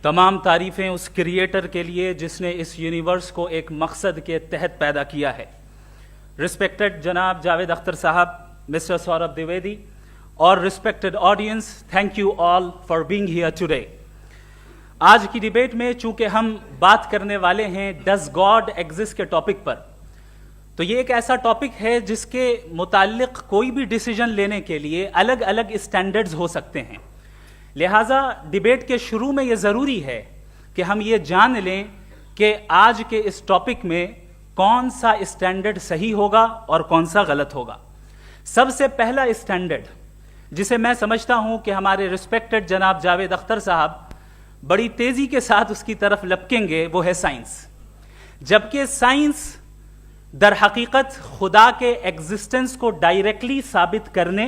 तमाम तारीफ़ें उस क्रिएटर के लिए जिसने इस यूनिवर्स को एक मकसद के तहत पैदा किया है। रिस्पेक्टेड जनाब जावेद अख्तर साहब, मिस्टर सौरभ द्विवेदी और respected audience, thank you all for being here today. आज की डिबेट में चूंकि हम बात करने वाले हैं डज गॉड एग्जिस्ट के टॉपिक पर, तो ये एक ऐसा टॉपिक है जिसके मुताल्लिक कोई भी डिसीजन लेने के लिए अलग अलग स्टैंडर्ड्स हो सकते हैं। लिहाजा डिबेट के शुरू में ये ज़रूरी है कि हम ये जान लें कि आज के इस टॉपिक में कौन सा स्टैंडर्ड सही होगा और कौन सा गलत होगा। सबसे पहला स्टैंडर्ड जिसे मैं समझता हूं कि हमारे रिस्पेक्टेड जनाब जावेद अख्तर साहब बड़ी तेजी के साथ उसकी तरफ लपकेंगे, वो है साइंस। जबकि साइंस दर हकीकत खुदा के एग्जिस्टेंस को डायरेक्टली साबित करने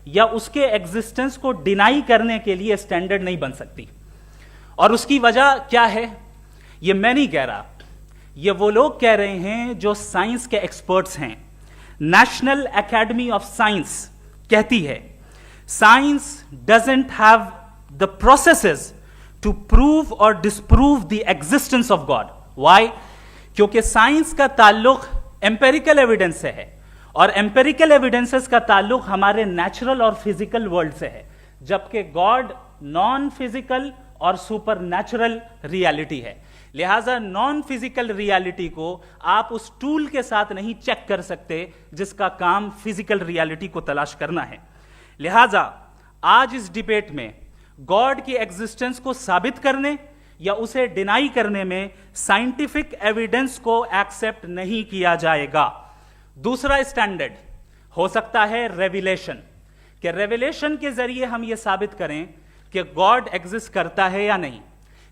या उसके एग्जिस्टेंस को डिनाई करने के लिए स्टैंडर्ड नहीं बन सकती। और उसकी वजह क्या है, ये मैं नहीं कह रहा, ये वो लोग कह रहे हैं जो साइंस के एक्सपर्ट्स हैं। नेशनल एकेडमी ऑफ साइंस कहती है science doesn't have the processes to prove और disprove the existence of God. Why? क्योंकि साइंस का ताल्लुक एम्पेरिकल एविडेंस से है और एम्पेरिकल एविडेंसेस का ताल्लुक हमारे नेचुरल और फिजिकल वर्ल्ड से है, जबकि गॉड नॉन फिजिकल और सुपर नेचुरल रियलिटी है। लिहाजा नॉन फिजिकल रियलिटी को आप उस टूल के साथ नहीं चेक कर सकते जिसका काम फिजिकल रियलिटी को तलाश करना है। लिहाजा आज इस डिबेट में गॉड की एग्जिस्टेंस को साबित करने या उसे डिनाई करने में साइंटिफिक एविडेंस को एक्सेप्ट नहीं किया जाएगा। दूसरा स्टैंडर्ड हो सकता है रेविलेशन, कि रेविलेशन के जरिए हम यह साबित करें कि गॉड एग्जिस्ट करता है या नहीं।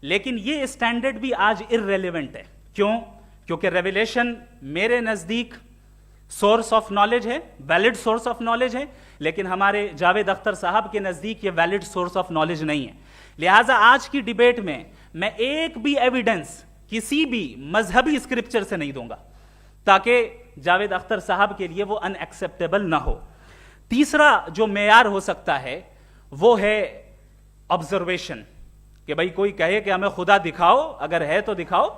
लेकिन यह स्टैंडर्ड भी आज इररेलेवेंट है। क्यों? क्योंकि रेविलेशन मेरे नजदीक सोर्स ऑफ नॉलेज है, वैलिड सोर्स ऑफ नॉलेज है, लेकिन हमारे जावेद अख्तर साहब के नजदीक यह वैलिड सोर्स ऑफ नॉलेज नहीं है। लिहाजा आज की डिबेट में मैं एक भी एविडेंस किसी भी मजहबी स्क्रिप्चर से नहीं दूंगा ताकि जावेद अख्तर साहब के लिए वो अनएक्सेप्टेबल ना हो। तीसरा जो मेयार हो सकता है वो है ऑब्जर्वेशन, कि भाई कोई कहे कि हमें खुदा दिखाओ, अगर है तो दिखाओ,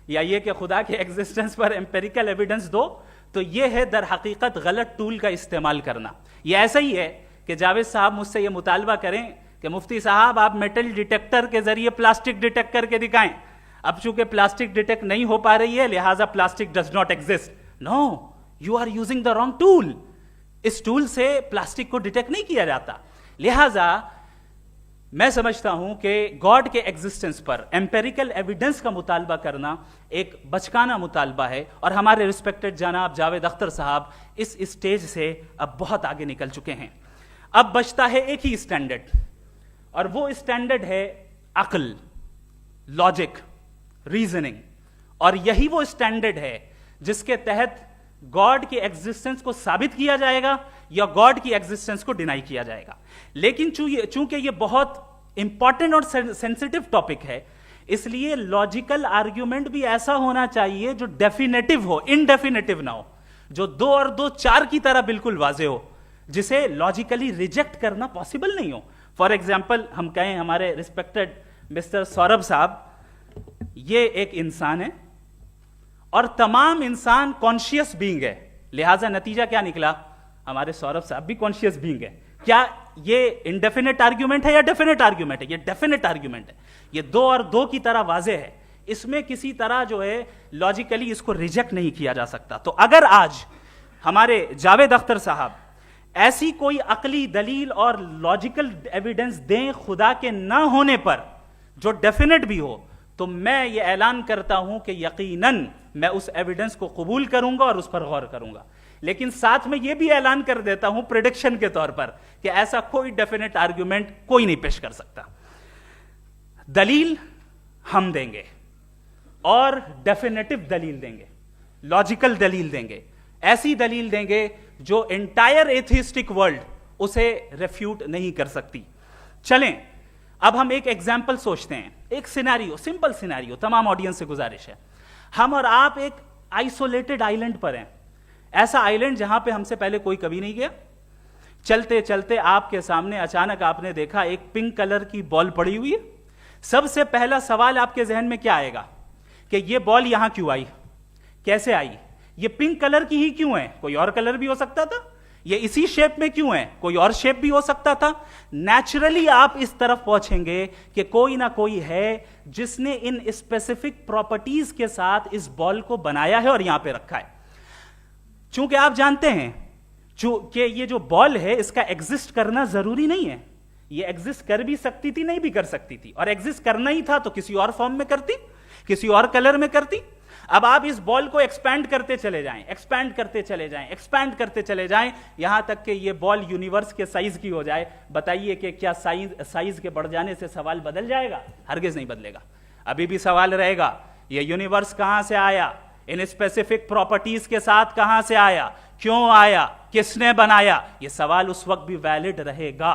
या ये कि खुदा के एग्जिस्टेंस पर एम्पेरिकल एविडेंस दो, तो ये है दर हकीकत गलत टूल का इस्तेमाल करना। ये ऐसा ही है कि जावेद साहब मुझसे ये मुतालबा करें कि मुफ्ती साहब आप मेटल डिटेक्टर के जरिए प्लास्टिक डिटेक्ट करके दिखाएं। अब चूंकि प्लास्टिक डिटेक्ट नहीं हो पा रही है लिहाजा plastic does not exist. No, you are using the wrong tool. इस टूल से प्लास्टिक को डिटेक्ट नहीं किया जाता। लिहाजा मैं समझता हूं कि गॉड के एग्जिस्टेंस पर एम्पेरिकल एविडेंस का मुतालबा करना एक बचकाना मुतालबा है और हमारे रिस्पेक्टेड जनाब जावेद अख्तर साहब इस स्टेज से अब बहुत आगे निकल चुके हैं। अब बचता है एक ही स्टैंडर्ड, और वो स्टैंडर्ड है अक्ल, लॉजिक, रीजनिंग। और यही वो स्टैंडर्ड है जिसके तहत गॉड की एग्जिस्टेंस को साबित किया जाएगा या गॉड की एग्जिस्टेंस को डिनाई किया जाएगा। लेकिन चूंकि ये बहुत इंपॉर्टेंट और सेंसिटिव टॉपिक है, इसलिए लॉजिकल आर्ग्यूमेंट भी ऐसा होना चाहिए जो डेफिनेटिव हो, इनडेफिनेटिव ना हो, जो 2 और 2 4 की तरह बिल्कुल वाजे हो, जिसे लॉजिकली रिजेक्ट करना पॉसिबल नहीं हो। फॉर एग्जाम्पल हम कहें हमारे रिस्पेक्टेड मिस्टर सौरभ साहब, ये एक इंसान है और तमाम इंसान कॉन्शियस बीइंग है। लिहाजा नतीजा क्या निकला, हमारे सौरभ साहब भी कॉन्शियस बीइंग है। क्या ये इनडेफिनेट आर्ग्यूमेंट है या डेफिनेट आर्ग्यूमेंट है? ये डेफिनेट आर्ग्यूमेंट है। ये 2 और 2 की तरह वाजे है, इसमें किसी तरह जो है लॉजिकली इसको रिजेक्ट नहीं किया जा सकता। तो अगर आज हमारे जावेद अख्तर साहब ऐसी कोई अकली दलील और लॉजिकल एविडेंस दें खुदा के ना होने पर जो डेफिनेट भी हो, तो मैं ये ऐलान करता हूं कि यकीनन मैं उस एविडेंस को कबूल करूंगा और उस पर गौर करूंगा। लेकिन साथ में यह भी ऐलान कर देता हूं प्रेडिक्शन के तौर पर कि ऐसा कोई डेफिनेट आर्ग्यूमेंट कोई नहीं पेश कर सकता। दलील हम देंगे और डेफिनेटिव दलील देंगे, लॉजिकल दलील देंगे, ऐसी दलील देंगे जो एंटायर एथिस्टिक वर्ल्ड उसे रेफ्यूट नहीं कर सकती। चलें अब हम एक एग्जाम्पल सोचते हैं, एक सिनेरियो, सिंपल सिनेरियो, तमाम ऑडियंस से गुजारिश है, हम और आप एक आइसोलेटेड आइलैंड पर हैं, ऐसा आइलैंड जहां पे हमसे पहले कोई कभी नहीं गया। चलते चलते आपके सामने अचानक आपने देखा एक पिंक कलर की बॉल पड़ी हुई है, सबसे पहला सवाल आपके जहन में क्या आएगा कि ये बॉल यहां क्यों आई, कैसे आई, ये पिंक कलर की ही क्यों है, कोई और कलर भी हो सकता था, ये इसी शेप में क्यों है, कोई और शेप भी हो सकता था। नेचुरली आप इस तरफ पहुंचेंगे कि कोई ना कोई है जिसने इन स्पेसिफिक प्रॉपर्टीज के साथ इस बॉल को बनाया है और यहां पे रखा है। चूंकि आप जानते हैं कि ये जो बॉल है इसका एग्जिस्ट करना जरूरी नहीं है, ये एग्जिस्ट कर भी सकती थी, नहीं भी कर सकती थी, और एग्जिस्ट करना ही था तो किसी और फॉर्म में करती, किसी और कलर में करती। अब आप इस बॉल को एक्सपैंड करते चले जाएं, एक्सपैंड करते चले जाएं, एक्सपैंड करते चले जाएं, यहां तक कि ये बॉल यूनिवर्स के साइज की हो जाए। बताइए कि क्या साइज के बढ़ जाने से सवाल बदल जाएगा? हरगिज नहीं बदलेगा। अभी भी सवाल रहेगा, ये यूनिवर्स कहां से आया, इन स्पेसिफिक प्रॉपर्टीज के साथ कहां से आया, क्यों आया, किसने बनाया, यह सवाल उस वक्त भी वैलिड रहेगा।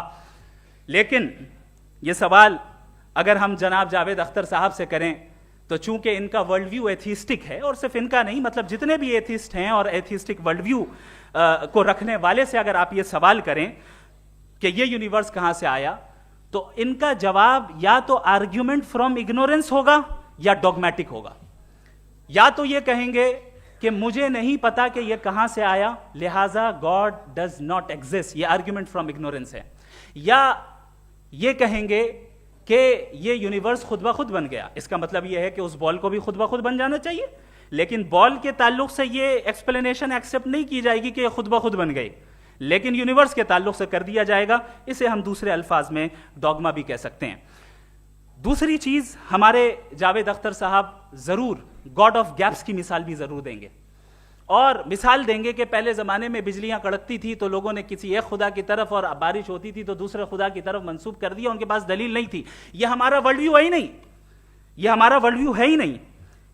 लेकिन यह सवाल अगर हम जनाब जावेद अख्तर साहब से करें तो चूंकि इनका वर्ल्ड व्यू एथिस्टिक है, और सिर्फ इनका नहीं, मतलब जितने भी एथिस्ट हैं और एथिस्टिक वर्ल्ड व्यू को रखने वाले से अगर आप ये सवाल करें कि ये यूनिवर्स कहां से आया, तो इनका जवाब या तो आर्ग्यूमेंट फ्रॉम इग्नोरेंस होगा या डॉगमेटिक होगा। या तो ये कहेंगे कि मुझे नहीं पता कि ये कहां से आया, लिहाजा गॉड डज नॉट एग्जिस्ट, ये आर्ग्यूमेंट फ्रॉम इग्नोरेंस है, या ये कहेंगे कि ये यूनिवर्स खुद ब खुद बन गया। इसका मतलब ये है कि उस बॉल को भी खुद ब खुद बन जाना चाहिए, लेकिन बॉल के ताल्लुक से ये एक्सप्लेनेशन एक्सेप्ट नहीं की जाएगी कि ये खुद ब खुद बन गई, लेकिन यूनिवर्स के ताल्लुक से कर दिया जाएगा। इसे हम दूसरे अल्फाज में डॉगमा भी कह सकते हैं। दूसरी चीज, हमारे जावेद अख्तर साहब जरूर गॉड ऑफ गैप्स की मिसाल भी जरूर देंगे, और मिसाल देंगे कि पहले जमाने में बिजलियां कड़कती थी तो लोगों ने किसी एक खुदा की तरफ, और बारिश होती थी तो दूसरे खुदा की तरफ मंसूब कर दिया, उनके पास दलील नहीं थी। यह हमारा वर्ल्ड व्यू है ही नहीं, यह हमारा वर्ल्ड व्यू है ही नहीं,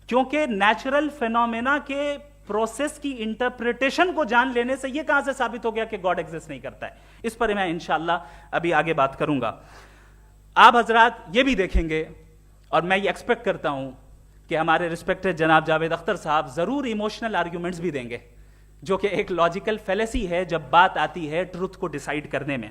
क्योंकि नेचुरल फिनोमेना के प्रोसेस की इंटरप्रिटेशन को जान लेने से यह कहां से साबित हो गया कि गॉड एग्जिस्ट नहीं करता है। इस पर मैं इंशाअल्लाह अभी आगे बात करूंगा। आप हजरात ये भी देखेंगे, और मैं ये एक्सपेक्ट करता हूं कि हमारे रिस्पेक्टेड जनाब जावेद अख्तर साहब जरूर इमोशनल आर्ग्यूमेंट्स भी देंगे, जो कि एक लॉजिकल फेलेसी है जब बात आती है ट्रुथ को डिसाइड करने में।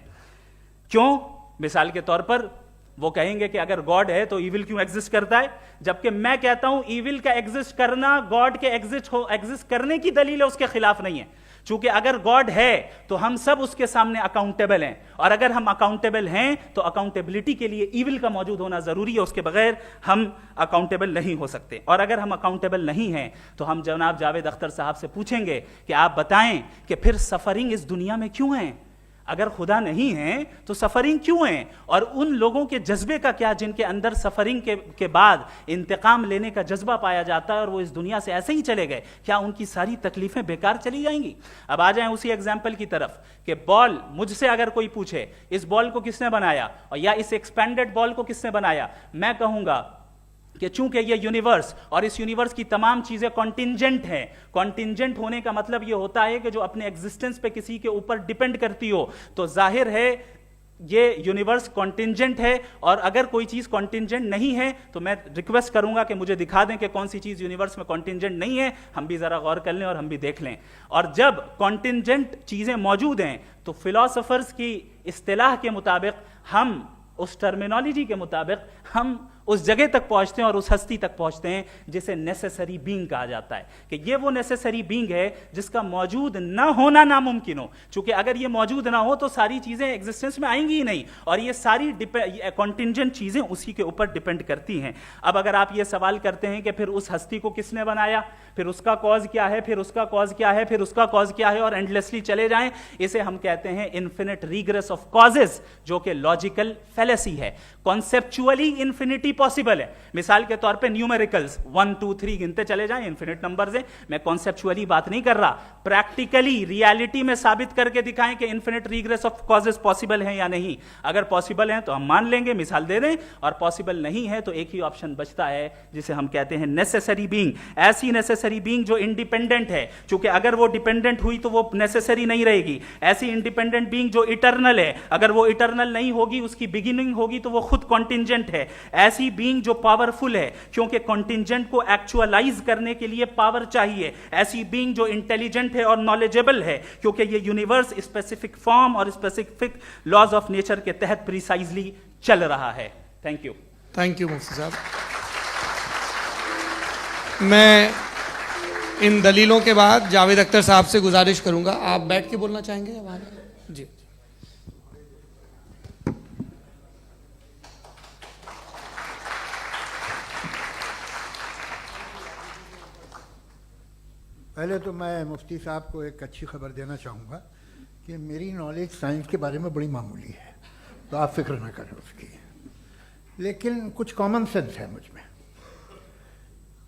क्यों? मिसाल के तौर पर वो कहेंगे कि अगर गॉड है तो ईविल क्यों एग्जिस्ट करता है, जबकि मैं कहता हूं ईविल का एग्जिस्ट करना गॉड के एग्जिस्ट करने की दलील है, उसके खिलाफ नहीं है। चूंकि अगर गॉड है तो हम सब उसके सामने अकाउंटेबल हैं, और अगर हम अकाउंटेबल हैं तो अकाउंटेबिलिटी के लिए ईविल का मौजूद होना जरूरी है, उसके बगैर हम अकाउंटेबल नहीं हो सकते। और अगर हम अकाउंटेबल नहीं हैं तो हम जनाब जावेद अख्तर साहब से पूछेंगे कि आप बताएं कि फिर सफरिंग इस दुनिया में क्यों है? अगर खुदा नहीं है तो सफरिंग क्यों है? और उन लोगों के जज्बे का क्या जिनके अंदर सफरिंग के बाद इंतकाम लेने का जज्बा पाया जाता है और वो इस दुनिया से ऐसे ही चले गए, क्या उनकी सारी तकलीफें बेकार चली जाएंगी? अब आ जाएं उसी एग्जाम्पल की तरफ कि बॉल, मुझसे अगर कोई पूछे इस बॉल को किसने बनाया, और या इस एक्सपेंडेड बॉल को किसने बनाया, मैं कहूंगा कि चूंकि ये यूनिवर्स और इस यूनिवर्स की तमाम चीजें कॉन्टिंजेंट हैं। कॉन्टिंजेंट होने का मतलब ये होता है कि जो अपने एग्जिस्टेंस पे किसी के ऊपर डिपेंड करती हो, तो जाहिर है ये यूनिवर्स कॉन्टिंजेंट है। और अगर कोई चीज कॉन्टिंजेंट नहीं है तो मैं रिक्वेस्ट करूंगा कि मुझे दिखा दें कि कौन सी चीज यूनिवर्स में कॉन्टिंजेंट नहीं है, हम भी जरा गौर कर लें और हम भी देख लें। और जब कॉन्टिंजेंट चीजें मौजूद हैं तो फिलोसोफर्स की इस्तिलाह के मुताबिक, हम उस टर्मिनोलॉजी के मुताबिक हम उस जगह तक पहुंचते हैं और उस हस्ती तक पहुंचते हैं जिसे नेसेसरी बीइंग कहा जाता है, कि ये वो नेसेसरी बीइंग है जिसका मौजूद ना होना नामुमकिन हो। क्योंकि अगर ये मौजूद ना हो तो सारी चीजें एग्जिस्टेंस में आएंगी ही नहीं, और ये सारी कॉन्टिंजेंट चीजें उसी के ऊपर डिपेंड करती हैं। अब अगर आप ये सवाल करते हैं कि फिर उस हस्ती को किसने बनाया, फिर उसका कॉज क्या है, फिर उसका कॉज क्या है, फिर उसका कॉज क्या है, और एंडलेसली चले जाएं, इसे हम कहते हैं इन्फिनिट रिग्रेस ऑफ कॉजेस, जो कि लॉजिकल फेलेसी है। कॉन्सेप्चुअली इन्फिनिटी पॉसिबल है। मिसाल के तौर पे न्यूमेरिकल्स 1 2 3 गिनते चले जाएं, इन्फिनिट नंबर्स हैं। मैं कॉन्सेप्चुअली बात नहीं कर रहा, प्रैक्टिकली रियलिटी में साबित करके दिखाएं कि infinite regress of causes possible है या नहीं। अगर पॉसिबल है तो हम मान लेंगे, मिसाल दे दें, और पॉसिबल नहीं है तो एक ही ऑप्शन बचता है जिसे हम कहते हैं नेसेसरी बीइंग। ऐसी नेसेसरी बीइंग जो इंडिपेंडेंट है, क्योंकि अगर वो डिपेंडेंट हुई तो वो नेसेसरी नहीं रहेगी। ऐसी इंडिपेंडेंट बीइंग जो इटर्नल है, अगर वो इटर्नल नहीं होगी, उसकी बिगिनिंग होगी, तो वो खुद कॉन्टिंजेंट है। ऐसी बीइंग जो पावरफुल है, क्योंकि कॉन्टिंजेंट को एक्चुअलाइज करने के लिए पावर चाहिए। ऐसी बीइंग जो इंटेलिजेंट है और नॉलेजेबल है, क्योंकि ये यूनिवर्स स्पेसिफिक फॉर्म और स्पेसिफिक लॉज ऑफ नेचर के तहत प्रिसाइजली चल रहा है। Thank you. थैंक यू मुफ्ती साहब। मैं इन दलीलों के बाद जावेद अख्तर साहब से गुजारिश करूंगा, आप बैठ के बोलना चाहेंगे या वहाँ? जी। पहले तो मैं मुफ्ती साहब को एक अच्छी खबर देना चाहूँगा कि मेरी नॉलेज साइंस के बारे में बड़ी मामूली है, तो आप फिक्र ना करें उसकी, लेकिन कुछ कॉमन सेंस है मुझ में।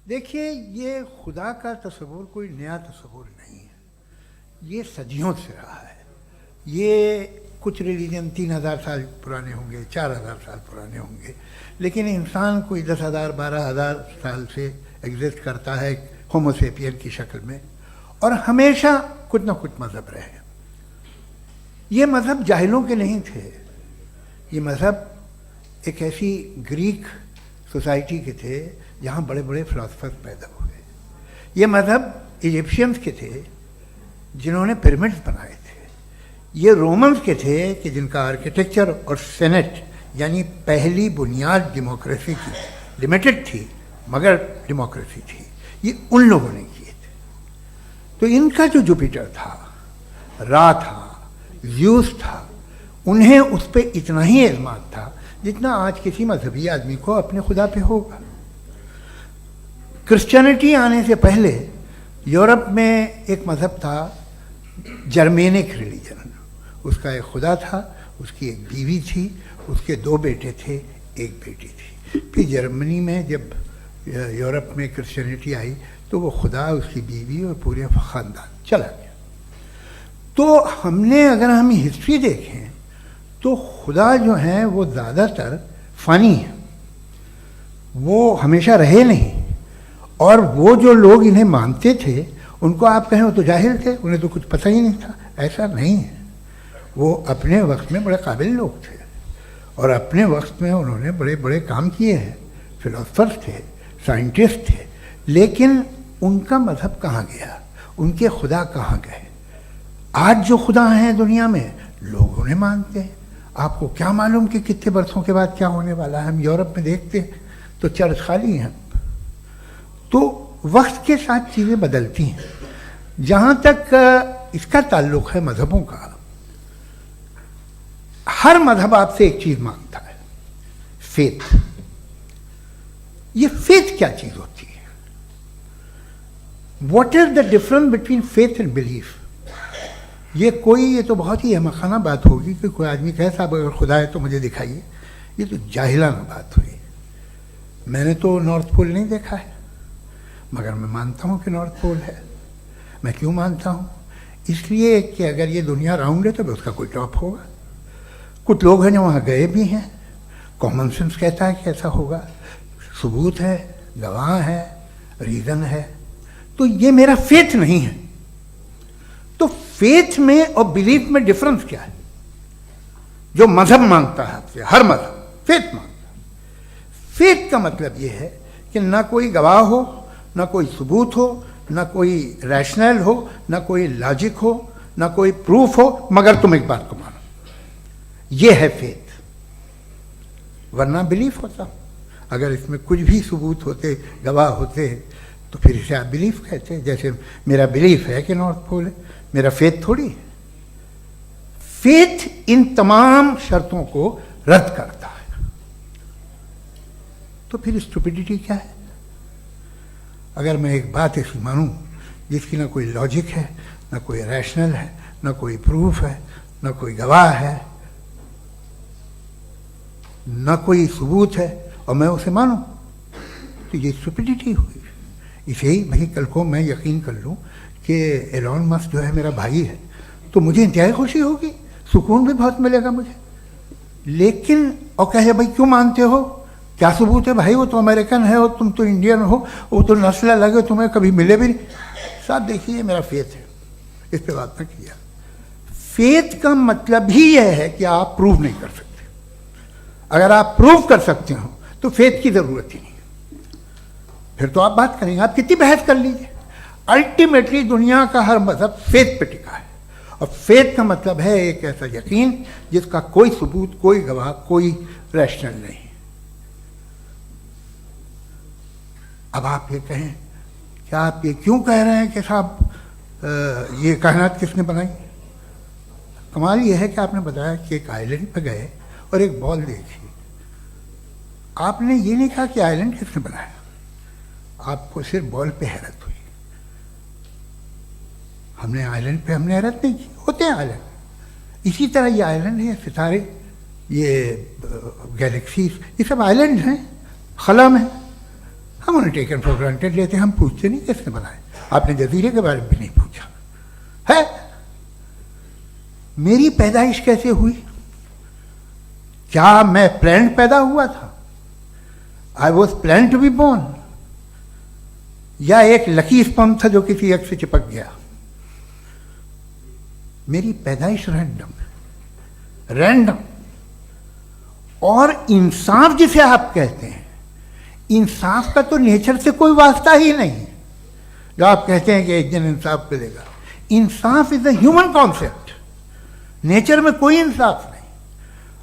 देखिए, ये खुदा का तस्वुर कोई नया तस्वुर नहीं है, ये सदियों से रहा है। ये कुछ रिलीजन 3000 साल पुराने होंगे, 4000 साल पुराने होंगे, लेकिन इंसान कोई 10,000 12,000 साल से एग्जिस्ट करता है होमोसेपियन की शक्ल में, और हमेशा कुछ ना कुछ मज़हब रहे। ये मज़हब जाहिलों के नहीं थे, ये मज़हब एक ऐसी ग्रीक सोसाइटी के थे जहाँ बड़े बड़े फिलोसफर पैदा हुए। ये मज़हब इजिप्शियंस के थे जिन्होंने पिरामिड्स बनाए थे। ये रोमन्स के थे कि जिनका आर्किटेक्चर और सेनेट यानी पहली बुनियाद डेमोक्रेसी की लिमिटेड थी मगर डेमोक्रेसी थी, ये उन लोगों ने किए थे। तो इनका जो जुपिटर था, रा था, ज़्यूस था, उन्हें उस पर इतना ही एतमाद था जितना आज किसी मजहबी आदमी को अपने खुदा पे होगा। क्रिश्चियनिटी आने से पहले यूरोप में एक मज़हब था जर्मेनिक रिलीजन, उसका एक खुदा था, उसकी एक बीवी थी, उसके 2 बेटे थे, एक बेटी थी। फिर जर्मनी में जब यूरोप में क्रिश्चियनिटी आई तो वो खुदा, उसकी बीवी और पूरे ख़ानदान चला गया। तो अगर हम हिस्ट्री देखें तो खुदा जो हैं वो ज़्यादातर फ़नी है, वो हमेशा रहे नहीं। और वो जो लोग इन्हें मानते थे उनको आप कहें वो तो जाहिल थे, उन्हें तो कुछ पता ही नहीं था, ऐसा नहीं है। वो अपने वक्त में बड़े काबिल लोग थे और अपने वक्त में उन्होंने बड़े बड़े काम किए हैं, फिलोसफर्स थे, साइंटिस्ट थे, लेकिन उनका मज़हब कहाँ गया, उनके खुदा कहाँ गए? आज जो खुदा हैं दुनिया में लोग उन्हें मानते हैं। आपको क्या मालूम कि कितने बरसों के बाद क्या होने वाला है? हम यूरोप में देखते हैं तो चर्च खाली हैं। तो वक्त के साथ चीज़ें बदलती हैं। जहाँ तक इसका ताल्लुक़ है मज़हबों का, हर मज़हब आपसे एक चीज़ मांगता है, फेथ। ये फेथ क्या चीज़ होती है? What is the difference between faith and belief? ये तो बहुत ही अहमक़ाना बात होगी कि कोई आदमी कहे साहब अगर खुदा है तो मुझे दिखाइए। ये तो जाहिलाना बात हुई। मैंने तो नॉर्थ पोल नहीं देखा है, मगर मैं मानता हूँ कि नॉर्थ पोल है। मैं क्यों मानता हूँ? इसलिए कि अगर ये दुनिया राउंड है तो उसका कोई टॉप होगा। कुछ लोग हैं जो वहाँ गए भी हैं, कॉमन सेंस कहता है कि ऐसा होगा, सबूत है, गवाह है, रीज़न है। तो ये मेरा फेथ नहीं है। तो फेथ में और बिलीफ में डिफरेंस क्या है? जो मजहब मांगता है आपसे, हर मजहब फेथ मांगता है। फेथ का मतलब ये है कि ना कोई गवाह हो, ना कोई सबूत हो, ना कोई रैशनल हो, ना कोई लॉजिक हो, ना कोई प्रूफ हो, मगर तुम एक बात को मानो। ये है फेथ। वरना बिलीफ होता। अगर इसमें कुछ भी सबूत होते, गवाह होते, तो फिर इसे आप बिलीफ कहते हैं। जैसे मेरा बिलीफ है कि नॉर्थ पोल है, मेरा फेथ थोड़ी है। फेथ इन तमाम शर्तों को रद्द करता है। तो फिर स्टुपिडिटी क्या है? अगर मैं एक बात ऐसी मानूं जिसकी ना कोई लॉजिक है, ना कोई रैशनल है, ना कोई प्रूफ है, ना कोई गवाह है, ना कोई सबूत है, और मैं उसे मानूं, तो ये स्टुपिडिटी हुई। इसे ही भाई कल को मैं यकीन कर लूं कि एलॉन मस्क जो है मेरा भाई है, तो मुझे इंतहाई खुशी होगी, सुकून भी बहुत मिलेगा मुझे। लेकिन और कहे भाई क्यों मानते हो, क्या सबूत है? भाई वो तो अमेरिकन है और तुम तो इंडियन हो, वो तो नस्ल अलग है, तुम्हें कभी मिले भी नहीं। साहब देखिए मेरा फेथ है, इस पर बात न किया। फेथ का मतलब ही यह है कि आप प्रूव नहीं कर सकते। अगर आप प्रूव कर सकते हो तो फेथ की जरूरत ही नहीं, फिर तो आप बात करेंगे, आप कितनी बहस कर लीजिए। अल्टीमेटली दुनिया का हर मजहब फेथ पे टिका है, और फेथ का मतलब है एक ऐसा यकीन जिसका कोई सबूत, कोई गवाह, कोई रैशनल नहीं। अब आप ये कहें, क्या आप ये क्यों कह रहे हैं कि साहब ये कायनात किसने बनाई? कमाल ये है कि आपने बताया कि एक आइलैंड पे गए और एक बॉल देखी। आपने ये नहीं कहा कि आइलैंड किसने बनाया, आपको सिर्फ बॉल पे हैरत हुई। हमने आइलैंड पे हमने हैरत नहीं की, होते हैं आइलैंड। इसी तरह ये आइलैंड है, सितारे, ये गैलेक्सीज, ये सब आइलैंड हैं, खला में। हम उन्हें टेकन फॉर ग्रांटेड लेते हैं, हम पूछते नहीं किसने बनाए। आपने जजीरे के बारे में भी नहीं पूछा है। मेरी पैदाइश कैसे हुई? क्या मैं प्लान्ड पैदा हुआ था? I was plan to be born, या एक लकी स्पर्म था जो किसी एग से चिपक गया? मेरी पैदाइश रैंडम। और इंसाफ जिसे आप कहते हैं, इंसाफ का तो नेचर से कोई वास्ता ही नहीं। जो आप कहते हैं कि एक दिन इंसाफ मिलेगा, इंसाफ is a human concept, nature में कोई इंसाफ नहीं।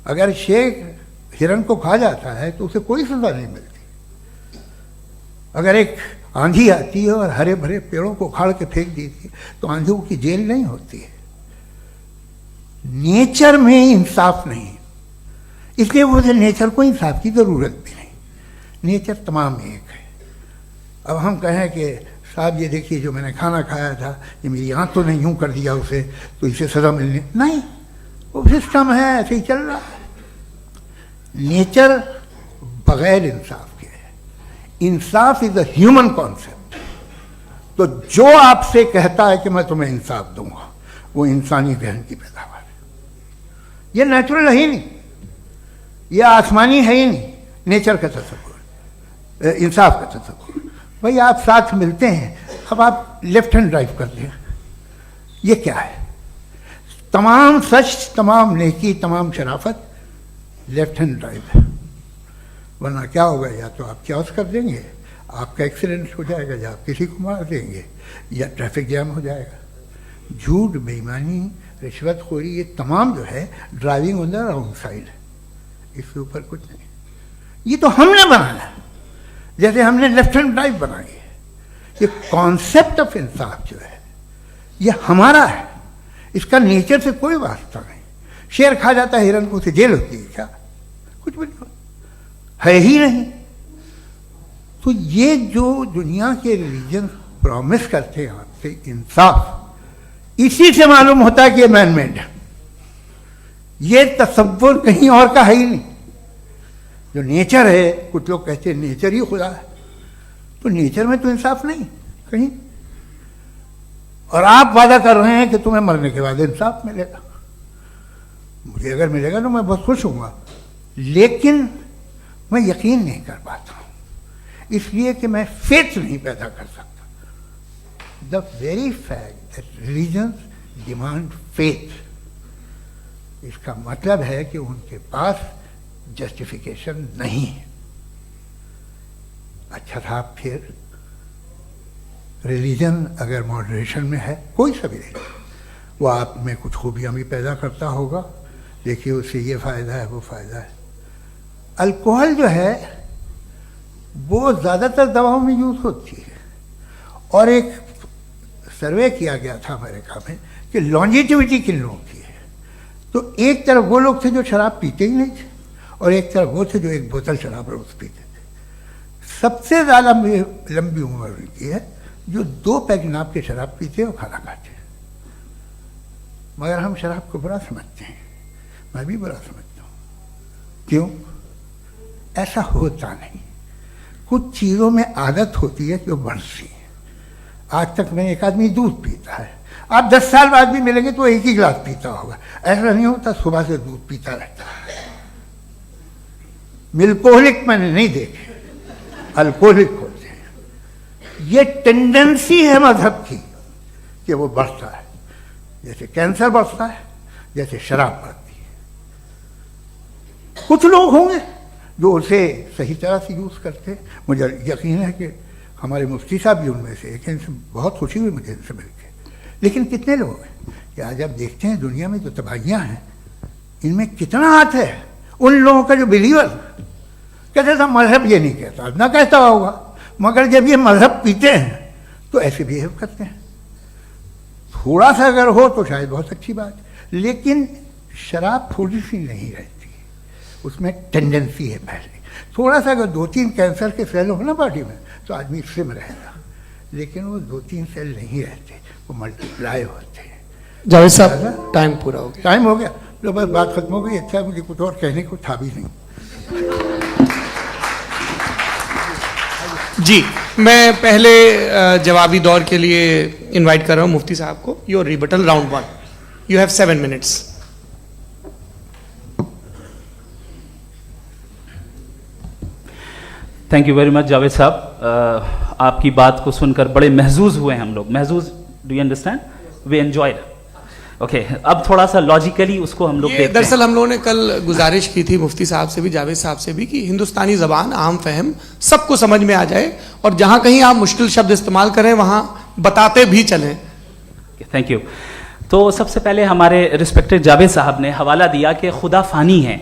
अगर शेर हिरन को खा जाता है तो उसे कोई सजा नहीं मिलती। अगर एक आंधी आती है और हरे भरे पेड़ों को उखाड़ के फेंक देती है तो आंधियों की जेल नहीं होती है। नेचर में इंसाफ नहीं, इसलिए मुझे नेचर को इंसाफ की जरूरत भी नहीं। नेचर तमाम एक है। अब हम कहें कि साहब ये देखिए जो मैंने खाना खाया था, ये मेरी आंख तो नहीं यूं कर दिया उसे, तो इसे सजा मिलनी नहीं, वो सिस्टम है, ऐसे ही चल रहा है। नेचर बगैर इंसाफ के है। इंसाफ इज अ ह्यूमन कॉन्सेप्ट। तो जो आपसे कहता है कि मैं तुम्हें इंसाफ दूंगा, वो इंसानी जहन की पैदावार है। ये नेचुरल है ही नहीं, ये आसमानी है ही नहीं। नेचर का तसव्वुर, इंसाफ का तसव्वुर। भाई आप साथ मिलते हैं, अब आप लेफ्ट हैंड ड्राइव करते हैं, ये क्या है? तमाम सच, तमाम नेकी, तमाम शराफत लेफ्ट हैंड ड्राइव है। वरना क्या होगा, या तो आप क्रॉस कर देंगे, आपका एक्सीडेंट हो जाएगा, या आप किसी को मार देंगे, या ट्रैफिक जैम हो जाएगा। झूठ, बेईमानी, रिश्वतखोरी, ये तमाम जो है driving on the wrong side, इसके ऊपर कुछ नहीं। ये तो हमने बनाया, जैसे हमने लेफ्ट हैंड ड्राइव बनाई है। ये कॉन्सेप्ट ऑफ इंसाफ जो है ये हमारा है, इसका नेचर से कोई वास्ता नहीं। शेर खा जाता है हिरन को, उसे जेल होती है क्या? कुछ भी नहीं, है ही नहीं। तो ये जो दुनिया के रिलीजन प्रॉमिस करते हैं आपसे इंसाफ, इसी से मालूम होता है कि ये मैन मेड है। ये तसव्वुर कहीं और का है ही नहीं। जो नेचर है, कुछ लोग कहते हैं नेचर ही खुदा है, तो नेचर में तो इंसाफ नहीं कहीं। और आप वादा कर रहे हैं कि तुम्हें मरने के बाद इंसाफ मिलेगा। मुझे अगर मिलेगा तो मैं बहुत खुश हूँगा, लेकिन मैं यकीन नहीं कर पाता हूँ, इसलिए कि मैं फेथ नहीं पैदा कर सकता। The very fact that religions demand faith, इसका मतलब है कि उनके पास जस्टिफिकेशन नहीं है। अच्छा था, फिर रिलीजन अगर मॉडरेशन में है, कोई सा भी नहीं, वो आप में कुछ खूबियाँ भी पैदा करता होगा। देखिए उससे ये फ़ायदा है, वो फ़ायदा है। अल्कोहल जो है वो ज़्यादातर दवाओं में यूज़ होती है, और एक सर्वे किया गया था अमेरिका में कि लॉन्जिटिविटी किन लोगों की है। तो एक तरफ वो लोग थे जो शराब पीते ही नहीं थे, और एक तरफ वो थे जो एक बोतल शराब रोज़ पीते थे। सबसे ज़्यादा लंबी उम्र उनकी है जो 2 पैक नाप के शराब पीते और खाना खाते हैं। मगर हम शराब को बुरा समझते हैं, मैं भी बुरा समझता हूँ। क्यों? ऐसा होता नहीं। कुछ चीज़ों में आदत होती है जो बढ़ती है। आज तक में एक आदमी दूध पीता है, आप 10 साल बाद भी मिलेंगे तो एक ही गिलास पीता होगा। ऐसा नहीं होता, सुबह से दूध पीता रहता है। मिल्कोहलिक मैंने नहीं देखे, अल्कोहलिक होते हैं। ये टेंडेंसी है मजहब की कि वो बढ़ता है, जैसे कैंसर बढ़ता है, जैसे शराब बढ़ती है। कुछ लोग होंगे जो उसे सही तरह से यूज़ करते। मुझे यकीन है कि हमारे मुफ्ती साहब भी उनमें से एक हैं, इनसे बहुत खुशी हुई मुझे इनसे मिलकर। लेकिन कितने लोग हैं कि आज आप देखते हैं दुनिया में जो तबाहियाँ हैं, इनमें कितना हाथ है उन लोगों का जो बिलीवर कहते था मजहब ये नहीं कहता, ना कहता होगा, मगर जब ये मजहब पीते हैं तो ऐसे बिहेव करते हैं। थोड़ा सा अगर हो तो शायद बहुत अच्छी बात, लेकिन शराब थोड़ी सी नहीं रहती, उसमें टेंडेंसी है पहले। थोड़ा सा अगर 2-3 कैंसर के सेल हो ना बॉडी में तो आदमी इससे में रहेगा, लेकिन वो 2-3 सेल नहीं रहते, वो मल्टीप्लाई होते हैं। जावेद साहब टाइम पूरा हो गया। टाइम हो गया तो बस बात खत्म हो गई। अच्छा, मुझे कुछ और कहने को था भी नहीं। जी, मैं पहले जवाबी दौर के लिए इनवाइट कर रहा हूं मुफ्ती साहब को। Your rebuttal round 1, you have 7 minutes. Thank you very much Javed साहब, आपकी बात को सुनकर बड़े महजूज हुए हम लोग। महजूज, do you understand? We enjoyed. Okay, अब थोड़ा सा लॉजिकली उसको हम लोग देखते हैं। दरअसल हम लोगों ने कल गुजारिश की थी मुफ्ती साहब से भी, जावेद साहब से भी, कि हिंदुस्तानी ज़बान आम फहम सबको समझ में आ जाए, और जहां कहीं आप मुश्किल शब्द इस्तेमाल करें वहां बताते भी चलें। Thank you. तो सबसे पहले हमारे रिस्पेक्टेड जावेद साहब ने हवाला दिया कि खुदा फानी है,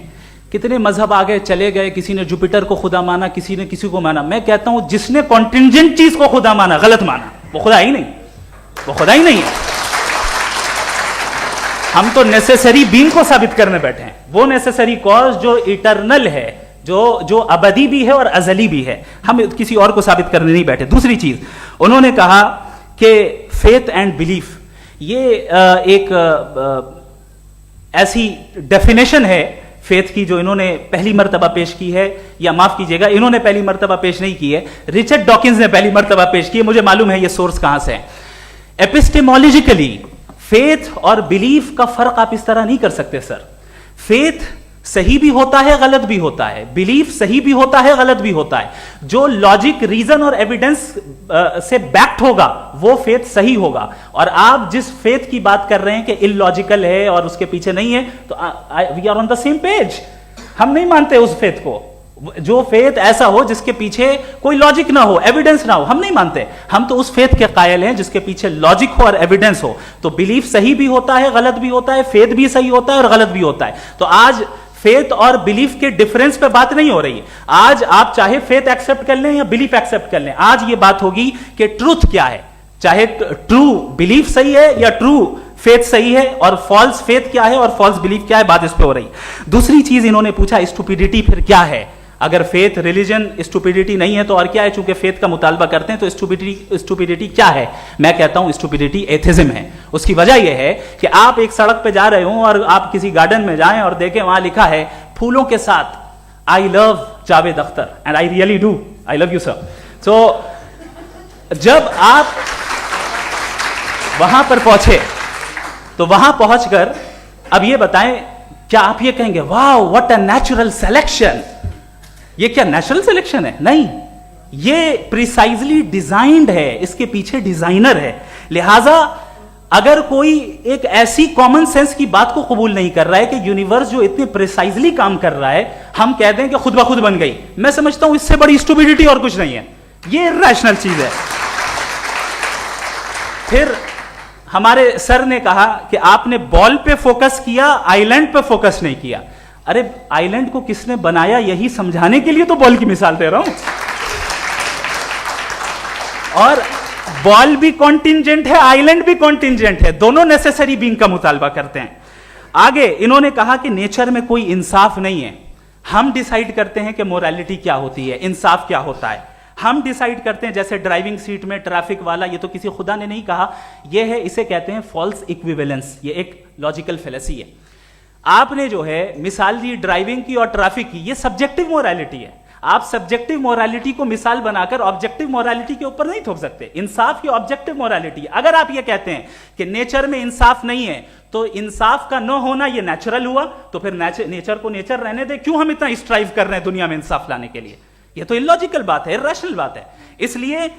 कितने मजहब आगे चले गए, किसी ने जुपिटर को खुदा माना, किसी ने किसी को माना। मैं कहता हूं जिसने कॉन्टिंजेंट चीज को खुदा माना, गलत माना, वो खुदा ही नहीं, वो खुदा ही नहीं है। हम तो नेसेसरी बीइंग को साबित करने बैठे हैं, वो नेसेसरी कॉज जो इटरनल है, जो अबदी भी है और अजली भी है। हम किसी और को साबित करने नहीं बैठे। दूसरी चीज उन्होंने कहा कि फेथ एंड बिलीफ, ये एक ऐसी डेफिनेशन है फेथ की जो इन्होंने पहली मर्तबा पेश की है, या माफ कीजिएगा इन्होंने पहली मर्तबा पेश नहीं की है, रिचर्ड डॉकिंस ने पहली मर्तबा पेश की है। मुझे मालूम है ये सोर्स कहां से है। एपिस्टेमोलॉजिकली फेथ और बिलीफ का फर्क आप इस तरह नहीं कर सकते सर। फेथ सही भी होता है, गलत भी होता है, बिलीफ सही भी होता है, गलत भी होता है। जो लॉजिक, रीजन और एविडेंस से बैक्ड होगा वो फेथ सही होगा। और आप जिस फेथ की बात कर रहे हैं कि इलॉजिकल है और उसके पीछे नहीं है, तो we are on the same page. हम नहीं मानते उस फेथ को, जो फेथ ऐसा हो जिसके पीछे कोई लॉजिक ना हो, एविडेंस ना हो, हम नहीं मानते। हम तो उस फेथ के कायल हैं जिसके पीछे लॉजिक हो और एविडेंस हो। तो बिलीफ सही भी होता है, गलत भी होता है, फेथ भी सही होता है और गलत भी होता है। तो आज फेथ और बिलीफ के डिफरेंस पे बात नहीं हो रही है। आज आप चाहे फेथ एक्सेप्ट कर लें या बिलीफ एक्सेप्ट कर लें, आज ये बात होगी कि ट्रूथ क्या है, चाहे ट्रू बिलीफ सही है या ट्रू फेथ सही है, और फॉल्स फेथ क्या है और फॉल्स बिलीफ क्या है, बात इस पे हो रही। दूसरी चीज इन्होंने पूछा स्टुपिडिटी फिर क्या है। अगर फेथ रिलीजन स्टुपिडिटी नहीं है तो और क्या है? चूंकि फेथ का मुतालबा करते हैं तो स्टुपिडिटी क्या है? मैं कहता हूं स्टुपिडिटी एथिज्म है। उसकी वजह यह है कि आप एक सड़क पे जा रहे हो और आप किसी गार्डन में जाएं और देखें वहां लिखा है फूलों के साथ I love Javed Akhtar and I really do, I love you sir. So जब आप वहां पर पहुंचे तो वहां पहुंचकर अब ये बताएं, क्या आप ये कहेंगे wow what a natural selection? ये क्या नेचुरल सिलेक्शन है? नहीं, ये प्रिसाइजली डिजाइंड है, इसके पीछे डिजाइनर है। लिहाजा अगर कोई एक ऐसी कॉमन सेंस की बात को कबूल नहीं कर रहा है कि यूनिवर्स जो इतने प्रिसाइजली काम कर रहा है, हम कह दें कि खुद ब खुद बन गई, मैं समझता हूं इससे बड़ी स्टुपिडिटी और कुछ नहीं है। ये रैशनल चीज है। फिर हमारे सर ने कहा कि आपने बॉल पे फोकस किया, आइलैंड पे फोकस नहीं किया। अरे आइलैंड को किसने बनाया यही समझाने के लिए तो बॉल की मिसाल दे रहा हूं। और बॉल भी कॉन्टिंजेंट है, आइलैंड भी कॉन्टिंजेंट है, दोनों नेसेसरी बीइंग का मुतालबा करते हैं। आगे इन्होंने कहा कि नेचर में कोई इंसाफ नहीं है। हम डिसाइड करते हैं कि मोरालिटी क्या होती है, इंसाफ क्या होता है। हम डिसाइड करते हैं, जैसे ड्राइविंग सीट में ट्रैफिक वाला, ये तो किसी खुदा ने नहीं कहा, ये है, इसे कहते हैं फॉल्स इक्विवेलेंस। ये एक लॉजिकल फेलेसी है। आपने जो है मिसाल दी ड्राइविंग की और ट्रैफिक की, ये सब्जेक्टिव मोरालिटी है। आप सब्जेक्टिव मोरालिटी को मिसाल बनाकर ऑब्जेक्टिव मोरालिटी के ऊपर नहीं थोप सकते। इंसाफ की ऑब्जेक्टिव मोरालिटी। अगर आप ये कहते हैं कि नेचर में इंसाफ नहीं है तो इंसाफ का न होना ये नेचुरल हुआ, तो फिर नेचर को नेचर रहने दे। क्यों हम इतना स्ट्राइव कर रहे हैं दुनिया में इंसाफ लाने के लिए? ये तो इलॉजिकल बात है, इरैशनल बात है। इसलिए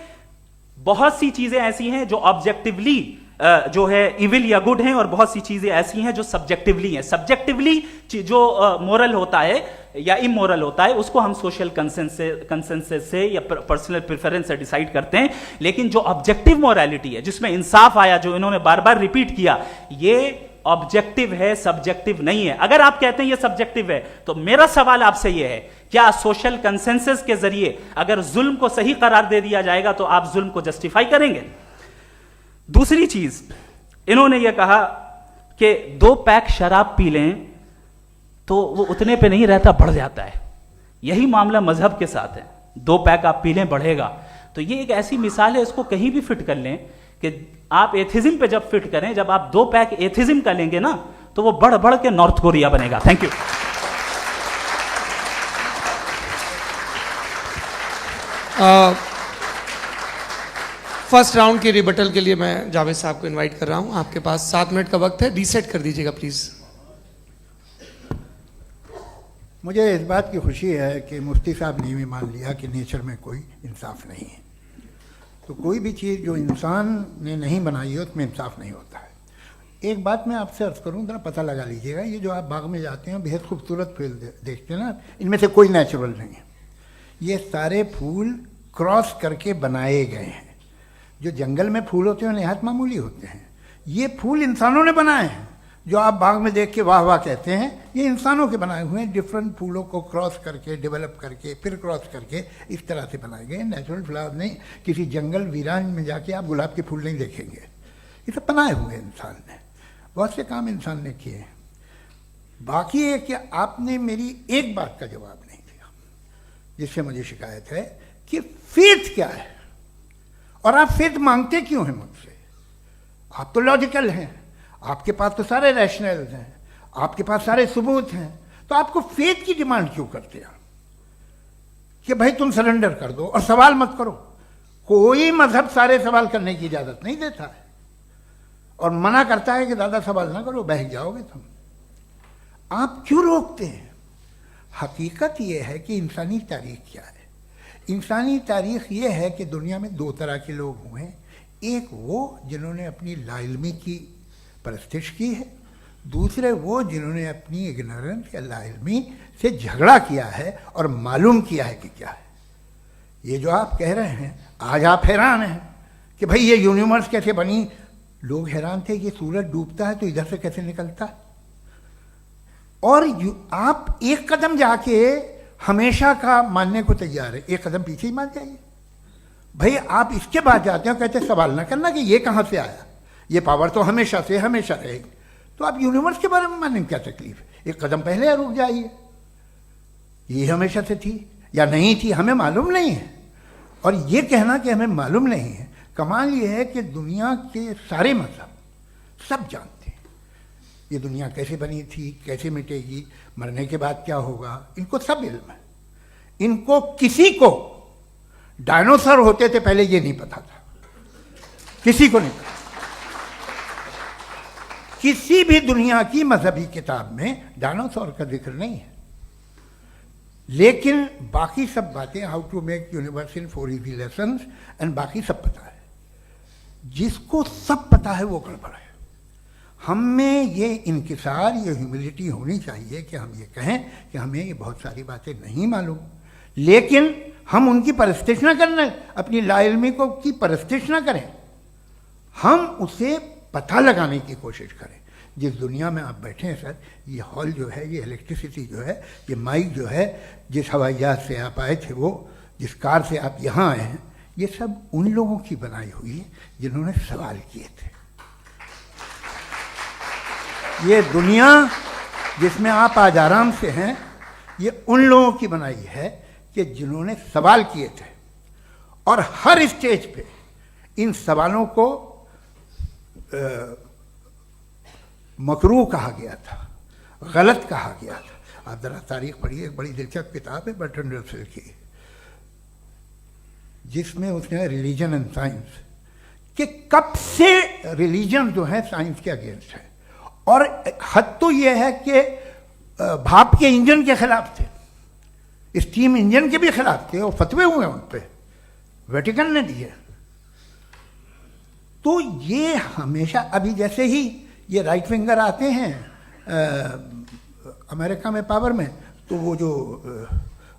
बहुत सी चीजें ऐसी हैं जो ऑब्जेक्टिवली जो है इविल या गुड हैं, और बहुत सी चीजें ऐसी हैं जो सब्जेक्टिवली हैं। सब्जेक्टिवली जो मोरल होता है या इमोरल होता है उसको हम सोशल कंसेंसस से या पर्सनल प्रेफरेंस से डिसाइड करते हैं। लेकिन जो ऑब्जेक्टिव मोरालिटी है जिसमें इंसाफ आया, जो इन्होंने बार बार रिपीट किया, ये ऑब्जेक्टिव है, सब्जेक्टिव नहीं है। अगर आप कहते हैं ये सब्जेक्टिव है, तो मेरा सवाल आपसे ये है, क्या सोशल कंसेंसस के जरिए अगर जुल्म को सही करार दे दिया जाएगा तो आप जुल्म को जस्टिफाई करेंगे? दूसरी चीज, इन्होंने ये कहा कि 2 पैक शराब पी लें तो वो उतने पे नहीं रहता, बढ़ जाता है। यही मामला मजहब के साथ है, 2 पैक आप पी लें बढ़ेगा। तो ये एक ऐसी मिसाल है, इसको कहीं भी फिट कर लें कि आप एथिज्म पे जब फिट करें, जब आप 2 पैक एथिज्म का लेंगे ना, तो वो बढ़ बढ़ के नॉर्थ कोरिया बनेगा। Thank you. फर्स्ट राउंड के रिबटल के लिए मैं जावेद साहब को इनवाइट कर रहा हूं। आपके पास 7 मिनट का वक्त है, रीसेट कर दीजिएगा प्लीज। मुझे इस बात की खुशी है कि मुफ्ती साहब ने भी मान लिया कि नेचर में कोई इंसाफ नहीं है। तो कोई भी चीज़ जो इंसान ने नहीं बनाई है उसमें इंसाफ नहीं होता है। एक बात मैं आपसे अर्ज़ करूँ, ज़रा पता लगा लीजिएगा, ये जो आप बाग में जाते हैं बेहद खूबसूरत फूल देखते हैं ना, इनमें से कोई नेचुरल नहीं है। ये सारे फूल क्रॉस करके बनाए गए हैं। जो जंगल में फूल होते हैं निहायत मामूली होते हैं, ये फूल इंसानों ने बनाए हैं। जो आप बाग में देख के वाह वाह कहते हैं, ये इंसानों के बनाए हुए हैं। डिफरेंट फूलों को क्रॉस करके, डेवलप करके, फिर क्रॉस करके इस तरह से बनाए गए। नेचुरल फ्लावर नहीं। किसी जंगल वीरान में जाके आप गुलाब के फूल नहीं देखेंगे। ये सब बनाए हुए इंसान ने, बहुत से काम इंसान ने किए। बाकी है कि आपने मेरी एक बात का जवाब नहीं दिया, जिससे मुझे शिकायत है कि फेथ क्या है और आप फेथ मांगते क्यों हैं मुझसे? आप तो लॉजिकल हैं, आपके पास तो सारे रैशनल्स हैं, आपके पास सारे सबूत हैं, तो आपको फेथ की डिमांड क्यों करते हैं कि भाई तुम सरेंडर कर दो और सवाल मत करो? कोई मजहब सारे सवाल करने की इजाजत नहीं देता है और मना करता है कि दादा सवाल ना करो, बहक जाओगे तुम। आप क्यों रोकते हैं? हकीकत यह है कि इंसानी तारीख क्या है। इंसानी तारीख ये है कि दुनिया में 2 तरह के लोग हुए हैं। एक वो जिन्होंने अपनी लाइल्मी की परस्तिश की है, दूसरे वो जिन्होंने अपनी इग्नोरेंस या लाइल्मी से झगड़ा किया है और मालूम किया है कि क्या है। ये जो आप कह रहे हैं, आज आप हैरान हैं कि भाई ये यूनिवर्स कैसे बनी। लोग हैरान थे कि सूरज डूबता है तो इधर से कैसे निकलता है। और आप एक कदम जाके हमेशा का मानने को तैयार है, एक कदम पीछे ही मान जाइए। भाई आप इसके बाद जाते हो, कहते सवाल ना करना कि ये कहाँ से आया, ये पावर तो हमेशा से हमेशा रहेगी। तो आप यूनिवर्स के बारे में मानने में क्या तकलीफ है? एक कदम पहले रुक जाइए। ये हमेशा से थी या नहीं थी, हमें मालूम नहीं है। और ये कहना कि हमें मालूम नहीं है, कमाल ये है कि दुनिया के सारे मजहब सब जानते हैं ये दुनिया कैसे बनी थी, कैसे मिटेगी, मरने के बाद क्या होगा, इनको सब इल्म है। इनको किसी को डायनासोर होते थे पहले ये नहीं पता था, किसी को नहीं पता। किसी भी दुनिया की मजहबी किताब में डायनासोर का जिक्र नहीं है। लेकिन बाकी सब बातें, how to make universe in 4 easy lessons and बाकी सब पता है। जिसको सब पता है वो गड़बड़ है। हम में ये इंकिसार, ये ह्यूमिलिटी होनी चाहिए कि हम ये कहें कि हमें ये बहुत सारी बातें नहीं मालूम, लेकिन हम उनकी परस्तिश ना करें, अपनी लाइल्मी को की परस्तिश ना करें, हम उसे पता लगाने की कोशिश करें। जिस दुनिया में आप बैठे हैं सर, ये हॉल जो है, ये इलेक्ट्रिसिटी जो है, ये माइक जो है, जिस हवाई जहाज से आप आए थे, वो जिस कार से आप यहाँ आए हैं, ये सब उन लोगों की बनाई हुई है जिन्होंने सवाल किए थे। ये दुनिया जिसमें आप आज आराम से हैं, ये उन लोगों की बनाई है कि जिन्होंने सवाल किए थे। और हर स्टेज पे इन सवालों को मकरूह कहा गया था, गलत कहा गया था। आप जरा तारीख पढ़िए, एक बड़ी दिलचस्प किताब है बर्ट्रैंड रसेल की, जिसमें उसने रिलीजन एंड साइंस कि कब से रिलीजन जो है साइंस के अगेंस्ट है। और हद तो यह है कि भाप के इंजन के खिलाफ थे, स्टीम इंजन के भी खिलाफ थे, और फतवे हुए उन पर, वेटिकन ने दिए। तो ये हमेशा, अभी जैसे ही ये राइट विंगर आते हैं अमेरिका में पावर में, तो वो जो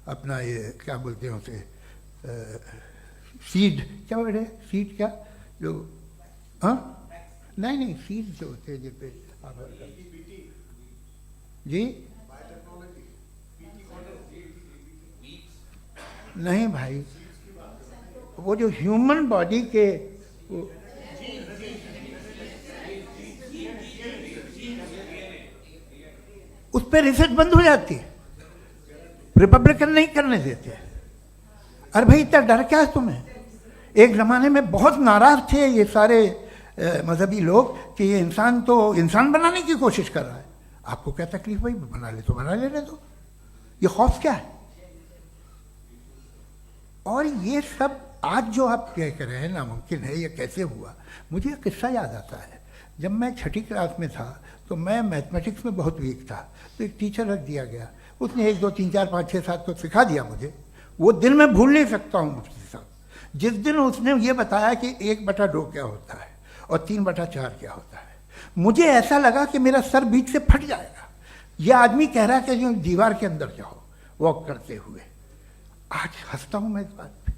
अपना ये क्या बोलते हैं उसे, सीड क्या बोलते हैं, सीड क्या जो, हाँ नहीं सीट जो होते हैं जिन पे आप जी नहीं भाई, वो जो ह्यूमन बॉडी के उस पर रिसर्च बंद हो जाती है, रिपब्लिकन नहीं करने देते। अरे भाई इतना डर क्या है तुम्हें? एक ज़माने में बहुत नाराज थे ये सारे मजहबी लोग कि ये इंसान तो इंसान बनाने की कोशिश कर रहा है। आपको क्या तकलीफ भाई, बना ले तो बना लेने दो, ये खौफ क्या है? और ये सब आज जो आप कह कर रहे हैं नामुमकिन है, ये कैसे हुआ? मुझे एक किस्सा याद आता है। जब मैं छठी क्लास में था तो मैं मैथमेटिक्स में बहुत वीक था, तो एक टीचर रख दिया गया, उसने 1 2 3 4 5 6 7 तो सिखा दिया मुझे। वो दिन मैं भूल नहीं सकता हूँ मुफ्ती साहब, जिस दिन उसने ये बताया कि 1/2 क्या होता है और 3/4 क्या होता है, मुझे ऐसा लगा कि मेरा सर बीच से फट जाएगा। यह आदमी कह रहा है कि जो दीवार के अंदर जाओ वॉक करते हुए। आज हंसता हूँ मैं इस बात पे।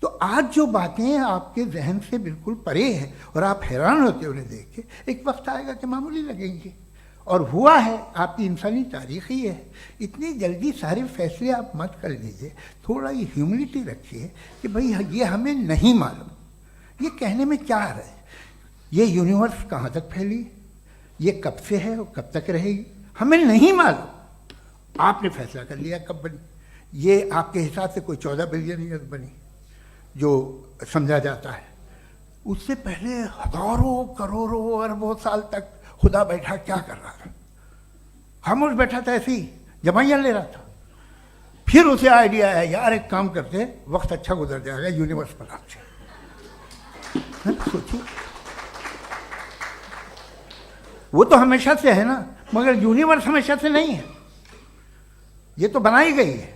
तो आज जो बातें आपके जहन से बिल्कुल परे हैं और आप हैरान होते हो उन्हें देख के, एक वक्त आएगा कि मामूली लगेंगे। और हुआ है, आपकी इंसानी तारीख ही है। इतनी जल्दी सारे फैसले आप मत कर लीजिए, थोड़ा ये ह्यूमिलिटी रखिए कि भाई ये हमें नहीं मालूम। ये कहने में क्या आ रहा है? ये यूनिवर्स कहाँ तक फैली, ये कब से है और कब तक रहेगी, हमें नहीं मालूम। आपने फैसला कर लिया कब बनी। ये आपके हिसाब से कोई 14 बिलियन ईयर बनी जो समझा जाता है। उससे पहले हजारों करोड़ों अरबों साल तक खुदा बैठा क्या कर रहा था? खामोश बैठा था, ऐसे ही जमाइयाँ ले रहा था। फिर उसे आइडिया है, यार एक काम करते, वक्त अच्छा गुजर जाएगा, यूनिवर्स बनाते। सोचिए, वो तो हमेशा से है ना, मगर यूनिवर्स हमेशा से नहीं है, ये तो बनाई गई है।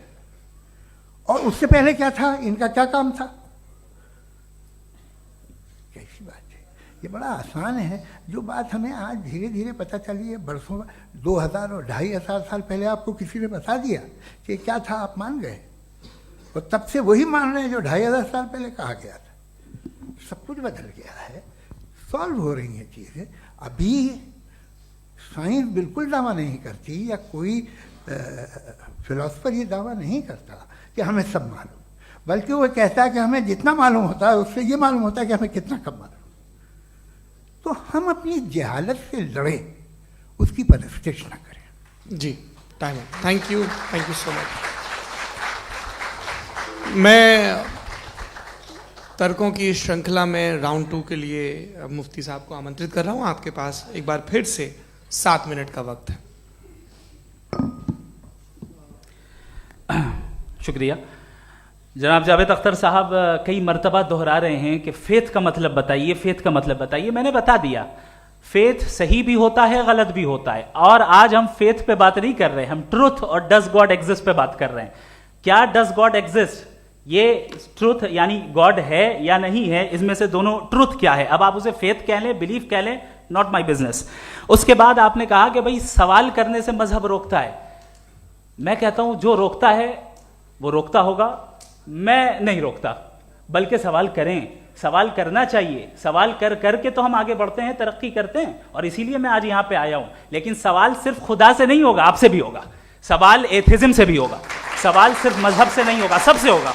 और उससे पहले क्या था, इनका क्या काम था? कैसी बात है, ये बड़ा आसान है। जो बात हमें आज धीरे धीरे पता चली है, बरसों 2000 और 2500 साल पहले आपको किसी ने बता दिया कि क्या था, आप मान गए, और तब से वही मान रहे हैं जो 2500 साल पहले कहा गया था। सब कुछ बदल गया है, सॉल्व हो रही हैं चीज़ें। अभी साइंस बिल्कुल दावा नहीं करती, या कोई फिलोसफर ये दावा नहीं करता कि हमें सब मालूम, बल्कि वो कहता है कि हमें जितना मालूम होता है उससे ये मालूम होता है कि हमें कितना कम मालूम। तो हम अपनी जहालत से लड़े, उसकी परस्तिश न करें। जी, time. Thank you so much. मैं तर्कों की श्रृंखला में राउंड 2 के लिए मुफ्ती साहब को आमंत्रित कर रहा हूँ। आपके पास एक बार फिर से 7 मिनट का वक्त है। शुक्रिया। जनाब जावेद अख्तर साहब कई मर्तबा दोहरा रहे हैं कि फेथ का मतलब बताइए, फेथ का मतलब बताइए। मैंने बता दिया, फेथ सही भी होता है, गलत भी होता है। और आज हम फेथ पे बात नहीं कर रहे, हम ट्रुथ और डज गॉड एग्जिस्ट पे बात कर रहे हैं। क्या डज गॉड एग्जिस्ट, ये ट्रुथ यानी गॉड है या नहीं है, इसमें से दोनों ट्रुथ क्या है। अब आप उसे फेथ कह लें, बिलीफ कह लें, नॉट माई बिजनेस। उसके बाद आपने कहा कि भाई सवाल करने से मजहब रोकता है। मैं कहता हूं जो रोकता है वो रोकता होगा, मैं नहीं रोकता, बल्कि सवाल करें, सवाल करना चाहिए। सवाल कर करके तो हम आगे बढ़ते हैं, तरक्की करते हैं, और इसीलिए मैं आज यहां पे आया हूं। लेकिन सवाल सिर्फ खुदा से नहीं होगा, आपसे भी होगा। सवाल एथिज्म से भी होगा, सवाल सिर्फ मजहब से नहीं होगा, सबसे होगा।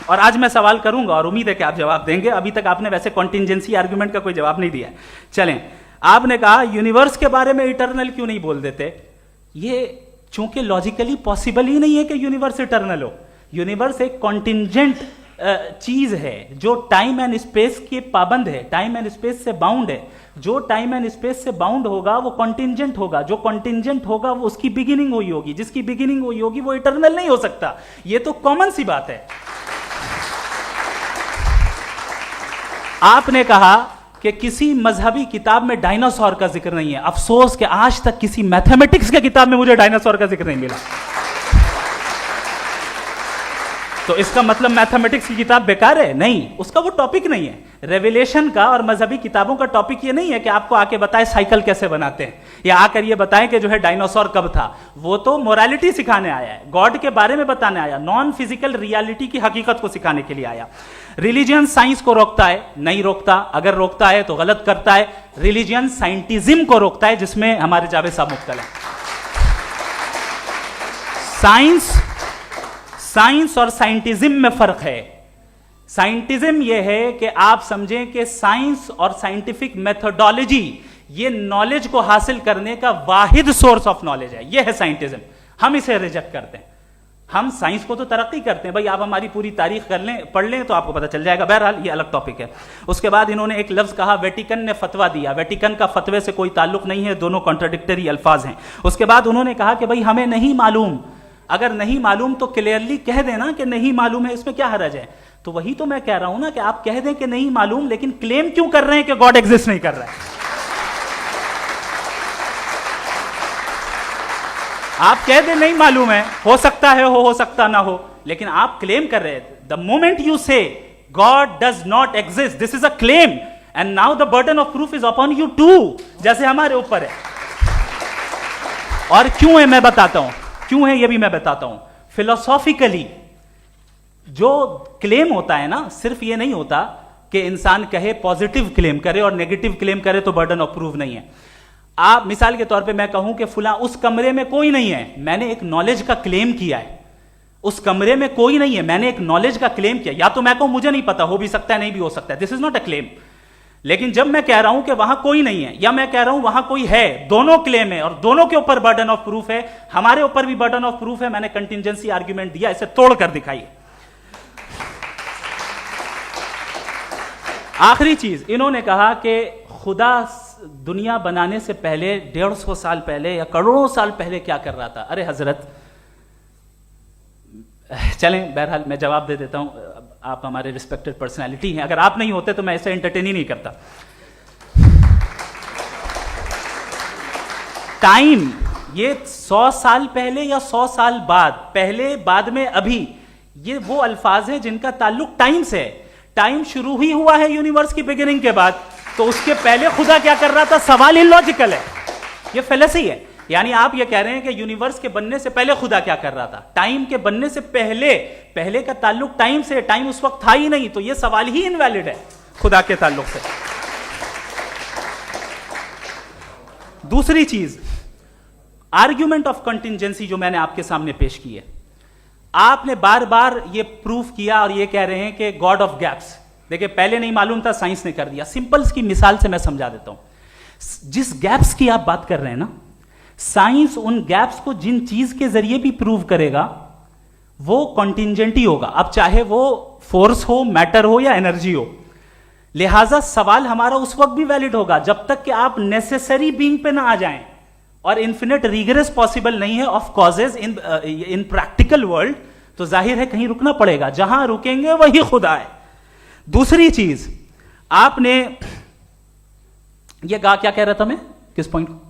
और आज मैं सवाल करूंगा और उम्मीद है कि आप जवाब देंगे। अभी तक आपने वैसे कॉन्टिंजेंसी आर्गुमेंट का कोई जवाब नहीं दिया। चलें, आपने कहा यूनिवर्स के बारे में इटर्नल क्यों नहीं बोल देते। ये चूंकि लॉजिकली पॉसिबल ही नहीं है कि यूनिवर्स इटर्नल हो। यूनिवर्स एक कॉन्टिंजेंट चीज है जो टाइम एंड स्पेस के पाबंद है, टाइम एंड स्पेस से बाउंड है। जो टाइम एंड स्पेस से बाउंड होगा वो कॉन्टिंजेंट होगा, जो कॉन्टिंजेंट होगा वो उसकी बिगिनिंग हुई होगी, जिसकी बिगिनिंग हुई होगी वो इटर्नल नहीं हो सकता। ये तो कॉमन सी बात है। आपने कहा कि किसी मजहबी किताब में डायनासोर का जिक्र नहीं है। अफसोस कि आज तक किसी मैथमेटिक्स के किताब में मुझे डायनासोर का जिक्र नहीं मिला। तो इसका मतलब मैथमेटिक्स की किताब बेकार है? नहीं, उसका वो टॉपिक नहीं है। रेवलेशन का और मजहबी किताबों का टॉपिक ये नहीं है कि आपको आके बताए साइकिल कैसे बनाते हैं, या आकर ये बताएं कि जो है डायनासोर कब था। वो तो मोरालिटी सिखाने आया है, गॉड के बारे में बताने आया, नॉन फिजिकल रियलिटी की हकीकत को सिखाने के लिए आया। रिलीजियन साइंस को रोकता है? नहीं रोकता। अगर रोकता है तो गलत करता है। रिलीजियन साइंटिज्म को रोकता है, जिसमें हमारे जावेद साहब मुब्तला हैं। साइंस और साइंटिज्म में फर्क है। साइंटिज्म यह है कि आप समझें कि साइंस और साइंटिफिक मेथोडोलॉजी ये नॉलेज को हासिल करने का वाहिद सोर्स ऑफ नॉलेज है, यह है साइंटिज्म। हम इसे रिजेक्ट करते हैं। हम साइंस को तो तरक्की करते हैं, भाई आप हमारी पूरी तारीख कर लें, पढ़ लें तो आपको पता चल जाएगा। बहरहाल ये अलग टॉपिक है। उसके बाद इन्होंने एक लफ्ज कहा, वेटिकन ने फतवा दिया। वेटिकन का फतवे से कोई ताल्लुक नहीं है, दोनों कॉन्ट्राडिक्टरी अल्फाज हैं। उसके बाद उन्होंने कहा कि भाई हमें नहीं मालूम। अगर नहीं मालूम तो क्लियरली कह देना कि नहीं मालूम है, इसमें क्या हरज है? तो वही तो मैं कह रहा हूं ना कि आप कह दें कि नहीं मालूम, लेकिन क्लेम क्यों कर रहे हैं कि गॉड एग्जिस्ट नहीं कर रहा है? आप कह दें नहीं मालूम है, हो सकता है हो सकता ना हो, लेकिन आप क्लेम कर रहे हैं। The moment you say God does not exist, this is a claim, and now the burden of proof is upon you too, जैसे हमारे ऊपर है। और क्यों है मैं बताता हूं, क्यों है ये भी मैं बताता हूं। फिलोसॉफिकली जो क्लेम होता है ना, सिर्फ ये नहीं होता कि इंसान कहे पॉजिटिव क्लेम करे और नेगेटिव क्लेम करे तो बर्डन ऑफ प्रूफ नहीं है। आप मिसाल के तौर पे मैं कहूं कि फुला उस कमरे में कोई नहीं है, मैंने एक नॉलेज का क्लेम किया है। उस कमरे में कोई नहीं है, मैंने एक नॉलेज का क्लेम किया। या तो मैं कहूं मुझे नहीं पता, हो भी सकता है नहीं भी हो सकता है, this is not a claim. लेकिन जब मैं कह रहा हूं कि वहां कोई नहीं है, या मैं कह रहा हूं वहां कोई है, दोनों क्लेम है और दोनों के ऊपर बर्डन ऑफ प्रूफ है। हमारे ऊपर भी बर्डन ऑफ प्रूफ है, मैंने कंटिजेंसी आर्ग्यूमेंट दिया, इसे तोड़कर दिखाइए। आखिरी चीज, इन्होंने कहा कि खुदा दुनिया बनाने से पहले 150 साल पहले या करोड़ों साल पहले क्या कर रहा था। अरे हजरत, चलें बहरहाल मैं जवाब दे देता हूं। आप हमारे रिस्पेक्टेड पर्सनालिटी हैं, अगर आप नहीं होते तो मैं इसे एंटरटेन ही नहीं करता। टाइम, ये 100 साल पहले या 100 साल बाद, पहले बाद में अभी, ये वो अल्फाज हैं जिनका ताल्लुक टाइम से है। टाइम शुरू ही हुआ है यूनिवर्स की बिगिनिंग के बाद, तो उसके पहले खुदा क्या कर रहा था? सवाल इलॉजिकल है, ये फेलेसी है। यानी आप ये कह रहे हैं कि यूनिवर्स के बनने से पहले खुदा क्या कर रहा था? टाइम के बनने से पहले, पहले का ताल्लुक टाइम से, टाइम उस वक्त था ही नहीं, तो ये सवाल ही इनवैलिड है खुदा के ताल्लुक से। दूसरी चीज, आर्ग्यूमेंट ऑफ कंटिजेंसी जो मैंने आपके सामने पेश की है, आपने बार बार ये प्रूफ किया और ये कह रहे हैं कि गॉड ऑफ गैप्स। देखिए, पहले नहीं मालूम था, साइंस ने कर दिया। सिंपल्स की मिसाल से मैं समझा देता हूं। जिस गैप्स की आप बात कर रहे हैं ना, साइंस उन गैप्स को जिन चीज के जरिए भी प्रूव करेगा वो कॉन्टिजेंट ही होगा। अब चाहे वो फोर्स हो, मैटर हो या एनर्जी हो। लिहाजा सवाल हमारा उस वक्त भी वैलिड होगा जब तक कि आप नेसेसरी बीइंग पे ना आ जाएं, और इन्फिनिट रिग्रेस पॉसिबल नहीं है of causes in practical world, तो जाहिर है कहीं रुकना पड़ेगा। जहां रुकेंगे वही खुदा है। दूसरी चीज, आपने ये कहा, क्या कह रहा था मैं, किस पॉइंट को?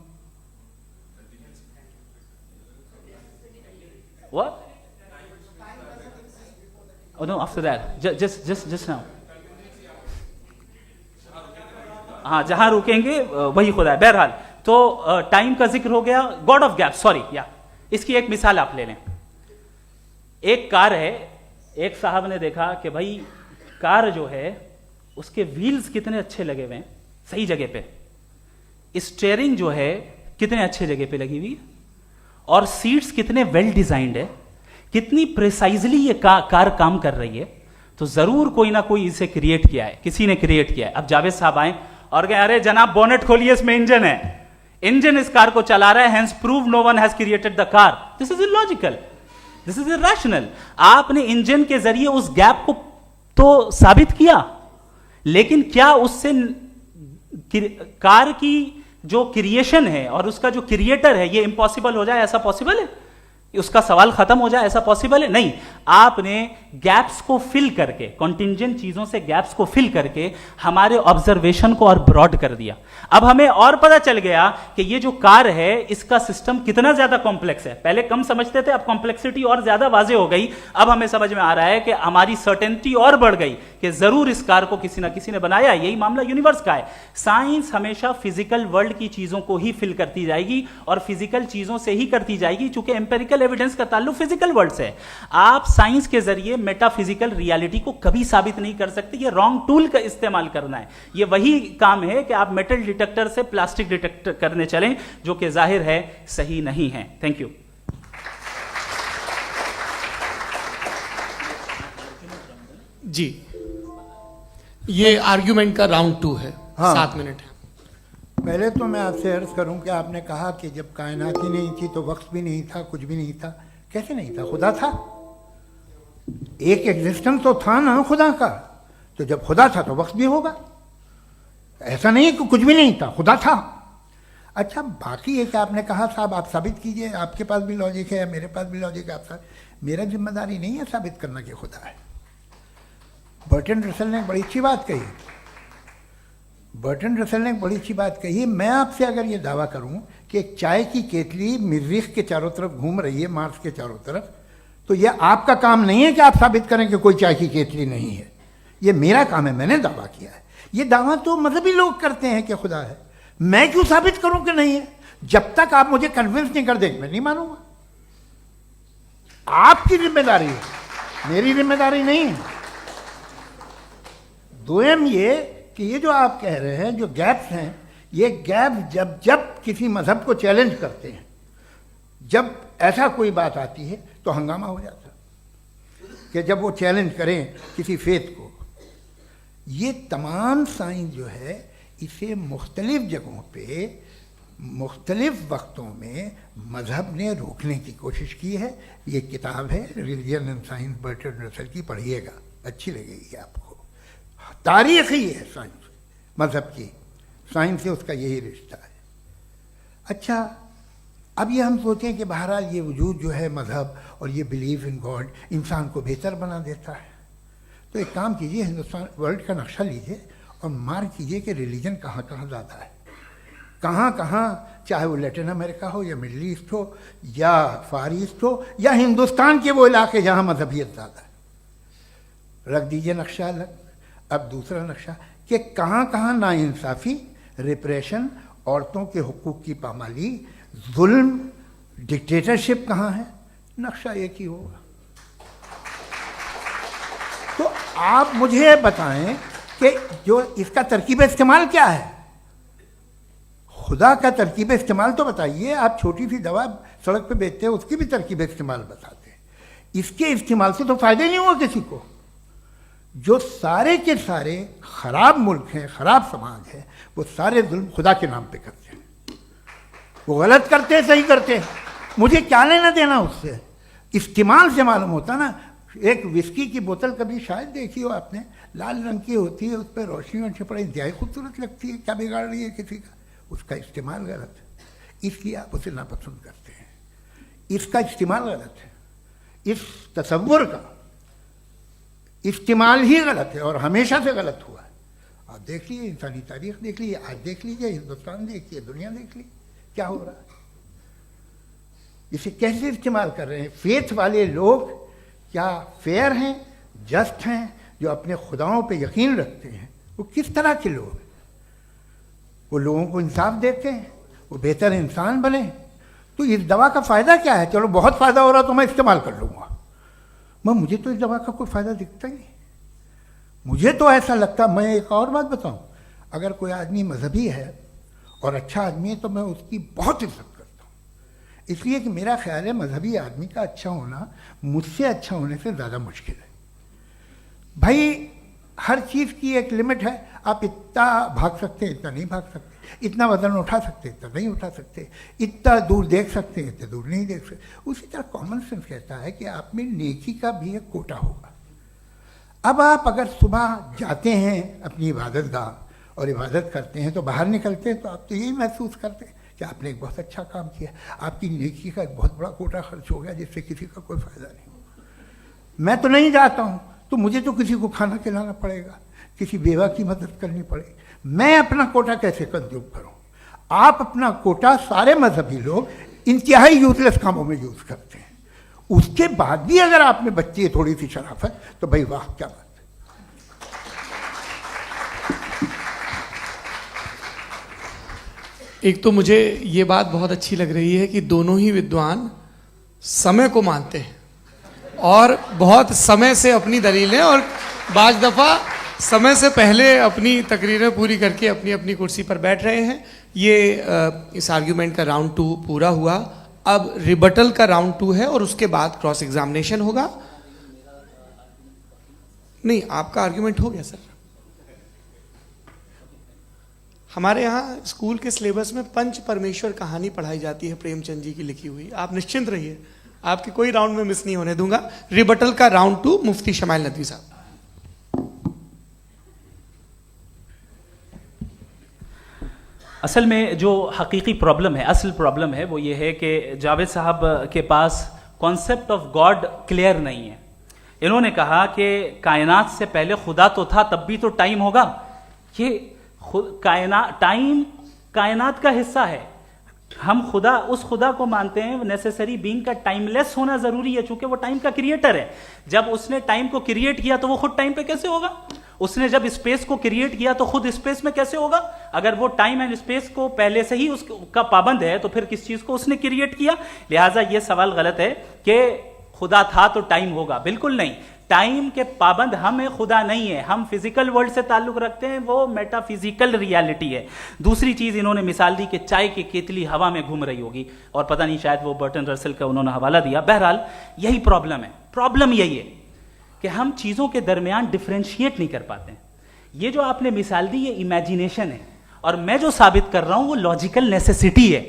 What? Oh no, after that. Just now. हाँ, जहां रुकेंगे वही खुदा है। बहरहाल, तो टाइम का जिक्र हो गया, गॉड ऑफ गैप, सॉरी, या इसकी एक मिसाल आप ले लें। एक कार है, एक साहब ने देखा कि भाई कार जो है उसके व्हील्स कितने अच्छे लगे हुए हैं, सही जगह पे, स्टीयरिंग जो है कितने अच्छे जगह पे लगी हुई है, और सीट्स कितने वेल डिजाइंड है, कितनी प्रिसाइजली ये कार काम कर रही है। तो जरूर कोई ना कोई इसे क्रिएट किया है, किसी ने क्रिएट किया है। अब जावेद साहब आए और कहे, अरे जनाब बोनेट खोलिए, इसमें इंजन है, इंजन इस कार को चला रहा है, hence prove no one has created the car. This is illogical, this is irrational. आपने इंजन के जरिए उस गैप को तो साबित किया, लेकिन क्या उससे कार की जो क्रिएशन है और उसका जो क्रिएटर है ये इम्पॉसिबल हो जाए? ऐसा पॉसिबल है? उसका सवाल खत्म हो जाए, ऐसा पॉसिबल है? नहीं। आपने गैप्स को फिल करके, कॉन्टिंजेंट चीजों से गैप्स को फिल करके हमारे ऑब्जर्वेशन को और ब्रॉड कर दिया। अब हमें और पता चल गया कि ये जो कार है इसका सिस्टम कितना ज्यादा कॉम्प्लेक्स है। पहले कम समझते थे, अब कॉम्प्लेक्सिटी और ज्यादा वाजे हो गई। अब हमें समझ में आ रहा है कि हमारी सर्टेनिटी और बढ़ गई कि जरूर इस कार को किसी ना किसी ने बनाया। यही मामला यूनिवर्स का है। साइंस हमेशा फिजिकल वर्ल्ड की चीजों को ही फिल करती जाएगी और फिजिकल चीजों से ही करती जाएगी, चूंकि एम्पेरिकल एविडेंस का ताल्लुक फिजिकल वर्ल्ड से है। आप साइंस के जरिए मेटाफिजिकल रियलिटी को कभी साबित नहीं कर सकते। ये रॉन्ग टूल का इस्तेमाल करना है। ये वही काम है कि आप मेटल डिटेक्टर से प्लास्टिक डिटेक्टर करने चलें, जो कि जाहिर है सही नहीं है। Thank you. जी, ये आर्ग्यूमेंट का राउंड 2 है। हाँ। 7 मिनट है। पहले तो मैं आपसे अर्ज करूं कि आपने कहा कि जब कायनात ही नहीं थी तो वक्त भी नहीं था, कुछ भी नहीं था। कैसे नहीं था? खुदा था। एक एग्जिस्टेंस तो था ना खुदा का। तो जब खुदा था तो वक्त भी होगा। ऐसा नहीं कि कुछ भी नहीं था, खुदा था। अच्छा, बाकी एक आपने कहा साहब आप साबित कीजिए, आपके पास भी लॉजिक है, मेरे पास भी लॉजिक है। आप मेरा जिम्मेदारी नहीं है साबित करना कि खुदा है। बर्टन रसल ने बड़ी अच्छी बात कही। बर्टन रसल ने बड़ी अच्छी बात कही। मैं आपसे अगर ये दावा करूं कि एक चाय की केतली मरीख के चारों तरफ घूम रही है, मार्स के चारों तरफ, तो यह आपका काम नहीं है कि आप साबित करें कि कोई चाय की केतली नहीं है। ये मेरा काम है, मैंने दावा किया है। ये दावा तो मजहबी लोग करते हैं कि खुदा है। मैं क्यों साबित करूं कि नहीं है? जब तक आप मुझे कन्विंस नहीं कर देंगे मैं नहीं मानूंगा। आपकी जिम्मेदारी है, मेरी जिम्मेदारी नहीं है। दोयम ये कि ये जो आप कह रहे हैं, जो गैप्स हैं, ये गैप जब जब किसी मजहब को चैलेंज करते हैं, जब ऐसा कोई बात आती है तो हंगामा हो जाता है कि जब वो चैलेंज करें किसी फेथ को। ये तमाम साइंस जो है इसे मुख्तलिफ जगहों पे मुख्तलिफ वक्तों में मजहब ने रोकने की कोशिश की है। ये किताब है religion and science, Burton Russell की, पढ़िएगा, अच्छी लगेगी आपको। तारीख ही है साइंस, मजहब की साइंस से उसका यही रिश्ता है। अच्छा, अब ये हम सोचें कि बहरहाल ये वजूद जो है मजहब और ये बिलीव इन गॉड इंसान को बेहतर बना देता है। तो एक काम कीजिए, हिंदुस्तान वर्ल्ड का नक्शा लीजिए और मार्क कीजिए कि रिलीजन कहाँ कहाँ ज़्यादा है, कहाँ कहाँ, चाहे वो लैटिन अमेरिका हो या मिडल ईस्ट हो या फार ईस्ट हो या हिंदुस्तान के वो इलाके जहाँ मजहबियत ज़्यादा है। रख दीजिए नक्शा अलग। अब दूसरा नक्शा कि कहाँ कहाँ नाइंसाफ़ी, रिप्रेशन, औरतों के हुकूक की पामाली, जुल्म, डिक्टेटरशिप कहाँ है, नक्शा एक ही होगा। तो आप मुझे बताएं कि जो इसका तरकीब इस्तेमाल क्या है। खुदा का तरकीब इस्तेमाल तो बताइए। आप छोटी सी दवा सड़क पे बेचते हैं, उसकी भी तरकीब इस्तेमाल बताते हैं। इसके इस्तेमाल से तो फ़ायदे नहीं हुआ किसी को। जो सारे के सारे खराब मुल्क हैं, खराब समाज है, वो सारे जुल्म खुदा के नाम पे करते हैं। वो गलत करते हैं, सही करते हैं, मुझे क्या लेना देना उससे। इस्तेमाल से मालूम होता ना। एक विस्की की बोतल कभी शायद देखी हो आपने, लाल रंग की होती है, उस पर रोशनी और छपड़ा इंतहाई खूबसूरत लगती है, क्या बिगाड़ रही है किसी का? उसका इस्तेमाल गलत है, इसलिए आप उसे नापसंद करते हैं। इसका इस्तेमाल गलत है, इस तसव्वुर का इस्तेमाल ही गलत है और हमेशा से गलत हुआ है। आप देख लीजिए, इंसानी तारीख देख लीजिए, आज देख लीजिए, हिंदुस्तान देखिए, दुनिया देख लीजिए, क्या हो रहा है। इसे कैसे इस्तेमाल कर रहे हैं फेथ वाले लोग? क्या फेयर हैं, जस्ट हैं, जो अपने खुदाओं पे यकीन रखते हैं? वो किस तरह के लोग हैं? वो लोगों को इंसाफ देते हैं, वो बेहतर इंसान बने। तो इस दवा का फ़ायदा क्या है? चलो बहुत फ़ायदा हो रहा तो मैं इस्तेमाल कर लूँगा। मुझे तो इस दवा का कोई फ़ायदा दिखता ही नहीं। मुझे तो ऐसा लगता, मैं एक और बात बताऊं, अगर कोई आदमी मजहबी है और अच्छा आदमी है तो मैं उसकी बहुत इज्जत करता हूँ, इसलिए कि मेरा ख्याल है मजहबी आदमी का अच्छा होना मुझसे अच्छा होने से ज़्यादा मुश्किल है। भाई हर चीज़ की एक लिमिट है। आप इतना भाग सकते हैं, इतना नहीं भाग सकते, इतना वजन उठा सकते, इतना नहीं उठा सकते, इतना दूर देख सकते हैं, इतना दूर नहीं देख सकते। उसी तरह कॉमन सेंस कहता है कि आप में नेकी का भी एक कोटा होगा। अब आप अगर सुबह जाते हैं अपनी इबादत गाह और इबादत करते हैं तो बाहर निकलते हैं तो आप तो यही महसूस करते हैं कि आपने एक बहुत अच्छा काम किया, आपकी नेकी का एक बहुत बड़ा कोटा खर्च हो गया जिससे किसी का कोई फ़ायदा नहीं होगा। मैं तो नहीं जाता हूँ, तो मुझे तो किसी को खाना खिलाना पड़ेगा, किसी बेवा की मदद करनी पड़ेगी। मैं अपना कोटा कैसे कंज्यूम करूँ? आप अपना कोटा सारे मजहबी लोग इंतहाई यूजलेस कामों में यूज करते हैं। उसके बाद भी अगर आप में बच्ची है थोड़ी सी शराफत, तो भाई वाह, क्या बात। एक तो मुझे ये बात बहुत अच्छी लग रही है कि दोनों ही विद्वान समय को मानते हैं और बहुत समय से अपनी दलीलें और बाज दफ़ा समय से पहले अपनी तकरीरें पूरी करके अपनी अपनी कुर्सी पर बैठ रहे हैं। ये इस आर्ग्यूमेंट का राउंड 2 पूरा हुआ। अब रिबटल का राउंड 2 है और उसके बाद क्रॉस एग्जामिनेशन होगा। नहीं, आपका आर्ग्यूमेंट हो गया सर। हमारे यहाँ स्कूल के सिलेबस में पंच परमेश्वर कहानी पढ़ाई जाती है, प्रेमचंद जी की लिखी हुई। आप निश्चिंत रहिए, आपके कोई राउंड में मिस नहीं होने दूंगा। रिबटल का राउंड 2, मुफ्ती शमाइल नदवी साहब। असल में जो हकीकी प्रॉब्लम है, असल प्रॉब्लम है, वो ये है कि जावेद साहब के पास कॉन्सेप्ट ऑफ गॉड क्लियर नहीं है। इन्होंने कहा कि कायनात से पहले खुदा तो था, तब भी तो टाइम होगा। ये टाइम कायनात का हिस्सा है। हम खुदा, उस खुदा को मानते हैं, नेसेसरी बीइंग का टाइमलेस होना जरूरी है, चूंकि वो टाइम का क्रिएटर है। जब उसने टाइम को क्रिएट किया तो वो खुद टाइम पे कैसे होगा? उसने जब स्पेस को क्रिएट किया तो खुद स्पेस में कैसे होगा? अगर वो टाइम एंड स्पेस को पहले से ही उसका पाबंद है तो फिर किस चीज को उसने क्रिएट किया? लिहाजा ये सवाल गलत है कि खुदा था तो टाइम होगा। बिल्कुल नहीं, टाइम के पाबंद हम है, खुदा नहीं है। हम फिजिकल वर्ल्ड से ताल्लुक रखते हैं, वो मेटाफिजिकल रियलिटी है। दूसरी चीज इन्होंने मिसाल दी कि चाय की केतली हवा में घूम रही होगी, और पता नहीं शायद वो बर्टन रसल का उन्होंने हवाला दिया। बहरहाल यही प्रॉब्लम है। प्रॉब्लम यही है कि हम चीजों के दरमियान डिफरेंशिएट नहीं कर पाते हैं। ये जो आपने मिसाल दी ये इमेजिनेशन है, और मैं जो साबित कर रहा हूं वो लॉजिकल नेसेसिटी है।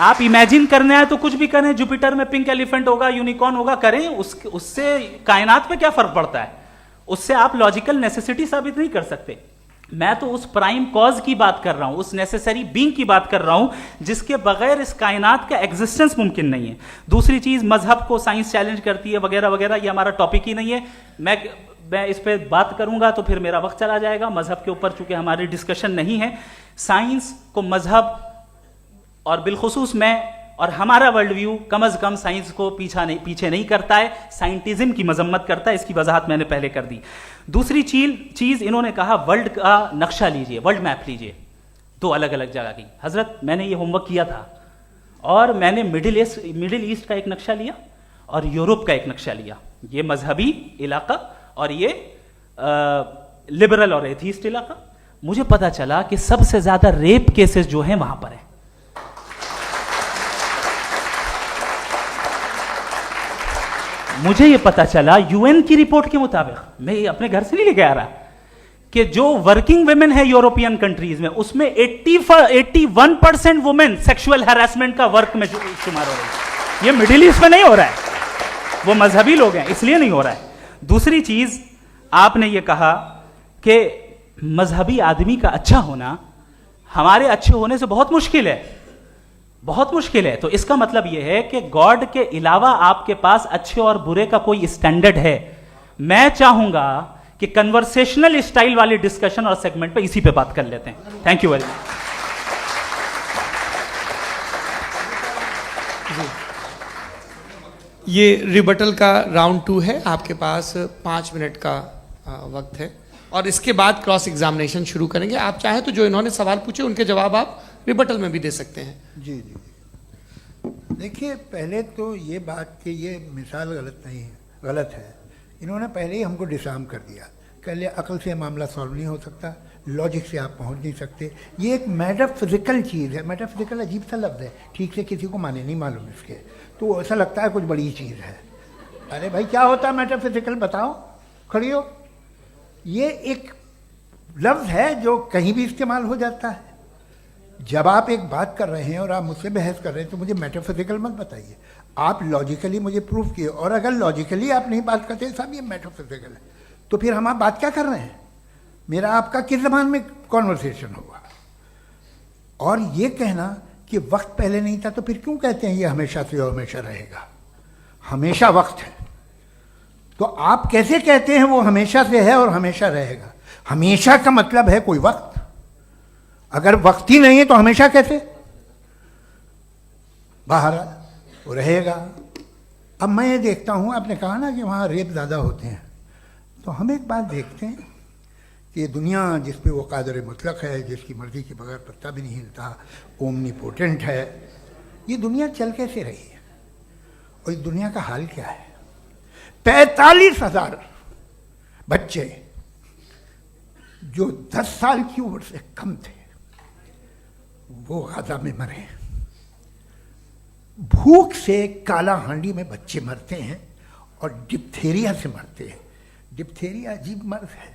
आप इमेजिन करने आए तो कुछ भी करें, जुपिटर में पिंक एलिफेंट होगा, यूनिकॉर्न होगा, करें, उससे कायनात पे क्या फर्क पड़ता है? उससे आप लॉजिकल नेसेसिटी साबित नहीं कर सकते। मैं तो उस प्राइम कॉज की बात कर रहा हूं, उस नेसेसरी बीइंग की बात कर रहा हूं जिसके बगैर इस कायनात का एग्जिस्टेंस मुमकिन नहीं है। दूसरी चीज, मजहब को साइंस चैलेंज करती है वगैरह वगैरह, ये हमारा टॉपिक ही नहीं है। मैं इस पर बात करूंगा तो फिर मेरा वक्त चला जाएगा। मजहब के ऊपर चूंकि हमारी डिस्कशन नहीं है, साइंस को मजहब और बिलखुसूस मैं और हमारा वर्ल्ड व्यू कम अज कम साइंस को पीछे नहीं करता है, साइंटिज्म की मजम्मत करता है। इसकी वजाहत मैंने पहले कर दी। दूसरी चीज इन्होंने कहा वर्ल्ड का नक्शा लीजिए, वर्ल्ड मैप लीजिए, 2 अलग अलग जगह की। हजरत, मैंने ये होमवर्क किया था और मैंने मिडिल ईस्ट का एक नक्शा लिया और यूरोप का एक नक्शा लिया। ये मजहबी इलाका और ये लिबरल और एथीस्ट इलाका। मुझे पता चला कि सबसे ज्यादा रेप केसेस जो हैं वहां पर है। मुझे ये पता चला यूएन की रिपोर्ट के मुताबिक, मैं ये अपने घर से नहीं लेके आ रहा, कि जो वर्किंग वुमेन है यूरोपियन कंट्रीज में, उसमें 81% वुमेन सेक्सुअल हैरेसमेंट का वर्क में शुमार हो रही है। ये मिडिल ईस्ट में नहीं हो रहा है, वो मजहबी लोग हैं इसलिए नहीं हो रहा है। दूसरी चीज, आपने ये कहा कि मजहबी आदमी का अच्छा होना हमारे अच्छे होने से बहुत मुश्किल है, बहुत मुश्किल है। तो इसका मतलब यह है कि गॉड के अलावा आपके पास अच्छे और बुरे का कोई स्टैंडर्ड है। मैं चाहूंगा कि कन्वर्सेशनल स्टाइल वाली डिस्कशन और सेगमेंट पे इसी पे बात कर लेते हैं। Thank you very much. ये रिबटल का राउंड 2 है, आपके पास 5 मिनट का वक्त है और इसके बाद क्रॉस एग्जामिनेशन शुरू करेंगे। आप चाहें तो जो इन्होंने सवाल पूछे उनके जवाब आप रिबटल में भी दे सकते हैं। जी जी, देखिए, पहले तो ये बात कि ये मिसाल गलत है। इन्होंने पहले ही हमको डिसार्म कर दिया। कह लिया अकल से मामला सॉल्व नहीं हो सकता, लॉजिक से आप पहुंच नहीं सकते। ये एक मेटाफिजिकल चीज़ है। मेटाफिजिकल अजीब सा लफ्ज़ है, ठीक से किसी को माने नहीं मालूम इसके, तो ऐसा लगता है कुछ बड़ी चीज़ है। अरे भाई, क्या होता है मेटाफिजिकल, बताओ, खड़ी हो। ये एक लफ्ज़ है जो कहीं भी इस्तेमाल हो जाता है। जब आप एक बात कर रहे हैं और आप मुझसे बहस कर रहे हैं तो मुझे मेटाफिजिकल मत बताइए, आप लॉजिकली मुझे प्रूव किए। और अगर लॉजिकली आप नहीं बात करते साहब ये मेटाफिजिकल है, तो फिर हम आप बात क्या कर रहे हैं? मेरा आपका किस ज़बान में कॉन्वर्सेशन होगा? और ये कहना कि वक्त पहले नहीं था, तो फिर क्यों कहते हैं ये हमेशा से और हमेशा रहेगा? हमेशा वक्त है, तो आप कैसे कहते हैं वो हमेशा से है और हमेशा रहेगा? हमेशा का मतलब है कोई वक्त, अगर वक्त ही नहीं है तो हमेशा कैसे? बाहर वो रहेगा। अब मैं ये देखता हूँ, आपने कहा ना कि वहाँ रेप ज़्यादा होते हैं, तो हम एक बात देखते हैं कि ये दुनिया जिस पे वो कादर मुतलक है, जिसकी मर्जी के बगैर पत्ता भी नहीं हिलता, ओमनीपोटेंट है, ये दुनिया चल कैसे रही है? और इस दुनिया का हाल क्या है? 45,000 बच्चे जो 10 साल की उम्र से कम थे वो गाजा में मरे। भूख से काला हांडी में बच्चे मरते हैं और डिप्थेरिया से मरते हैं। डिप्थेरिया अजीब मर्ज है,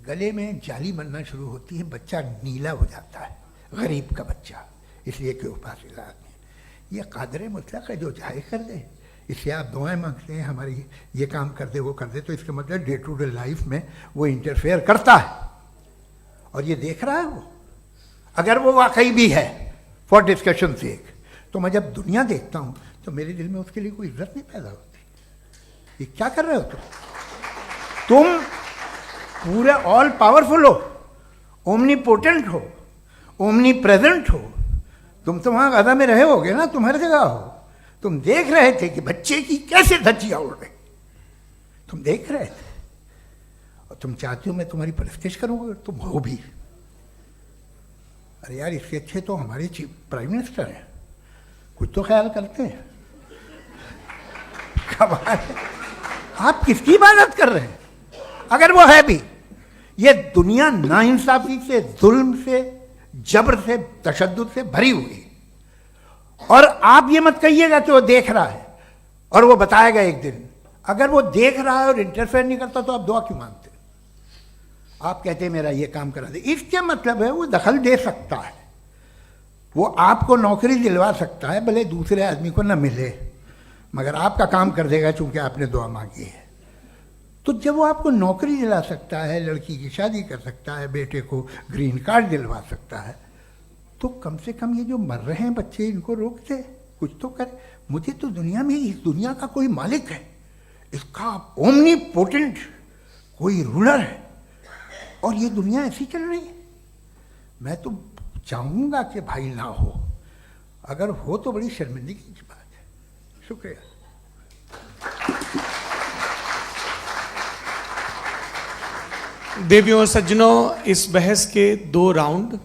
गले में जाली बनना शुरू होती है, बच्चा नीला हो जाता है, गरीब का बच्चा, इसलिए कि उपास इलाज में। ये कादर मुतलक है, जो चाहे कर दे। इससे आप दुआएं मांगते हैं हमारी, ये काम कर दे वो कर दे, तो इसका मतलब डे टू डे लाइफ में वो इंटरफेयर करता है और ये देख रहा है वो। अगर वो वाकई भी है फॉर डिस्कशन सेक, तो मैं जब दुनिया देखता हूँ तो मेरे दिल में उसके लिए कोई इज्जत नहीं पैदा होती। ये क्या कर रहे हो तुम पूरे ऑल पावरफुल हो, ओमनीपोटेंट हो, ओमनी प्रेजेंट हो। तुम तो वहाँ गाजा में रहे होगे ना, तुम हर जगह हो। तुम देख रहे थे कि बच्चे की कैसे धज्जियाँ उड़ रही, तुम देख रहे थे और तुम चाहते हो मैं तुम्हारी परस्तिश करूँगा, तुम हो भी। अरे यार, इससे अच्छे तो हमारे चीफ प्राइम मिनिस्टर हैं, कुछ तो ख्याल करते हैं। कमाल है, आप किसकी इबादत कर रहे हैं? अगर वो है भी, ये दुनिया नाइंसाफी से, जुल्म से, जबर से, तशद्दुद से भरी हुई। और आप ये मत कहिएगा कि वो देख रहा है और वो बताएगा एक दिन। अगर वो देख रहा है और इंटरफेयर नहीं करता तो आप दुआ क्यों मांगते? आप कहते हैं मेरा ये काम करा दे, इसके मतलब है वो दखल दे सकता है, वो आपको नौकरी दिलवा सकता है, भले दूसरे आदमी को ना मिले, मगर आपका काम कर देगा चूंकि आपने दुआ मांगी है। तो जब वो आपको नौकरी दिला सकता है, लड़की की शादी कर सकता है, बेटे को ग्रीन कार्ड दिलवा सकता है, तो कम से कम ये जो मर रहे हैं बच्चे, इनको रोक दे, कुछ तो करे। मुझे तो दुनिया में, इस दुनिया का कोई मालिक है, इसका ओमनीपोटेंट कोई रूलर है, और ये दुनिया ऐसी चल रही है। मैं तो चाहूँगा कि भाई ना हो, अगर हो तो बड़ी शर्मिंदगी की बात है। शुक्रिया। देवियों और सज्जनों, इस बहस के 2 राउंड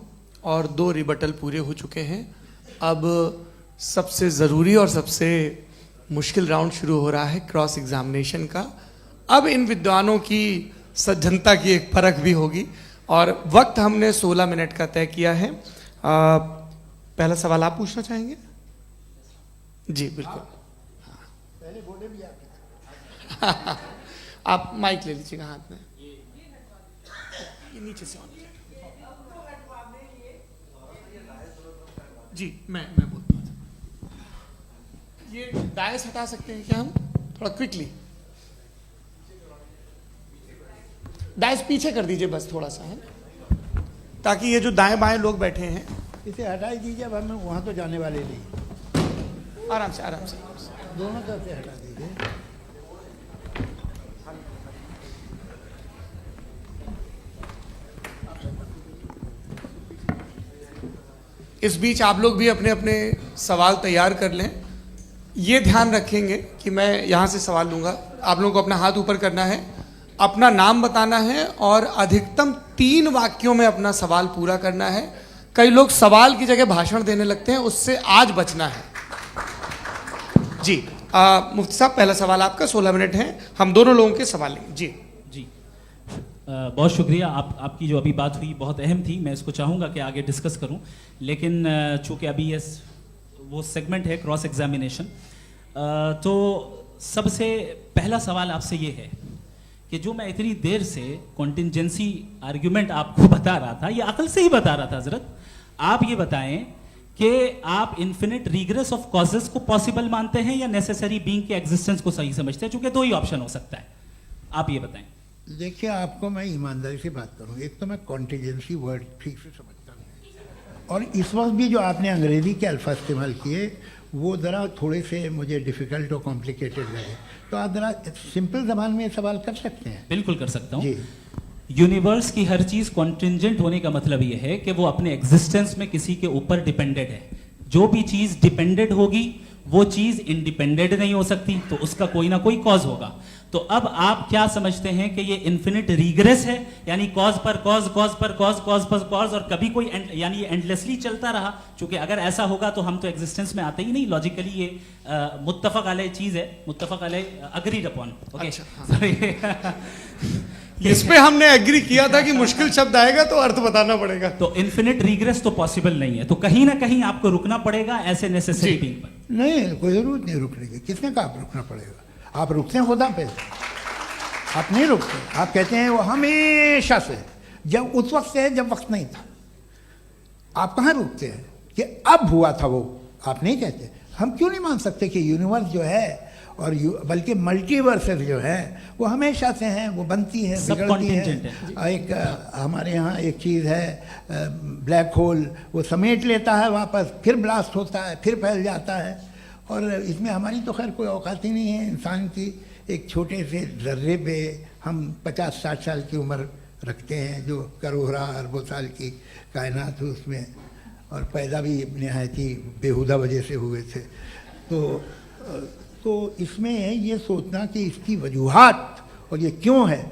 और 2 रिबटल पूरे हो चुके हैं। अब सबसे ज़रूरी और सबसे मुश्किल राउंड शुरू हो रहा है, क्रॉस एग्जामिनेशन का। अब इन विद्वानों की सज्जनता की एक परख भी होगी और वक्त हमने 16 मिनट का तय किया है। पहला सवाल आप पूछना चाहेंगे? जी बिल्कुल। पहले बोले भी आप आप माइक ले लीजिएगा हाथ में, ये नीचे से जी। मैं बोलता हूँ, ये डायस हटा सकते हैं क्या हम थोड़ा क्विकली? डायस पीछे कर दीजिए बस थोड़ा सा, है, ताकि ये जो दाएं बाएं लोग बैठे हैं, इसे हटा ही दीजिए। अब हम वहाँ तो जाने वाले नहीं, आराम से आराम से। दोनों तरफ से हटा दीजिए। इस बीच आप लोग भी अपने अपने सवाल तैयार कर लें। ये ध्यान रखेंगे कि मैं यहाँ से सवाल लूँगा, आप लोगों को अपना हाथ ऊपर करना है, अपना नाम बताना है और अधिकतम 3 वाक्यों में अपना सवाल पूरा करना है। कई लोग सवाल की जगह भाषण देने लगते हैं, उससे आज बचना है। जी मुफ्ती साहब, पहला सवाल आपका, 16 मिनट हैं, हम दोनों लोगों के सवाल लेंगे। जी जी बहुत शुक्रिया। आपकी जो अभी बात हुई बहुत अहम थी, मैं इसको चाहूँगा कि आगे डिस्कस करूँ, लेकिन चूँकि अभी ये वो सेगमेंट है क्रॉस एग्जामिनेशन, तो सबसे पहला सवाल आपसे ये है कि जो मैं इतनी देर से कॉन्टिंजेंसी आर्ग्यूमेंट आपको बता रहा था, ये अकल से ही बता रहा था हजरत, आप ये बताएं कि आप इन्फिनिट रिग्रेस ऑफ कॉजेस को पॉसिबल मानते हैं या नेसेसरी बीइंग के एग्जिस्टेंस को सही समझते हैं? चूंकि 2 ही ऑप्शन हो सकता है, आप ये बताएं। देखिए, आपको मैं ईमानदारी से बात करूं, एक तो मैं कॉन्टिजेंसी वर्ड ठीक से समझता नहीं, और इस वक्त भी जो आपने अंग्रेज़ी के अल्फाज इस्तेमाल किए वो ज़रा थोड़े से मुझे डिफ़िकल्ट और कॉम्प्लिकेटेड लगे, तो आप ज़रा सिंपल ज़बान में सवाल कर सकते हैं? बिल्कुल कर सकता हूँ। जी। यूनिवर्स की हर चीज कॉन्टिंजेंट होने का मतलब यह है कि वो अपने एग्जिस्टेंस में किसी के ऊपर डिपेंडेंट है। जो भी चीज डिपेंडेंट होगी वो चीज इंडिपेंडेंट नहीं हो सकती, तो उसका कोई ना कोई कॉज होगा। तो अब आप क्या समझते हैं कि ये इन्फिनिट रीग्रेस है, यानी कॉज पर कॉज, कॉज पर कॉज, कॉज पर कॉज, और कभी कोई यानी ये एंडलेसली चलता रहा? क्योंकि अगर ऐसा होगा तो हम तो एग्जिस्टेंस में आते ही नहीं। लॉजिकली ये मुत्तफक अलैह चीज है, मुत्तफक अलैह अग्रीड अपॉन। ओके, इस पे हमने एग्री किया था कि मुश्किल शब्द आएगा तो अर्थ बताना पड़ेगा। तो इन्फिनिट रीग्रेस तो पॉसिबल नहीं है, तो कहीं ना कहीं आपको रुकना पड़ेगा ऐसे नेसेसरी बीइंग पर। नहीं, कोई ज़रूरत नहीं रुकने की। किसने कहा आप रुकना पड़ेगा? आप रुकते हैं खुदा पे, आप नहीं रुकते। आप कहते हैं वो हमेशा से, जब उस वक्त से है जब वक्त नहीं था। आप कहाँ रुकते हैं कि अब हुआ था वो? आप नहीं कहते। हम क्यों नहीं मान सकते कि यूनिवर्स जो है और बल्कि मल्टीवर्सेस जो है वो हमेशा से हैं, वो बनती है, बिगड़ती है। एक हमारे यहाँ एक चीज़ है ब्लैक होल, वो समेट लेता है वापस, फिर ब्लास्ट होता है, फिर फैल जाता है। और इसमें हमारी तो खैर कोई औकात ही नहीं है इंसान की। एक छोटे से ज़र्रे पे हम 50-60 साल की उम्र रखते हैं, जो करोड़ों अरबों साल की कायनात है उसमें, और पैदा भी नहायत ही बेहुदा वजह से हुए थे। तो इसमें ये सोचना कि इसकी वजूहात और ये क्यों है,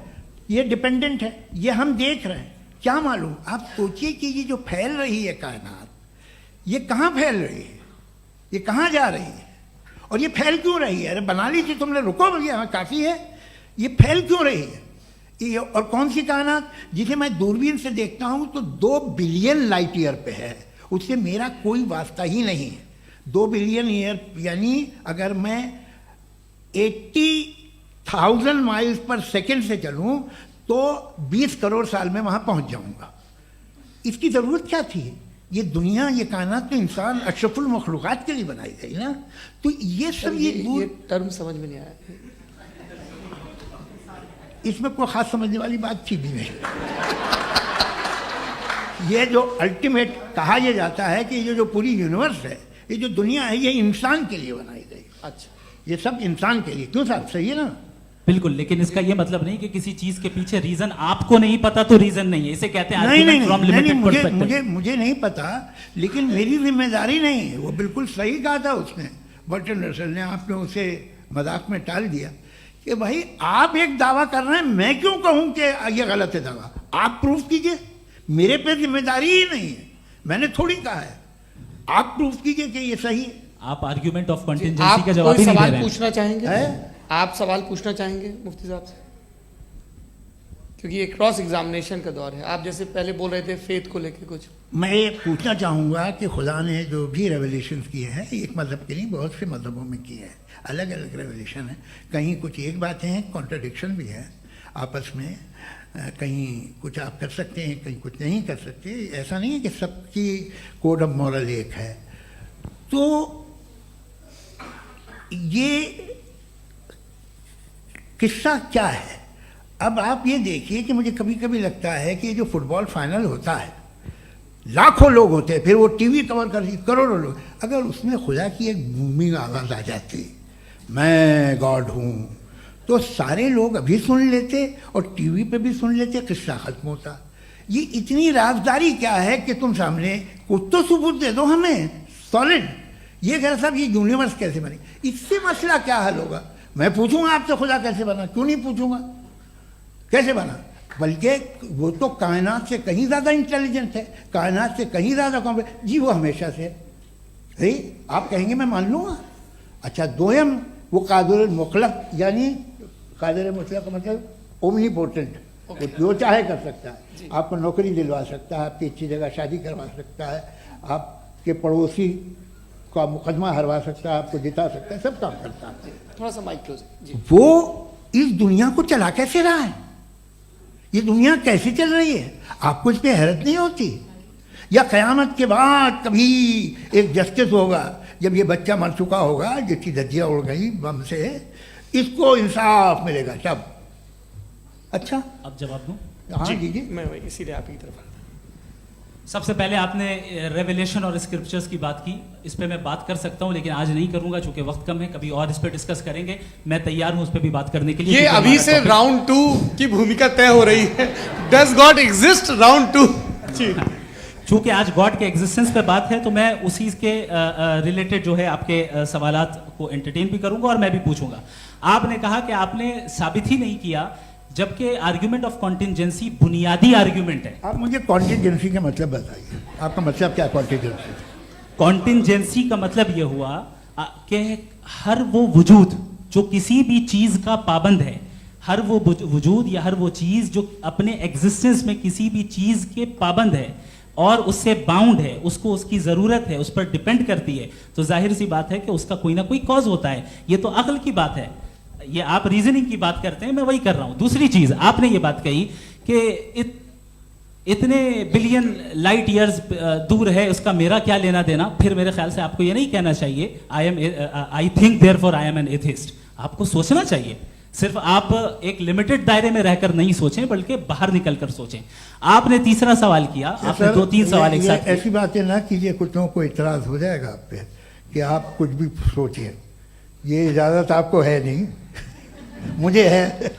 ये डिपेंडेंट है, ये हम देख रहे हैं। क्या मालूम? आप सोचिए कि ये जो फैल रही है कायनात, ये कहाँ फैल रही है, ये कहाँ जा रही है, और ये फैल क्यों रही है? अरे बना ली थी तुमने, रुको भैया, हाँ काफ़ी है। ये फैल क्यों रही है? ये और कौन सी कायनात जिसे मैं दूरबीन से देखता हूँ तो 2 बिलियन लाइट ईयर पे है, उससे मेरा कोई वास्ता ही नहीं है। 2 बिलियन ईयर यानी अगर मैं 80,000 माइल्स पर सेकेंड से चलूं तो 20 करोड़ साल में वहां पहुंच जाऊंगा। इसकी जरूरत क्या थी? ये दुनिया, ये कायनात तो इंसान अशरफुल मखलूकात के लिए बनाई गई ना। तो ये सब ये टर्म समझ में नहीं आया। इसमें कोई खास समझने वाली बात थी भी नहीं। ये जो अल्टीमेट कहा यह जाता है कि ये जो पूरी यूनिवर्स है, ये जो दुनिया है, ये इंसान के लिए बनाई गई। अच्छा, ये सब इंसान के लिए। क्यों साहब? सही है ना? बिल्कुल, लेकिन इसका ये मतलब नहीं कि किसी चीज के पीछे रीजन आपको नहीं पता तो रीजन नहीं है। इसे कहते हैं नहीं, मुझे नहीं पता, लेकिन मेरी जिम्मेदारी नहीं है। वो बिल्कुल सही कहा था उसने, बर्टन रसल ने। आपने उसे मजाक में टाल दिया कि भाई आप एक दावा कर रहे हैं, मैं क्यों कहूं कि ये गलत है दावा? आप प्रूफ कीजिए, मेरे पे जिम्मेदारी ही नहीं है, मैंने थोड़ी कहा है। आप प्रूफ कीजिए कि ये सही है। आप आर्ग्यूमेंट ऑफ कंटिंजेंसी का जवाब ही नहीं दे रहे हैं। पूछना चाहेंगे? आप सवाल पूछना चाहेंगे मुफ्ती साहब से? क्योंकि ये क्रॉस एग्जामिनेशन का दौर है। आप जैसे पहले बोल रहे थे फेथ को लेके कुछ। मैं ये पूछना चाहूँगा कि खुदा ने जो भी रेवल्यूशन किए हैं, एक मज़हब के नहीं बहुत से मज़हबों में किए हैं, अलग अलग रेवल्यूशन है। कहीं कुछ एक बातें हैं, कॉन्ट्रडिक्शन भी है आपस में। कहीं कुछ आप कर सकते हैं, कहीं कुछ नहीं कर सकते। ऐसा नहीं है कि सबकी कोड ऑफ मॉरल एक है। तो ये किस्सा क्या है? अब आप ये देखिए कि मुझे कभी कभी लगता है कि ये जो फुटबॉल फाइनल होता है, लाखों लोग होते हैं, फिर वो टीवी कवर कर करोड़ों लोग, अगर उसमें खुदा की एक बूमिंग आवाज़ आ जाती, मैं गॉड हूँ, तो सारे लोग अभी सुन लेते और टीवी पे भी सुन लेते, किस्सा खत्म होता। ये इतनी राजदारी क्या है कि तुम सामने कुछ तो सबूत दे दो हमें सॉलिड। ये कह साहब ये यूनिवर्स कैसे बनी, इससे मसला क्या हल होगा? मैं पूछूंगा आपसे खुदा कैसे बना? क्यों नहीं पूछूंगा कैसे बना? बल्कि वो तो कायनात से कहीं ज़्यादा इंटेलिजेंट है, कायनात से कहीं ज़्यादा कॉम्प्लेक्स। जी वो हमेशा से है। आप कहेंगे मैं मान लूँगा। अच्छा, दोयम वो कादिर मुतलक, यानी कादिर मुतलक का मतलब ओमनीपोटेंट, वो जो चाहे कर सकता है। आपको नौकरी दिलवा सकता है, आपकी अच्छी जगह शादी करवा सकता है, आपके पड़ोसी का मुकदमा हरवा सकता है, आपको जिता सकता है, सब काम करता है। थोड़ा सा माइक क्लोज जी। वो इस दुनिया को चला कैसे रहा है? ये दुनिया कैसे चल रही है? आपको इस पर हैरत नहीं होती? या क़यामत के बाद कभी एक जस्टिस होगा, जब ये बच्चा मर चुका होगा जिसकी धज्जियाँ उड़ गई बम से, इसको इंसाफ मिलेगा तब? अच्छा, अब जवाब दूं? हाँ दीजिए। मैं इसीलिए आप की तरफ सबसे पहले आपने रेवलेशन और स्क्रिप्चर्स की बात की, इस पे मैं बात कर सकता हूं लेकिन आज नहीं करूंगा चूंकि वक्त कम है, कभी और इस पे डिस्कस करेंगे। मैं तैयार हूं उस पे भी बात करने के लिए। ये अभी से राउंड 2 की भूमिका तय हो रही है। Does God exist round 2? चूंकि आज गॉड के एग्जिस्टेंस पे बात है तो मैं उसी के रिलेटेड जो है आपके सवालात को एंटरटेन भी करूंगा और मैं भी पूछूंगा। आपने कहा कि आपने साबित ही नहीं किया, जबकि आर्ग्यूमेंट ऑफ कॉन्टिंजेंसी बुनियादी आर्ग्यूमेंट है। आप मुझे कॉन्टिजेंसी का मतलब बताइए, आपका मतलब क्या कॉन्टिजेंसी? कॉन्टिंजेंसी का मतलब यह हुआ कि हर वो वजूद जो किसी भी चीज का पाबंद है, हर वो वजूद या हर वो चीज जो अपने एग्जिस्टेंस में किसी भी चीज के पाबंद है और उससे बाउंड है, उसको उसकी जरूरत है, उस पर डिपेंड करती है, तो जाहिर सी बात है कि उसका कोई ना कोई कॉज होता है। ये तो अक्ल की बात है, ये आप रीजनिंग की बात करते हैं, मैं वही कर रहा हूं। दूसरी चीज आपने ये बात कही कि इतने बिलियन लाइट ईयर्स दूर है, उसका मेरा क्या लेना देना। फिर मेरे ख्याल से आपको ये नहीं कहना चाहिए I think therefore I am an atheist. आपको सोचना चाहिए, सिर्फ आप एक लिमिटेड दायरे में रहकर नहीं सोचें बल्कि बाहर निकलकर सोचें। आपने तीसरा सवाल किया, आपने 2-3 सवाल एक साथ। ऐसी बातें ना कीजिए, कुछ लोगों को इतराज हो जाएगा आप पे कि आप कुछ भी सोचिए। ये इजाजत आपको है नहीं, मुझे है।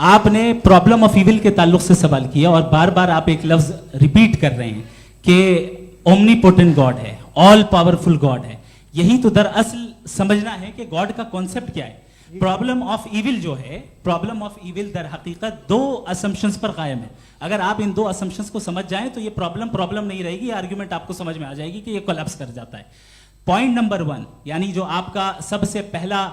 आपने प्रॉब्लम ऑफ इविल के ताल्लुक से सवाल किया और बार बार आप एक लफ्ज रिपीट कर रहे हैं कि ओमनीपोटेंट गॉड है, ऑल पावरफुल गॉड है। यही तो दरअसल समझना है कि गॉड का कॉन्सेप्ट क्या है। प्रॉब्लम ऑफ इविल जो है, प्रॉब्लम ऑफ इविल दर हकीकत 2 असम्पशंस पर कायम है। अगर आप इन 2 असम्पशंस को समझ जाएं तो ये प्रॉब्लम नहीं रहेगी, आर्ग्यूमेंट आपको समझ में आ जाएगी कि ये कोलैप्स कर जाता है। पॉइंट नंबर 1, यानी जो आपका सबसे पहला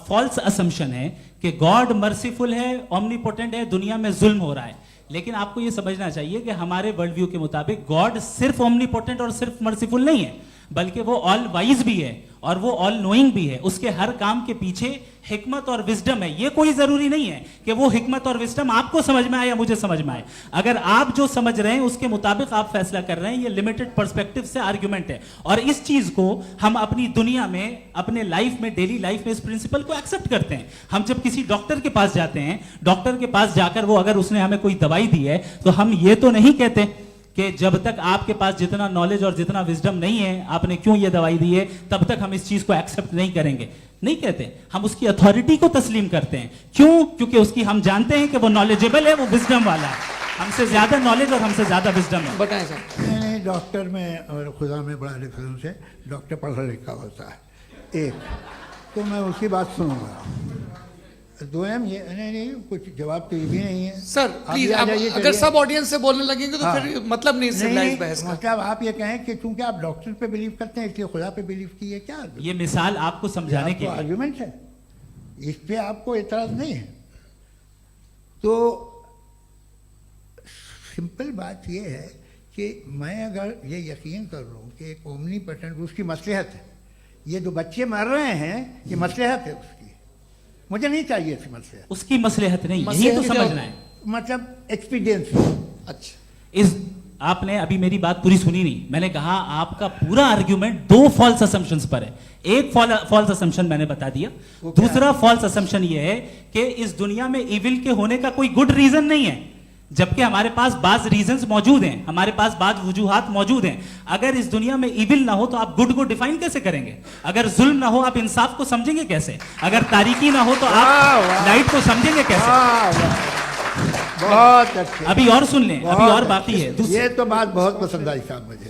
फॉल्स असम्पशन है कि गॉड मर्सीफुल है, ओमनीपोटेंट है, दुनिया में जुल्म हो रहा है। लेकिन आपको यह समझना चाहिए कि हमारे वर्ल्ड व्यू के मुताबिक गॉड सिर्फ ओमनीपोटेंट और सिर्फ मर्सीफुल नहीं है, बल्कि वो ऑल वाइज भी है और वो ऑल नोइंग भी है। उसके हर काम के पीछे हिकमत और विजडम है। ये कोई जरूरी नहीं है कि वो हिकमत और विजडम आपको समझ में आए या मुझे समझ में आए। अगर आप जो समझ रहे हैं उसके मुताबिक आप फैसला कर रहे हैं, ये लिमिटेड पर्सपेक्टिव से आर्ग्यूमेंट है। और इस चीज को हम अपनी दुनिया में, अपने लाइफ में, डेली लाइफ में इस प्रिंसिपल को एक्सेप्ट करते हैं। हम जब किसी डॉक्टर के पास जाते हैं, डॉक्टर के पास जाकर वो अगर उसने हमें कोई दवाई दी है तो हम ये तो नहीं कहते कि जब तक आपके पास जितना नॉलेज और जितना विजडम नहीं है, आपने क्यों ये दवाई दी है, तब तक हम इस चीज को एक्सेप्ट नहीं करेंगे। नहीं कहते, हम उसकी अथॉरिटी को तस्लीम करते हैं। क्यों? क्योंकि उसकी हम जानते हैं कि वो नॉलेजेबल है, वो विजडम वाला है, हमसे ज्यादा नॉलेज और हमसे ज्यादा विजडम है। बताएं सर। नहीं, डॉक्टर में और खुदा में बड़ा डिफरेंस है। डॉक्टर पढ़ा लिखा होता है, एक तो मैं उसकी बात सुनूंगा। 2M ये नहीं, कुछ जवाब तो ये भी नहीं है सर। प्लीज, अगर सब ऑडियंस से बोलने लगेंगे तो फिर मतलब नहीं सिविलाइज्ड बहस का। मतलब आप ये कहें कि चूंकि आप डॉक्टर पे बिलीव करते हैं इसलिए खुदा पे बिलीव किए, क्या ये मिसाल आपको समझाने के लिए आर्गुमेंट है, इस पे आपको एतराज नहीं है। तो सिंपल बात ये है कि मैं अगर ये यकीन कर लूँ कि एक ओमनीपोटेंट, उसकी मसलहत है, ये जो बच्चे मर रहे हैं ये मसलहत है उसकी, मुझे नहीं चाहिए इसकी मसलहत। उसकी मसलहत नहीं, यही तो समझना है, मतलब एक्सपीरियंस। अच्छा, इस आपने अभी मेरी बात पूरी सुनी नहीं। मैंने कहा आपका पूरा आर्ग्यूमेंट 2 फॉल्स असम्पशंस पर है। एक फॉल्स असम्पशन मैंने बता दिया, दूसरा फॉल्स असम्पशन ये है कि इस दुनिया में इविल के होने का कोई गुड रीजन नहीं है, जबकि हमारे पास बाज रीजंस मौजूद हैं, हमारे पास बाज वजूहात मौजूद हैं। अगर इस दुनिया में इविल ना हो तो आप गुड को डिफाइन कैसे करेंगे? अगर जुल्म ना हो आप इंसाफ को समझेंगे कैसे? अगर तारीकी ना हो तो आप लाइट को समझेंगे कैसे? बहुत अच्छे। अभी और सुन लें, अभी और बाकी है। ये तो बात बहुत पसंद आई साहब मुझे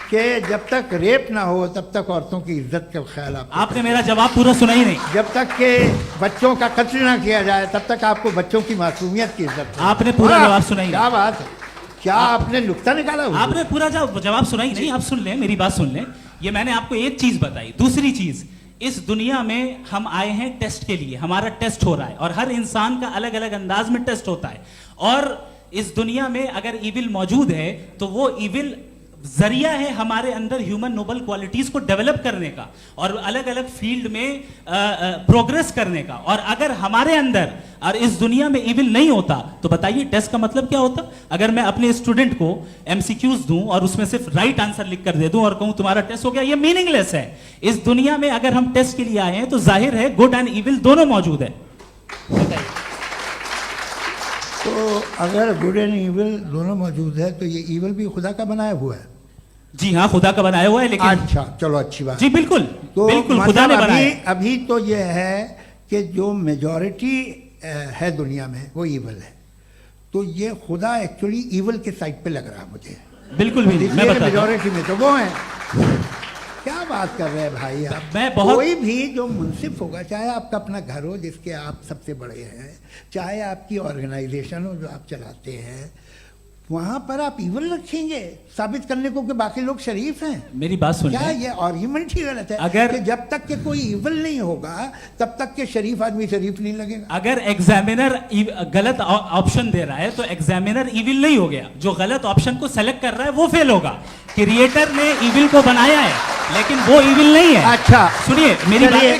कि जब तक रेप ना हो तब तक औरतों की इज्जत का ख्याल आपने मेरा जवाब पूरा सुना ही नहीं। जब तक के बच्चों का कत्ल ना किया जाए तब तक आपको बच्चों की मासूमियत की इज्जत। आपने पूरा जवाब सुना ही नहीं। क्या बात है, क्या आपने नुक्ता निकाला? आपने पूरा जवाब सुना ही नहीं। आप सुन लें, मेरी बात सुन लें। ये मैंने आपको एक चीज बताई। दूसरी चीज, इस दुनिया में हम आए हैं टेस्ट के लिए, हमारा टेस्ट हो रहा है और हर इंसान का अलग अलग अंदाज में टेस्ट होता है। और इस दुनिया में अगर इविल मौजूद है तो वो इविल जरिया है हमारे अंदर ह्यूमन नोबल क्वालिटीज को डेवलप करने का और अलग अलग फील्ड में प्रोग्रेस करने का। और अगर हमारे अंदर और इस दुनिया में इविल नहीं होता तो बताइए टेस्ट का मतलब क्या होता? अगर मैं अपने स्टूडेंट को MCQs दूं और उसमें सिर्फ राइट आंसर लिख कर दे दूं और कहूं तुम्हारा टेस्ट हो गया, ये मीनिंगलेस है। इस दुनिया में अगर हम टेस्ट के लिए आए हैं तो जाहिर है गुड एंड इविल दोनों मौजूद है। बताइए। तो अगर गुड एंड ईविल दोनों मौजूद है तो ये ईविल भी खुदा का बनाया हुआ है। जी हाँ, खुदा का बनाया हुआ है, लेकिन अच्छा, चलो अच्छी बात। जी बिल्कुल, तो बिल्कुल खुदा ने मतलब बनाया। अभी तो ये है कि जो मेजॉरिटी है दुनिया में वो ईविल है, तो ये खुदा एक्चुअली ईविल के साइड पे लग रहा है मुझे। बिल्कुल भी नहीं, मैं बता रहा हूं। मेजॉरिटी में तो वो है। क्या बात कर रहे हैं भाई आप। मैं बहुत- कोई भी जो मुंसिफ होगा, चाहे आपका अपना घर हो जिसके आप सबसे बड़े हैं, चाहे आपकी ऑर्गेनाइजेशन हो जो आप चलाते हैं, वहां पर आप ईविल रखेंगे साबित करने को कि बाकी लोग शरीफ हैं। मेरी बात सुनिए। क्या ये आर्ग्यूमेंट ही गलत है? अगर- कि जब तक के कोई ईविल नहीं होगा तब तक के शरीफ आदमी शरीफ नहीं लगेगा। अगर एग्जामिनर गलत ऑप्शन दे रहा है तो एग्जामिनर इविल नहीं हो गया, जो गलत ऑप्शन को सेलेक्ट कर रहा है वो फेल होगा। क्रिएटर ने इविल को बनाया है, लेकिन वो इविल नहीं है। अच्छा, सुनिए मेरी बात, चलिए,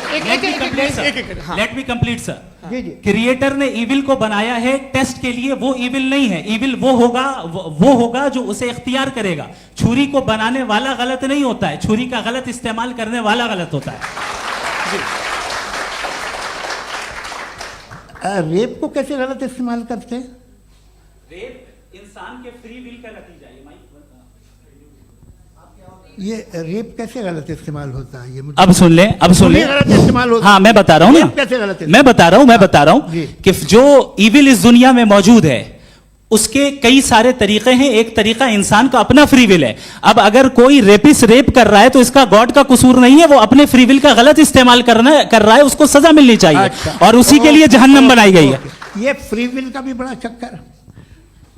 लेट मी कंप्लीट सर। जी जी। क्रिएटर ने इविल को बनाया है टेस्ट के लिए, वो इविल नहीं है। इविल वो होगा जो उसे इख्तियार करेगा। छुरी को बनाने वाला गलत नहीं होता है, छुरी का गलत इस्तेमाल करने वाला गलत होता है। रेप को कैसे गलत इस्तेमाल करते हैं? रेप इंसान के फ्री विल का नतीजा है। ये रेप कैसे गलत इस्तेमाल होता है? ये मुझे अब सुन ले, अब सुन ले। गलत इस्तेमाल होता है। हाँ मैं बता रहा हूँ रेप ना, कैसे गलत इस्तेमाल? मैं बता रहा हूँ जी। कि जो इविल इस दुनिया में मौजूद है उसके कई सारे तरीके हैं। एक तरीका इंसान का अपना फ्री विल है। अब अगर कोई रेपिस्ट रेप कर रहा है तो इसका गॉड का कसूर नहीं है, वो अपने फ्री विल का गलत इस्तेमाल कर रहा है, उसको सजा मिलनी चाहिए। अच्छा। और उसी के लिए जहन्नम बनाई गई है। ये फ्री विल का भी बड़ा चक्कर।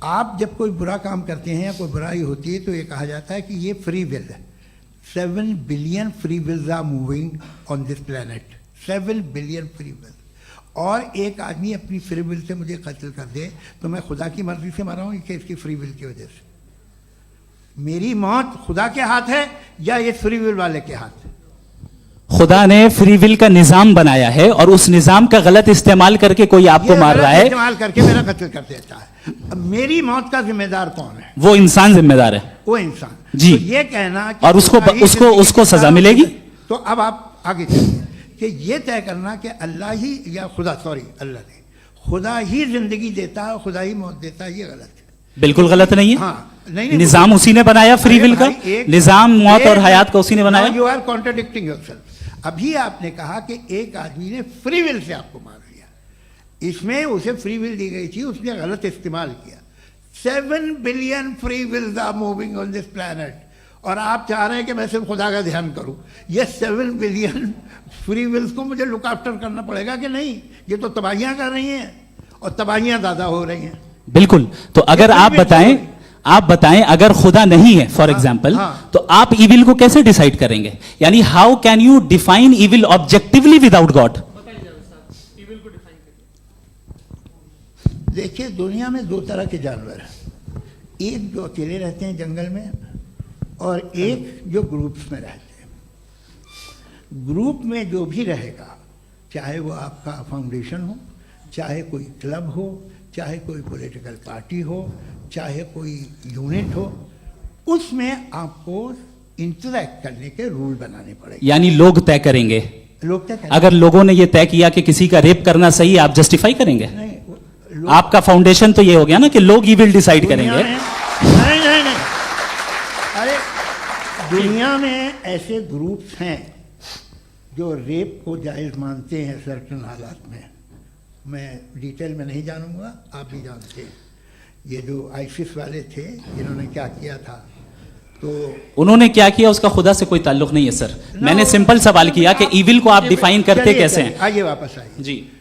आप जब कोई बुरा काम करते हैं या कोई बुराई होती है तो ये कहा जाता है कि ये फ्री विल है। 7 billion free wills are moving on this planet. 7 billion free will. और एक आदमी अपनी फ्री विल से मुझे कत्ल कर दे तो मैं खुदा की मर्जी से मरा हूं कि इसकी फ्री विल की वजह से? मेरी मौत खुदा के हाथ है या ये फ्री विल वाले के हाथ है? खुदा ने फ्री विल का निजाम बनाया है और उस निजाम का गलत इस्तेमाल करके कोई आपको ये मार गलत रहा है, इस्तेमाल करके मेरा कत्ल कर देता है। अब मेरी मौत का जिम्मेदार कौन है? वो इंसान जिम्मेदार है। वो इंसान। जी। तो ये कहना कि और उसको खुदा ही जिंदगी उसको देता सजा है, मिलेगी। तो अब आप आगे चलिए कि ये तय करना कि अल्लाह ही या खुदा, सॉरी अल्लाह ने, खुदा ही जिंदगी देता है, खुदा ही मौत देता है, ये गलत है। बिल्कुल गलत नहीं है। हाँ, नहीं, निजाम उसी ने बनाया फ्री अरे विल का। भाई, एक- निजाम मौत और एक- हयात का उसी ने बनाया। You are contradicting yourself. अभी आपने कहा कि एक आदमी ने फ्री विल से आपको मार दिया, इसमें उसे फ्री विल दी गई थी, उसने गलत इस्तेमाल किया। 7 billion free wills are moving on this planet और आप चाह रहे हैं कि मैं सिर्फ खुदा का ध्यान करूं। ये 7 बिलियन फ्री विल्स को मुझे लुक आफ्टर करना पड़ेगा कि नहीं? ये तो तबाहियां कर रही हैं और तबाहियां ज़्यादा हो रही हैं। बिल्कुल। तो अगर आप बताएं अगर खुदा नहीं है फॉर एग्जाम्पल, हाँ। तो आप इविल को कैसे डिसाइड करेंगे? यानी how can you define evil objectively without God? देखिए, दुनिया में 2 तरह के जानवर हैं। एक जो अकेले रहते हैं जंगल में और एक जो ग्रुप्स में रहते हैं। ग्रुप में जो भी रहेगा, चाहे वो आपका फाउंडेशन हो, चाहे कोई क्लब हो, चाहे कोई पॉलिटिकल पार्टी हो, चाहे कोई यूनिट हो, उसमें आपको इंटरैक्ट करने के रूल बनाने पड़ेंगे। यानी लोग तय करेंगे। लोग तय करेंगे। अगर लोगों ने यह तय किया कि किसी का रेप करना सही है, आप जस्टिफाई करेंगे? नहीं, लोग- आपका फाउंडेशन तो ये हो गया ना कि लोग इविल डिसाइड दुनिया करेंगे। में- नहीं, अरे दुनिया में ऐसे ग्रुप्स हैं जो रेप को जायज़ मानते हैं सर्टन हालात में। मैं डिटेल में नहीं जानूंगा, आप भी जानते हैं। ये जो आईसिस वाले थे, इन्होंने क्या किया था, तो उन्होंने क्या किया उसका खुदा से कोई ताल्लुक नहीं है सर। मैंने सिंपल सवाल किया कि इविल को आप डिफाइन करते कैसे हैं? आइए वापस आइए जी।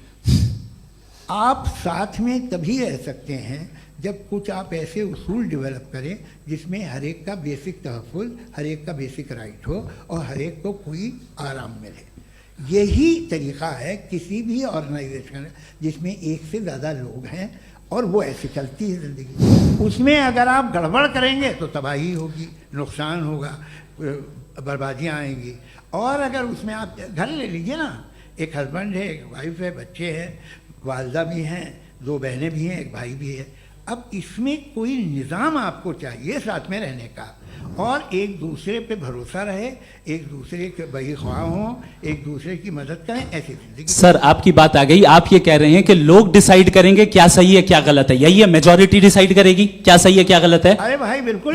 आप साथ में तभी रह सकते हैं जब कुछ आप ऐसे उसूल डेवलप करें जिसमें हर एक का बेसिक तहफ़्फ़ुज़, हर एक का बेसिक राइट हो और हर एक को कोई आराम मिले। यही तरीक़ा है किसी भी ऑर्गेनाइजेशन जिसमें एक से ज़्यादा लोग हैं और वो ऐसे चलती है ज़िंदगी। उसमें अगर आप गड़बड़ करेंगे तो तबाही होगी, नुकसान होगा, बर्बादियाँ आएंगी। और अगर उसमें आप घर ले लीजिए ना, एक हस्बैंड है, एक वाइफ है, बच्चे हैं, वालदा भी हैं, 2 बहनें भी हैं, एक भाई भी है। अब इसमें कोई निज़ाम आपको चाहिए साथ में रहने का। और एक दूसरे पे भरोसा रहे, एक दूसरे के बहीख्वाह हों, एक दूसरे की मदद करें, ऐसी जिंदगी। सर आपकी बात आ गई, आप ये कह रहे हैं कि लोग डिसाइड करेंगे क्या सही है क्या गलत है, यही है मेजॉरिटी डिसाइड करेगी क्या सही है क्या गलत है? अरे भाई बिल्कुल।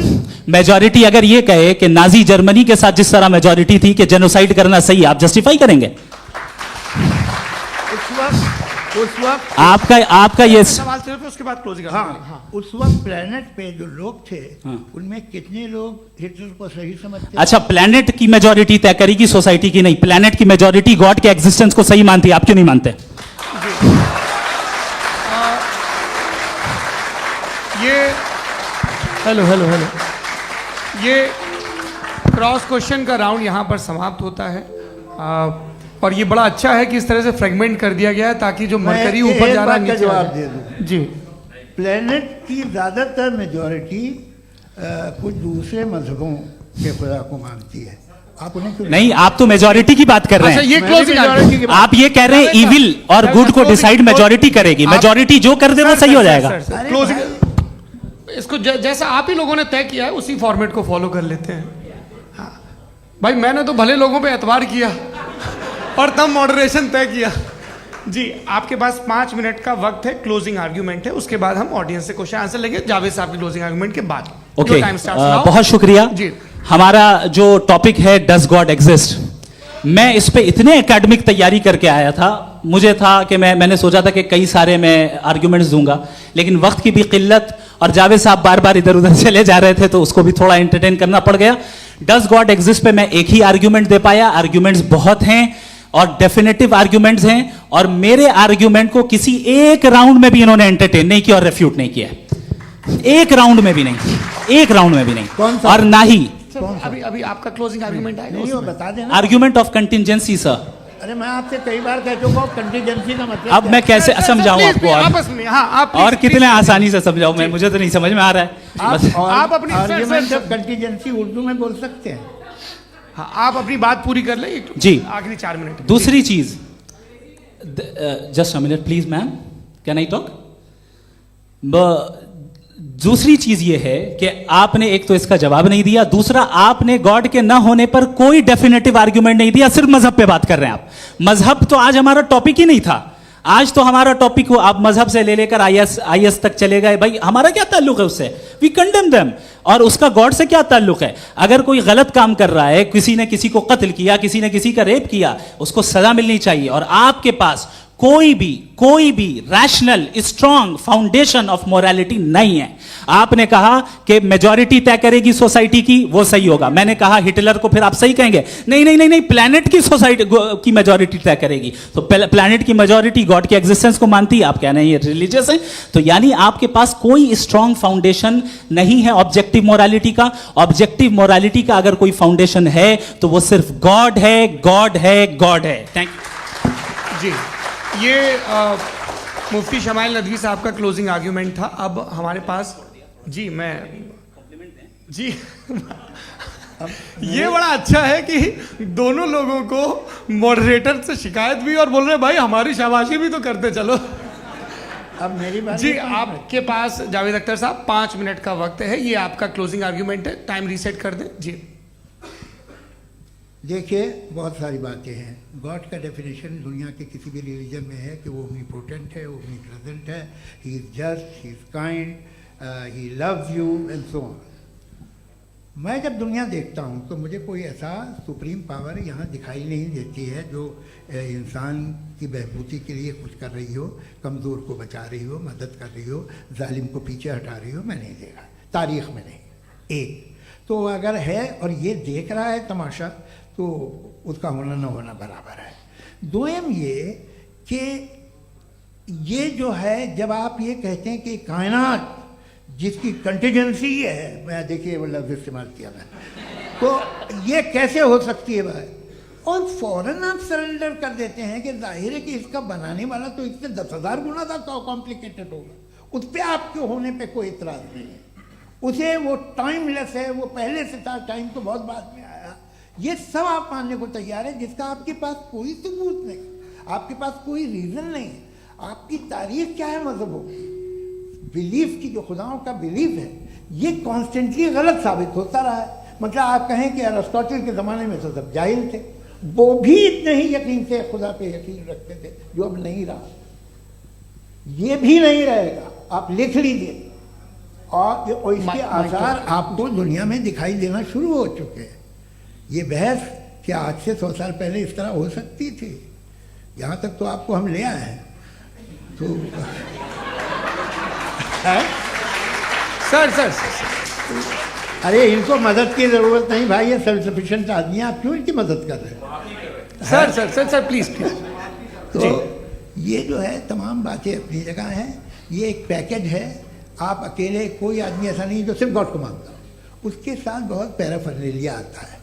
मेजॉरिटी अगर ये कहे कि नाजी जर्मनी के साथ जिस तरह मेजॉरिटी थी कि जेनोसाइड करना सही है, आप जस्टिफाई करेंगे? उस वक्त आपका ये सवाल सिर्फ उसके बाद क्लोजिंग। हाँ, उस वक्त प्लेनेट पे जो लोग थे उनमें कितने लोग हिटलर को सही समझते? अच्छा, प्लेनेट की मेजॉरिटी तय करेगी सोसाइटी की नहीं, प्लेनेट की मेजॉरिटी गॉड के एग्जिस्टेंस को सही मानती है, आप क्यों नहीं मानते? ये हेलो हेलो हेलो, ये क्रॉस क्वेश्चन का राउंड यहाँ पर समाप्त होता है। और ये बड़ा अच्छा है कि इस तरह से फ्रेगमेंट कर दिया गया है ताकि जो मरकरी ऊपर जा रहा है नीचे जवाब दे दूं जी। प्लेनेट की ज्यादातर मेजॉरिटी कुछ दूसरे मजहबों के खुदा को मानती है। आप उन्हें क्यों नहीं, आप तो मेजोरिटी की बात कर रहे हैं। अच्छा, ये क्लोजिंग आप ये कह रहे हैं इविल और गुड को डिसाइड मेजोरिटी करेगी, मेजोरिटी जो कर दे वो सही हो जाएगा। क्लोजिंग इसको जैसा आप ही लोगों ने तय किया है उसी फॉर्मेट को फॉलो कर लेते हैं। हाँ भाई, मैंने तो भले लोगों पे एतबार किया और तब मॉडरेशन तय किया जी। आपके पास 5 मिनट का वक्त है, क्लोजिंग आर्ग्यूमेंट है, उसके बाद हम ऑडियंस से क्वेश्चन आंसर लेंगे जावेद साहब की क्लोजिंग आर्ग्यूमेंट के बाद। ओके, बहुत शुक्रिया जी। हमारा जो टॉपिक है डज गॉड एग्जिस्ट, मैं इस पे इतने एकेडमिक तैयारी करके आया था, मुझे था कि मैंने सोचा था कि कई सारे मैं आर्ग्यूमेंट्स दूंगा, लेकिन वक्त की भी किल्लत और जावेद साहब बार बार इधर उधर चले जा रहे थे तो उसको भी थोड़ा एंटरटेन करना पड़ गया। डज गॉड एग्जिस्ट पे मैं एक ही आर्ग्यूमेंट दे पाया, आर्ग्यूमेंट्स बहुत हैं और डेफिनेटिव आर्ग्यूमेंट्स हैं, और मेरे आर्ग्यूमेंट को किसी एक राउंड में भी इन्होंने एंटरटेन नहीं किया और रेफ्यूट नहीं किया, एक राउंड में भी नहीं, एक राउंड में भी नहीं, और ना ही अभी आपका क्लोजिंग आर्ग्यूमेंट आएगा, नहीं, वो बता देना। Argument of contingency sir. अरे मैं आपसे कई बार कह चुका हूं कंटीजेंसी का मतलब अब मैं कैसे समझाऊं आपको आपस में? हाँ, आप और कितने आसानी से समझाऊं मैं, मुझे तो नहीं समझ में आ रहा है। आप अपनी आर्ग्यूमेंट ऑफ कंटीजेंसी उर्दू में बोल सकते हैं। हाँ, आप अपनी बात पूरी कर ले जी, आखिरी 4 मिनट। दूसरी चीज, just a minute please ma'am, can I talk? दूसरी चीज ये है कि आपने एक तो इसका जवाब नहीं दिया, दूसरा आपने गॉड के ना होने पर कोई डेफिनेटिव आर्ग्यूमेंट नहीं दिया, सिर्फ मजहब पे बात कर रहे हैं आप। मजहब तो आज हमारा टॉपिक ही नहीं था, आज तो हमारा टॉपिक हो, आप मजहब से ले लेकर आईएस तक चले गए। भाई हमारा क्या ताल्लुक है उससे? We condemn them. और उसका गॉड से क्या ताल्लुक है? अगर कोई गलत काम कर रहा है, किसी ने किसी को कत्ल किया, किसी ने किसी का रेप किया, उसको सजा मिलनी चाहिए। और आपके पास कोई भी rational strong foundation of morality नहीं है। आपने कहा कि मेजॉरिटी तय करेगी सोसाइटी की, वो सही होगा। मैंने कहा हिटलर को फिर आप सही कहेंगे, नहीं नहीं नहीं नहीं, प्लैनेट की सोसाइटी की मेजॉरिटी तय करेगी। तो प्लैनेट की मेजॉरिटी गॉड के एग्जिस्टेंस को मानती है, आप कह रहे हैं ये रिलीजियस है। तो यानी आपके पास कोई स्ट्रॉन्ग फाउंडेशन नहीं है ऑब्जेक्टिव मोरालिटी का। ऑब्जेक्टिव मोरालिटी का अगर कोई फाउंडेशन है तो वो सिर्फ गॉड है, गॉड है, गॉड है। थैंक यू जी। ये मुफ्ती शमाइल नदवी साहब का क्लोजिंग आर्ग्यूमेंट था। अब हमारे पास जी जी ये बड़ा अच्छा है कि दोनों लोगों को मॉडरेटर से शिकायत भी और बोल रहे भाई हमारी शाबाशी भी तो करते चलो। अब मेरी बात जी, आपके पास जावेद अख्तर साहब 5 मिनट का वक्त है, ये आपका क्लोजिंग आर्ग्यूमेंट है, टाइम रीसेट कर दें जी। देखिए, बहुत सारी बातें हैं। गॉड का डेफिनेशन दुनिया के किसी भी रिलीजन में है कि वो ओमनीपोटेंट है, ओमनीप्रेजेंट है, he is just, he is kind, he loves you and so on. मैं जब दुनिया देखता हूँ तो मुझे कोई ऐसा सुप्रीम पावर यहाँ दिखाई नहीं देती है जो इंसान की बहबूदी के लिए कुछ कर रही हो, कमज़ोर को बचा रही हो, मदद कर रही हो, जालिम को पीछे हटा रही हो। मैं नहीं देखा, तारीख़ में नहीं। एक तो अगर है और ये देख रहा है तमाशा, तो उसका होना न होना बराबर है। दोयम ये कि ये जो है, जब आप ये कहते हैं कि कायनात जिसकी कंटीजेंसी है, मैं देखिए वो लफ्ज़ इस्तेमाल किया मैं, तो ये कैसे हो सकती है भाई? और फौरन आप सरेंडर कर देते हैं कि जाहिर है कि इसका बनाने वाला तो इससे 10,000 गुना था तो कॉम्प्लिकेटेड होगा। उस पर आपके होने पे कोई इतराज़ नहीं है। उसे वो टाइमलेस है, वो पहले से था, टाइम तो बहुत बाद में आया। ये सब आप मानने को तैयार है जिसका आपके पास कोई सबूत नहीं, आपके पास कोई रीज़न नहीं है। आपकी तारीख क्या है मजहबों की, बिलीफ की, जो खुदाओं का बिलीफ है ये कॉन्स्टेंटली गलत साबित होता रहा है। मतलब आप कहें कि अरिस्टोटल के ज़माने में तो सब जाहिल थे, वो भी इतने ही यकीन से खुदा पे यकीन रखते थे, जो अब नहीं रहा, ये भी नहीं रहेगा, आप लिख लीजिए। और इसके आसार आपको दुनिया में दिखाई देना शुरू हो चुके हैं। ये बहस क्या आज से 100 साल पहले इस तरह हो सकती थी? यहाँ तक तो आपको हम ले आए हैं। तो सर अरे इनको मदद की ज़रूरत नहीं भाई, ये सेल्फ सफिशिएंट आदमी है, आप क्यों इनकी मदद कर रहे हैं? Sir please. तो ये जो है तमाम बातें अपनी जगह हैं। ये एक पैकेज है। आप अकेले, कोई आदमी ऐसा नहीं जो सिर्फ गॉड को मानता हो, उसके साथ बहुत पैराफर्नेलिया आता है,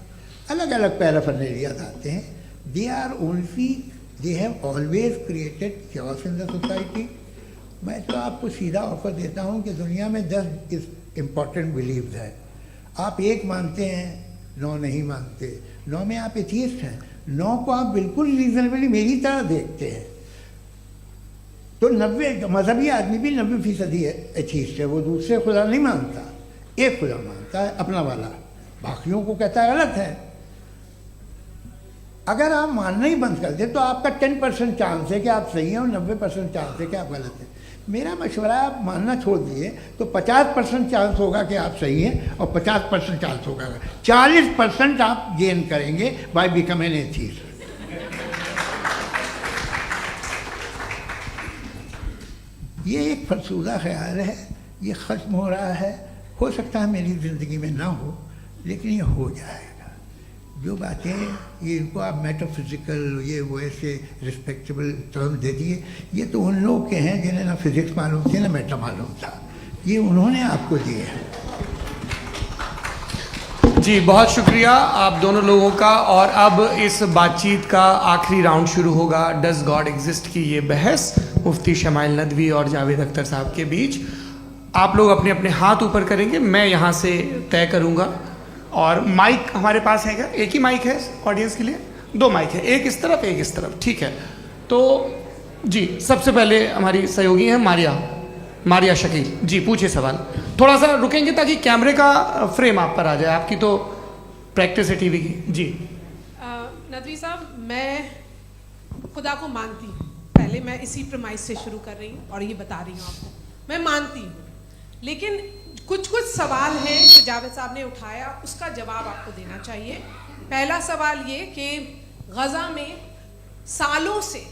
अलग अलग पैराफर्नेलिया आते हैं। They have always created chaos in the society. मैं तो आपको सीधा ऑफर देता हूँ कि दुनिया में 10 इम्पॉर्टेंट बिलीव्स हैं। आप एक मानते हैं, 9 नहीं मानते, 9 में आप एथियस्ट हैं, 9 को आप बिल्कुल रीजनेबली मेरी तरह देखते हैं। तो 90 मजहबी आदमी भी 90% एथियस्ट है, वो दूसरे खुदा नहीं मानता, एक खुदा मानता है अपना वाला, बाकियों को कहता है गलत है। अगर आप मानना ही बंद कर दे तो आपका 10% चांस है कि आप सही हैं और 90% चांस है कि आप गलत हैं। मेरा मशवरा है, आप मानना छोड़ दिए तो 50% चांस होगा कि आप सही हैं और 50% चांस होगा, 40% आप गेन करेंगे बाय बिकमिंग एन एथियस्ट। ये एक फरसूदा ख्याल है, ये ख़त्म हो रहा है। हो सकता है मेरी ज़िंदगी में ना हो, लेकिन ये हो जाएगा। जो बातें ये इनको आप मेटाफिज़िकल ये वो ऐसे रिस्पेक्टेबल टर्म दे दिए, ये तो उन लोग के हैं जिन्हें ना फिज़िक्स मालूम थी ना मेटा मालूम था, ये उन्होंने आपको दिए हैं। जी बहुत शुक्रिया आप दोनों लोगों का। और अब इस बातचीत का आखिरी राउंड शुरू होगा, डज गॉड एग्जिस्ट की ये बहस मुफ्ती शमाइल नदवी और जावेद अख्तर साहब के बीच। आप लोग अपने अपने हाथ ऊपर करेंगे, मैं यहाँ से तय करूँगा। और माइक हमारे पास है क्या? एक ही माइक है ऑडियंस के लिए? 2 माइक है, एक इस तरफ एक इस तरफ, ठीक है। तो जी सबसे पहले हमारी सहयोगी हैं मारिया शकील जी, पूछिए सवाल। थोड़ा सा रुकेंगे ताकि कैमरे का फ्रेम आप पर आ जाए, आपकी तो प्रैक्टिस है टीवी की। जी नदवी साहब, मैं खुदा को मानती हूँ, पहले मैं इसी प्रमाइस से शुरू कर रही हूँ और ये बता रही हूँ आपको, मैं मानती हूँ। लेकिन कुछ सवाल हैं जो जावेद साहब ने उठाया, उसका जवाब आपको देना चाहिए। पहला सवाल ये कि गज़ा में सालों से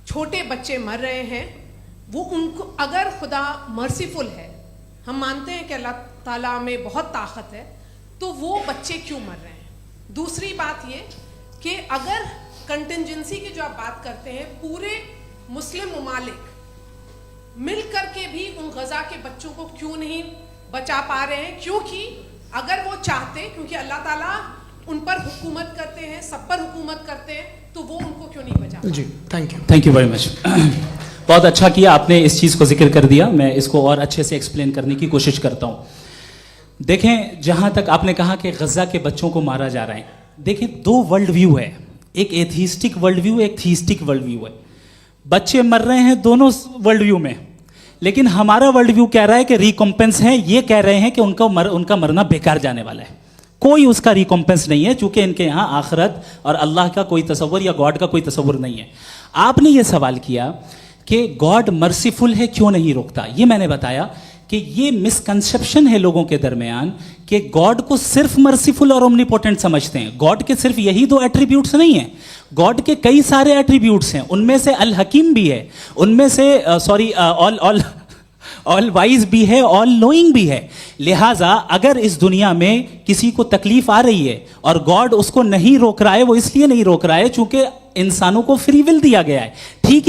छोटे बच्चे मर रहे हैं, वो उनको अगर खुदा मर्सीफुल है, हम मानते हैं कि अल्लाह ताला में बहुत ताकत है, तो वो बच्चे क्यों मर रहे हैं? दूसरी बात ये कि अगर कंटिजेंसी की जो आप बात करते हैं, पूरे मुस्लिम ममालिक मिल करके भी उन गज़ा के बच्चों को क्यों नहीं बचा पा रहे हैं? क्योंकि अगर वो चाहते, क्योंकि अल्लाह ताला उन पर हुकूमत करते हैं, सब पर हुकूमत करते हैं, तो वो उनको क्यों नहीं बचा? जी थैंक यू वेरी मच। बहुत अच्छा किया आपने इस चीज़ को जिक्र कर दिया, मैं इसको और अच्छे से एक्सप्लेन करने की कोशिश करता हूँ। देखें, जहाँ तक आपने कहा कि गज़ा के बच्चों को मारा जा रहा है, देखें 2 वर्ल्ड व्यू है, एक एथिस्टिक वर्ल्ड व्यू, एक थीस्टिक वर्ल्ड व्यू है। बच्चे मर रहे हैं दोनों वर्ल्ड व्यू में, लेकिन हमारा वर्ल्ड व्यू कह रहा है कि रिकॉम्पेंस है, ये कह रहे हैं कि उनका मरना बेकार जाने वाला है, कोई उसका रिकॉम्पेंस नहीं है, चूंकि इनके यहाँ आखिरत और अल्लाह का कोई तसव्वुर या गॉड का कोई तसव्वुर नहीं है। आपने ये सवाल किया कि गॉड मर्सीफुल है, क्यों नहीं रोकता? ये मैंने बताया कि ये मिसकंसेप्शन है लोगों के दरमियान कि गॉड को सिर्फ मर्सीफुल और ओमनीपोटेंट समझते हैं। गॉड के सिर्फ यही 2 एट्रीब्यूट्स नहीं हैं, गॉड के कई सारे एट्रीब्यूट्स हैं, उनमें से अल हकीम भी है, उनमें से ऑल वाइज भी है, ऑल नोइंग भी है। लिहाजा अगर इस दुनिया में किसी को तकलीफ आ रही है और गॉड उसको नहीं रोक रहा है, वो इसलिए नहीं रोक रहा है चूंकि इंसानों को फ्री विल दिया गया है। ठीक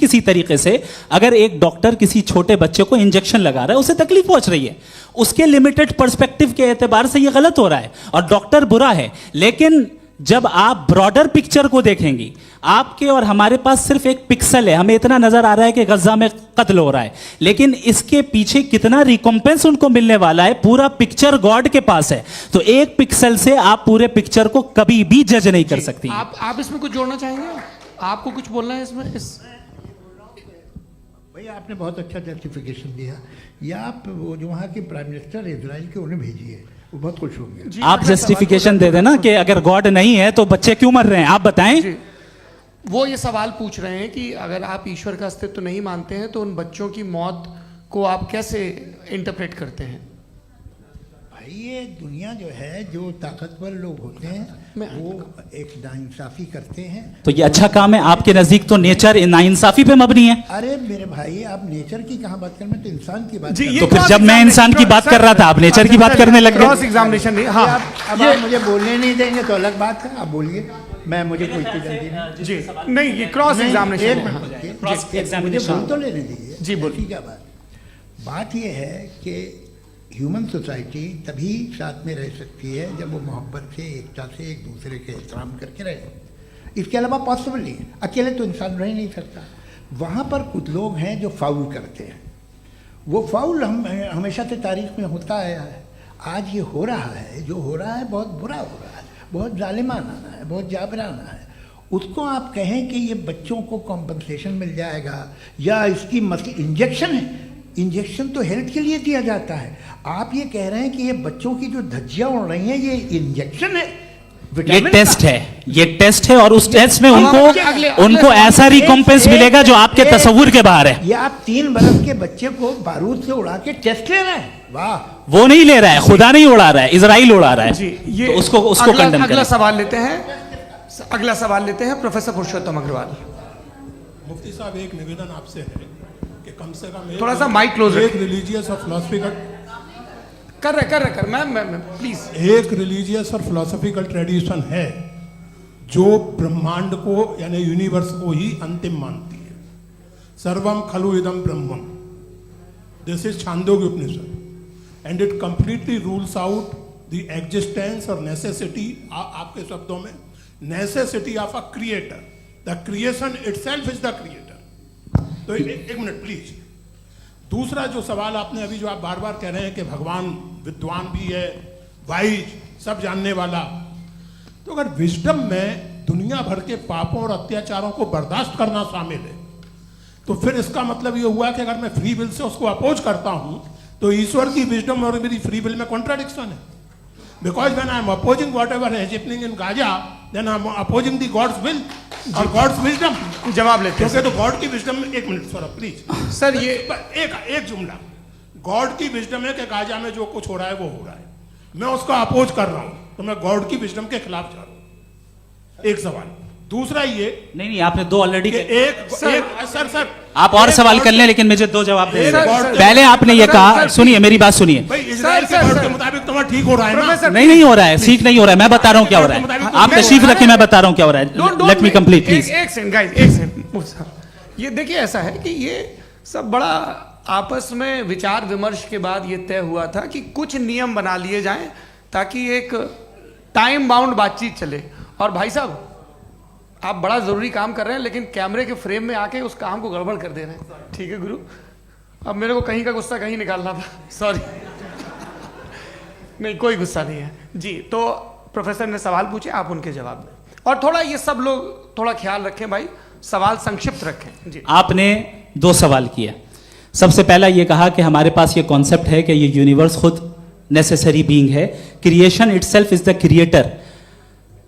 इसी तरीके से अगर एक डॉक्टर किसी छोटे बच्चे को इंजेक्शन लगा रहा है, उसे तकलीफ पहुंच रही है, उसके लिमिटेड पर्सपेक्टिव के एतबार से यह गलत हो रहा है और डॉक्टर बुरा है। लेकिन जब आप ब्रॉडर पिक्चर को देखेंगी, आपके और हमारे पास सिर्फ एक पिक्सल है, हमें इतना नजर आ रहा है कि गजा में कत्ल हो रहा है, लेकिन इसके पीछे कितना रिकॉम्पेंस उनको मिलने वाला है, पूरा पिक्चर गॉड के पास है। तो एक पिक्सल से आप पूरे पिक्चर को कभी भी जज नहीं कर सकती। आप इसमें कुछ जोड़ना चाहेंगे? आपको कुछ बोलना है इसमें? भाई आपने बहुत अच्छा जस्टिफिकेशन दिया। या आप वो जो वहाँ के प्राइम मिनिस्टर इजराइल के उन्हें भेजिए, वो बहुत खुश होंगे। आप जस्टिफिकेशन दे देना कि अगर गॉड नहीं है तो बच्चे क्यों मर रहे हैं, आप बताएं। जी, वो ये सवाल पूछ रहे हैं कि अगर आप ईश्वर का अस्तित्व नहीं मानते हैं तो उन बच्चों की मौत को आप कैसे इंटरप्रेट करते हैं? भाई ये दुनिया जो है, जो ताकतवर लोग होते हैं वो एक नाइंसाफी करते हैं। तो ये अच्छा काम है आपके नजदीक, तो नेचर नाइंसाफी पे मबनी है। अरे मेरे भाई, आप नेचर की कहाँ बात कर रहे हैं, तो इंसान की बात जी, कर ये रहे तो फिर जब मैं इंसान की बात कर रहा था आप नेचर की बात करने लग क्रॉस गए। एग्जामिनेशन नहीं। हैं। हाँ, अब आप मुझे बोलने नहीं देंगे तो अलग बात है, आप बोलिए, मैं मुझे कोई चीज़ जल्दी नहीं। जी नहीं, ये क्रॉस नहीं, एग्जामिनेशन एक है। मिनट हाँ। रुकिए। क्रॉस मुझे एग्जामिनेशन बोल तो लेने दीजिए। जी, बोलिए। ठीक है। बात ये है कि ह्यूमन सोसाइटी तभी साथ में रह सकती है जब वो मोहब्बत से, एकता से, एक दूसरे के एहतराम करके रहे। इसके अलावा पॉसिबल नहीं है, अकेले तो इंसान रह नहीं सकता। वहाँ पर कुछ लोग हैं जो फाउल करते हैं। वो फाउल हम हमेशा से तारीख में होता आया है। आज ये हो रहा है, जो हो रहा है बहुत बुरा हो रहा है, बहुत जालिमाना है, बहुत जाबराना है। उसको आप कहें कि ये बच्चों को कॉम्पनसेशन मिल जाएगा या इसकी इंजेक्शन है, इंजेक्शन तो हेल्थ के लिए दिया जाता है। आप ये कह रहे हैं कि ये बच्चों की जो धज्जियां उड़ रही हैं ये इंजेक्शन है, ये विटामिन टेस्ट का। है, ये टेस्ट है और उस टेस्ट में अगले उनको ऐसा रिकॉम्पेंस मिलेगा जो आपके तस्वुर के बाहर है। ये आप 3 बरस के बच्चे को बारूद से उड़ा के टेस्ट ले रहे हैं। वाह, वो नहीं ले रहा है, खुदा नहीं उड़ा रहा है, इजराइल उड़ा रहा है। जी, ये तो उसको कंडेम अगला करें। सवाल लेते हैं। अगला सवाल लेते हैं प्रोफेसर पुरुषोत्तम अग्रवाल। मुफ्ती साहब, एक निवेदन आपसे है कि कम से कम थोड़ा सा माइक क्लोज एक रिलीजियस और फिलोसफिकल कर मैं प्लीज। एक रिलीजियस और फिलोसफिकल ट्रेडिशन है जो ब्रह्मांड को यानी यूनिवर्स को ही अंतिम मानती है। सर्वम खलु इदम ब्रह्मम, this is Chandogya Upanishad and it completely rules out the existence और नेसेसिटी, आपके शब्दों में necessity of a creator. The creation itself is the creator. तो एक मिनट प्लीज। दूसरा जो सवाल आपने अभी जो आप बार बार कह रहे हैं कि भगवान विद्वान भी है, वाइज, सब जानने वाला, तो अगर विजडम में दुनिया भर के पापों और अत्याचारों को बर्दाश्त करना शामिल है तो फिर इसका मतलब ये हुआ कि अगर मैं फ्री विल से उसको अपोज करता हूं तो ईश्वर की विजडम और मेरी फ्री विल में कॉन्ट्राडिक्शन है। Because when I am opposing whatever is happening in Gaza, then I am opposing the God's will और गॉड्स विजडम। जवाब लेते हैं क्योंकि तो गॉड की विजडम में, एक मिनट सौरभ प्लीज सर, ये एक जुमला। गॉड की विजडम है कि गाजा में जो कुछ हो रहा है वो हो रहा है, मैं उसका अपोज कर रहा हूं तो मैं गॉड की विजडम के खिलाफ जा रहा हूं। एक सवाल। दूसरा ये नहीं, आपने 2 ऑलरेडी। सर आप और सवाल कर लें, लेकिन मुझे 2 जवाब दे सर, दें। सर, पहले आपने ये कहा, सुनिए मेरी बात सुनिए। भाई इजराइल के गॉड के मुताबिक तुम्हारा ठीक हो रहा है ना? नहीं हो रहा है, ठीक नहीं हो रहा है। मैं बता रहा हूं क्या हो रहा है। आप तशरीफ रखिए, मैं बता रहा हूं क्या हो रहा है। Let me complete please. एक सेकंड गाइस, एक सेकंड। ये देखिए, ऐसा है कि ये सब बड़ा आपस में विचार विमर्श के बाद ये तय हुआ था कि कुछ नियम बना लिए जाएं ताकि एक टाइम बाउंड बातचीत चले। और भाई साहब, आप बड़ा जरूरी काम कर रहे हैं लेकिन कैमरे के फ्रेम में आके उस काम को गड़बड़ कर दे रहे हैं। ठीक है गुरु, अब मेरे को कहीं का गुस्सा कहीं निकालना था, सॉरी। नहीं, कोई गुस्सा नहीं है जी। तो प्रोफेसर ने सवाल पूछे, आप उनके जवाब दें। और थोड़ा ये सब लोग थोड़ा ख्याल रखें भाई, सवाल संक्षिप्त रखें जी। आपने 2 सवाल किए। सबसे पहला ये कहा कि हमारे पास ये कॉन्सेप्ट है कि ये यूनिवर्स खुद नेसेसरी बीइंग है, creation itself is the creator.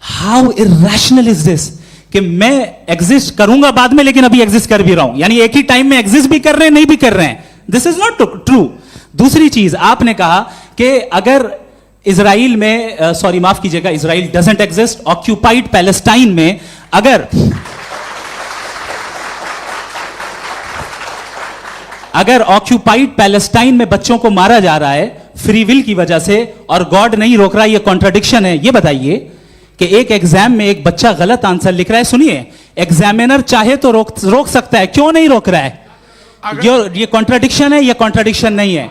How irrational is this कि मैं एग्जिस्ट करूंगा बाद में लेकिन अभी एग्जिस्ट कर भी रहा हूं, यानी एक ही टाइम में एग्जिस्ट भी कर रहे हैं, नहीं भी कर रहे हैं। This is not true. दूसरी चीज आपने कहा कि अगर इजराइल में, सॉरी माफ कीजिएगा, Israel doesn't exist, occupied Palestine में अगर ऑक्यूपाइड पैलेस्टाइन में बच्चों को मारा जा रहा है फ्री विल की वजह से और गॉड नहीं रोक रहा, ये कॉन्ट्राडिक्शन है। ये बताइए कि एक एग्जाम में एक बच्चा गलत आंसर लिख रहा है, सुनिए, एग्जामिनर चाहे तो रोक सकता है, क्यों नहीं रोक रहा है? ये कॉन्ट्राडिक्शन है, ये कॉन्ट्राडिक्शन नहीं है।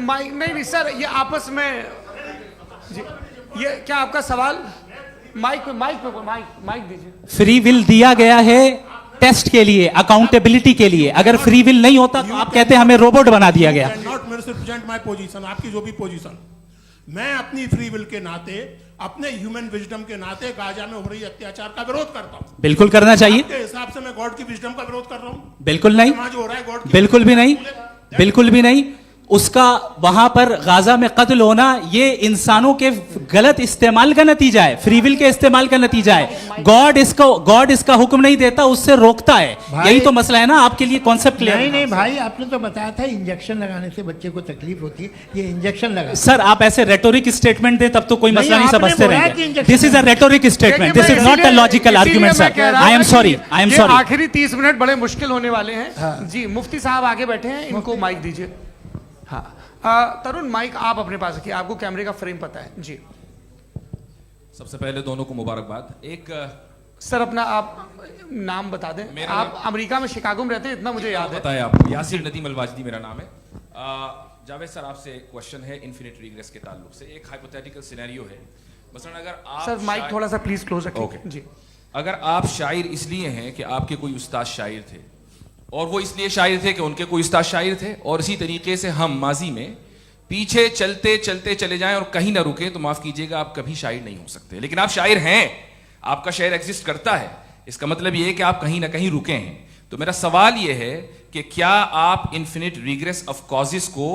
माइक नहीं सर, ये आपस में जी, ये क्या आपका सवाल? माइक दीजिए। फ्री विल दिया गया है टेस्ट के लिए, अकाउंटेबिलिटी के लिए। अगर फ्री विल नहीं होता तो आप कहते हैं हमें रोबोट बना दिया गया। नॉट मिसरिप्रेजेंट माय पोजीशन, आपकी जो भी पोजीशन, मैं अपनी फ्री विल के नाते, अपने ह्यूमन विजडम के नाते गाजा में हो रही अत्याचार का विरोध करता हूं। बिल्कुल करना चाहिए। आपके हिसाब से मैं गॉड की विजडम का विरोध कर रहा हूं? बिल्कुल नहीं, समाज हो रहा है गॉड की, बिल्कुल भी नहीं, बिल्कुल भी नहीं। उसका वहां पर गाजा में कत्ल होना ये इंसानों के गलत इस्तेमाल का नतीजा है, फ्री विल के इस्तेमाल का नतीजा है। गॉड इसका हुक्म नहीं देता, उससे रोकता है। यही तो मसला है ना, आपके लिए कॉन्सेप्ट क्लियर नहीं नहीं भाई, आपने तो बताया था इंजेक्शन लगाने से बच्चे को तकलीफ होती है, ये इंजेक्शन लगा। सर आप ऐसे रेटोरिक स्टेटमेंट दे तब तो कोई मसला नहीं आपने समझते बोला कि रहेंगे। Injection this is a rhetoric statement, this is not a logical argument sir. I am sorry, I am ये सॉरी। आखिरी 30 मिनट बड़े मुश्किल होने वाले हैं। जी मुफ्ती साहब आगे बैठे हैं, इनको माइक दीजिए। हाँ तरुण, माइक आप अपने पास रखिए, आपको कैमरे का फ्रेम पता है। जी सबसे पहले दोनों को मुबारकबाद। एक सर अपना आप नाम बता दें। मेरा आप अमेरिका में शिकागो में रहते हैं, इतना मुझे याद है। पता है आपको, यासिर नदीम अलवाजदी मेरा नाम है। जावेद सर आपसे एक क्वेश्चन है इन्फिनिट रिग्रेस के ताल्लुक से। एक हाइपोथेटिकल सिनेरियो है, मसलन अगर आप सर माइक थोड़ा सा प्लीज क्लोज रखिए। ओके। जी अगर आप शायर इसलिए हैं कि आपके कोई उस्ताद शायर थे, और वो इसलिए शायर थे कि उनके कोई उस्ताद शायर थे, और इसी तरीके से हम माजी में पीछे चलते चलते चले जाएं और कहीं ना रुके, तो माफ कीजिएगा आप कभी शायर नहीं हो सकते। लेकिन आप शायर हैं, आपका शायर एग्जिस्ट करता है, इसका मतलब ये है कि आप कहीं ना कहीं रुके हैं। तो मेरा सवाल ये है कि क्या आप इन्फिनिट रिग्रेस ऑफ कॉजेस को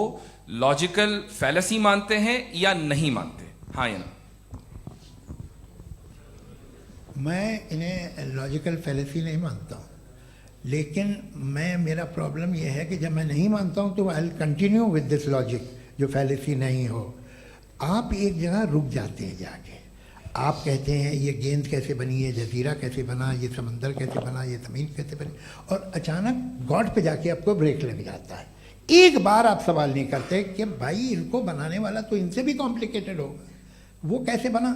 लॉजिकल फैलेसी मानते हैं या नहीं मानते? हाँ या ना? मैं इन्हें लॉजिकल फैलेसी नहीं मानता हूँ, लेकिन मेरा प्रॉब्लम यह है कि जब मैं नहीं मानता हूँ तो I will continue with this logic जो फैलेसी नहीं हो। आप एक जगह रुक जाते हैं जाके, आप कहते हैं ये गेंद कैसे बनी, ये जजीरा कैसे बना, ये समंदर कैसे बना, ये ज़मीन कैसे बनी, और अचानक गॉड पे जाके आपको ब्रेक लग जाता है। एक बार आप सवाल नहीं करते कि भाई इनको बनाने वाला तो इनसे भी कॉम्प्लिकेटेड होगा, वो कैसे बना,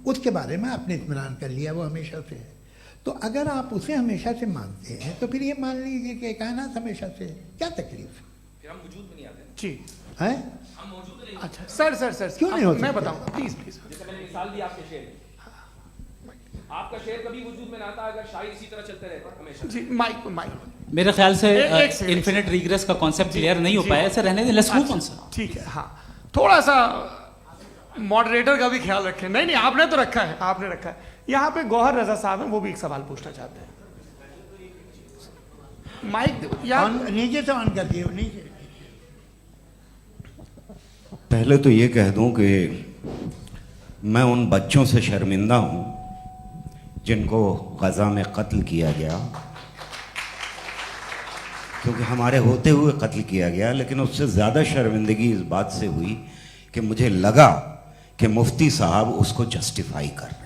उसके बारे में आपने इत्मीनान कर लिया, वो हमेशा से है। तो अगर आप उसे हमेशा से मानते हैं तो फिर ये मान लीजिए कि कायनात हमेशा से है, क्या तकलीफ फिर हम वजूद में नहीं आते जी है? हम मौजूद नहीं। अच्छा सर क्यों नहीं हो मैं सकते? बताऊंगा प्लीज प्लीज। जैसे मैंने मिसाल दी आपके शेर की, आपका शेर कभी वजूद में ना आता अगर शायर इसी तरह चलते रहते हमेशा। जी माइक मेरे ख्याल से एक सेकंड। इन्फिनिट रिग्रेस का कॉन्सेप्ट क्लियर नहीं हो पाया, ऐसे रहने दें, लेट्स मूव ऑन सर। ठीक है। हाँ थोड़ा सा मॉडरेटर का भी ख्याल रखें। नहीं आपने तो रखा है, आपने रखा है। यहाँ पे गौहर रजा साहब हैं, वो भी एक सवाल पूछना चाहते हैं। माइक नीचे से ऑन कर दिए, नीचे। पहले तो ये कह दूं कि मैं उन बच्चों से शर्मिंदा हूं जिनको गजा में कत्ल किया गया, क्योंकि हमारे होते हुए कत्ल किया गया। लेकिन उससे ज़्यादा शर्मिंदगी इस बात से हुई कि मुझे लगा कि मुफ्ती साहब उसको जस्टिफाई कर रहे हैं।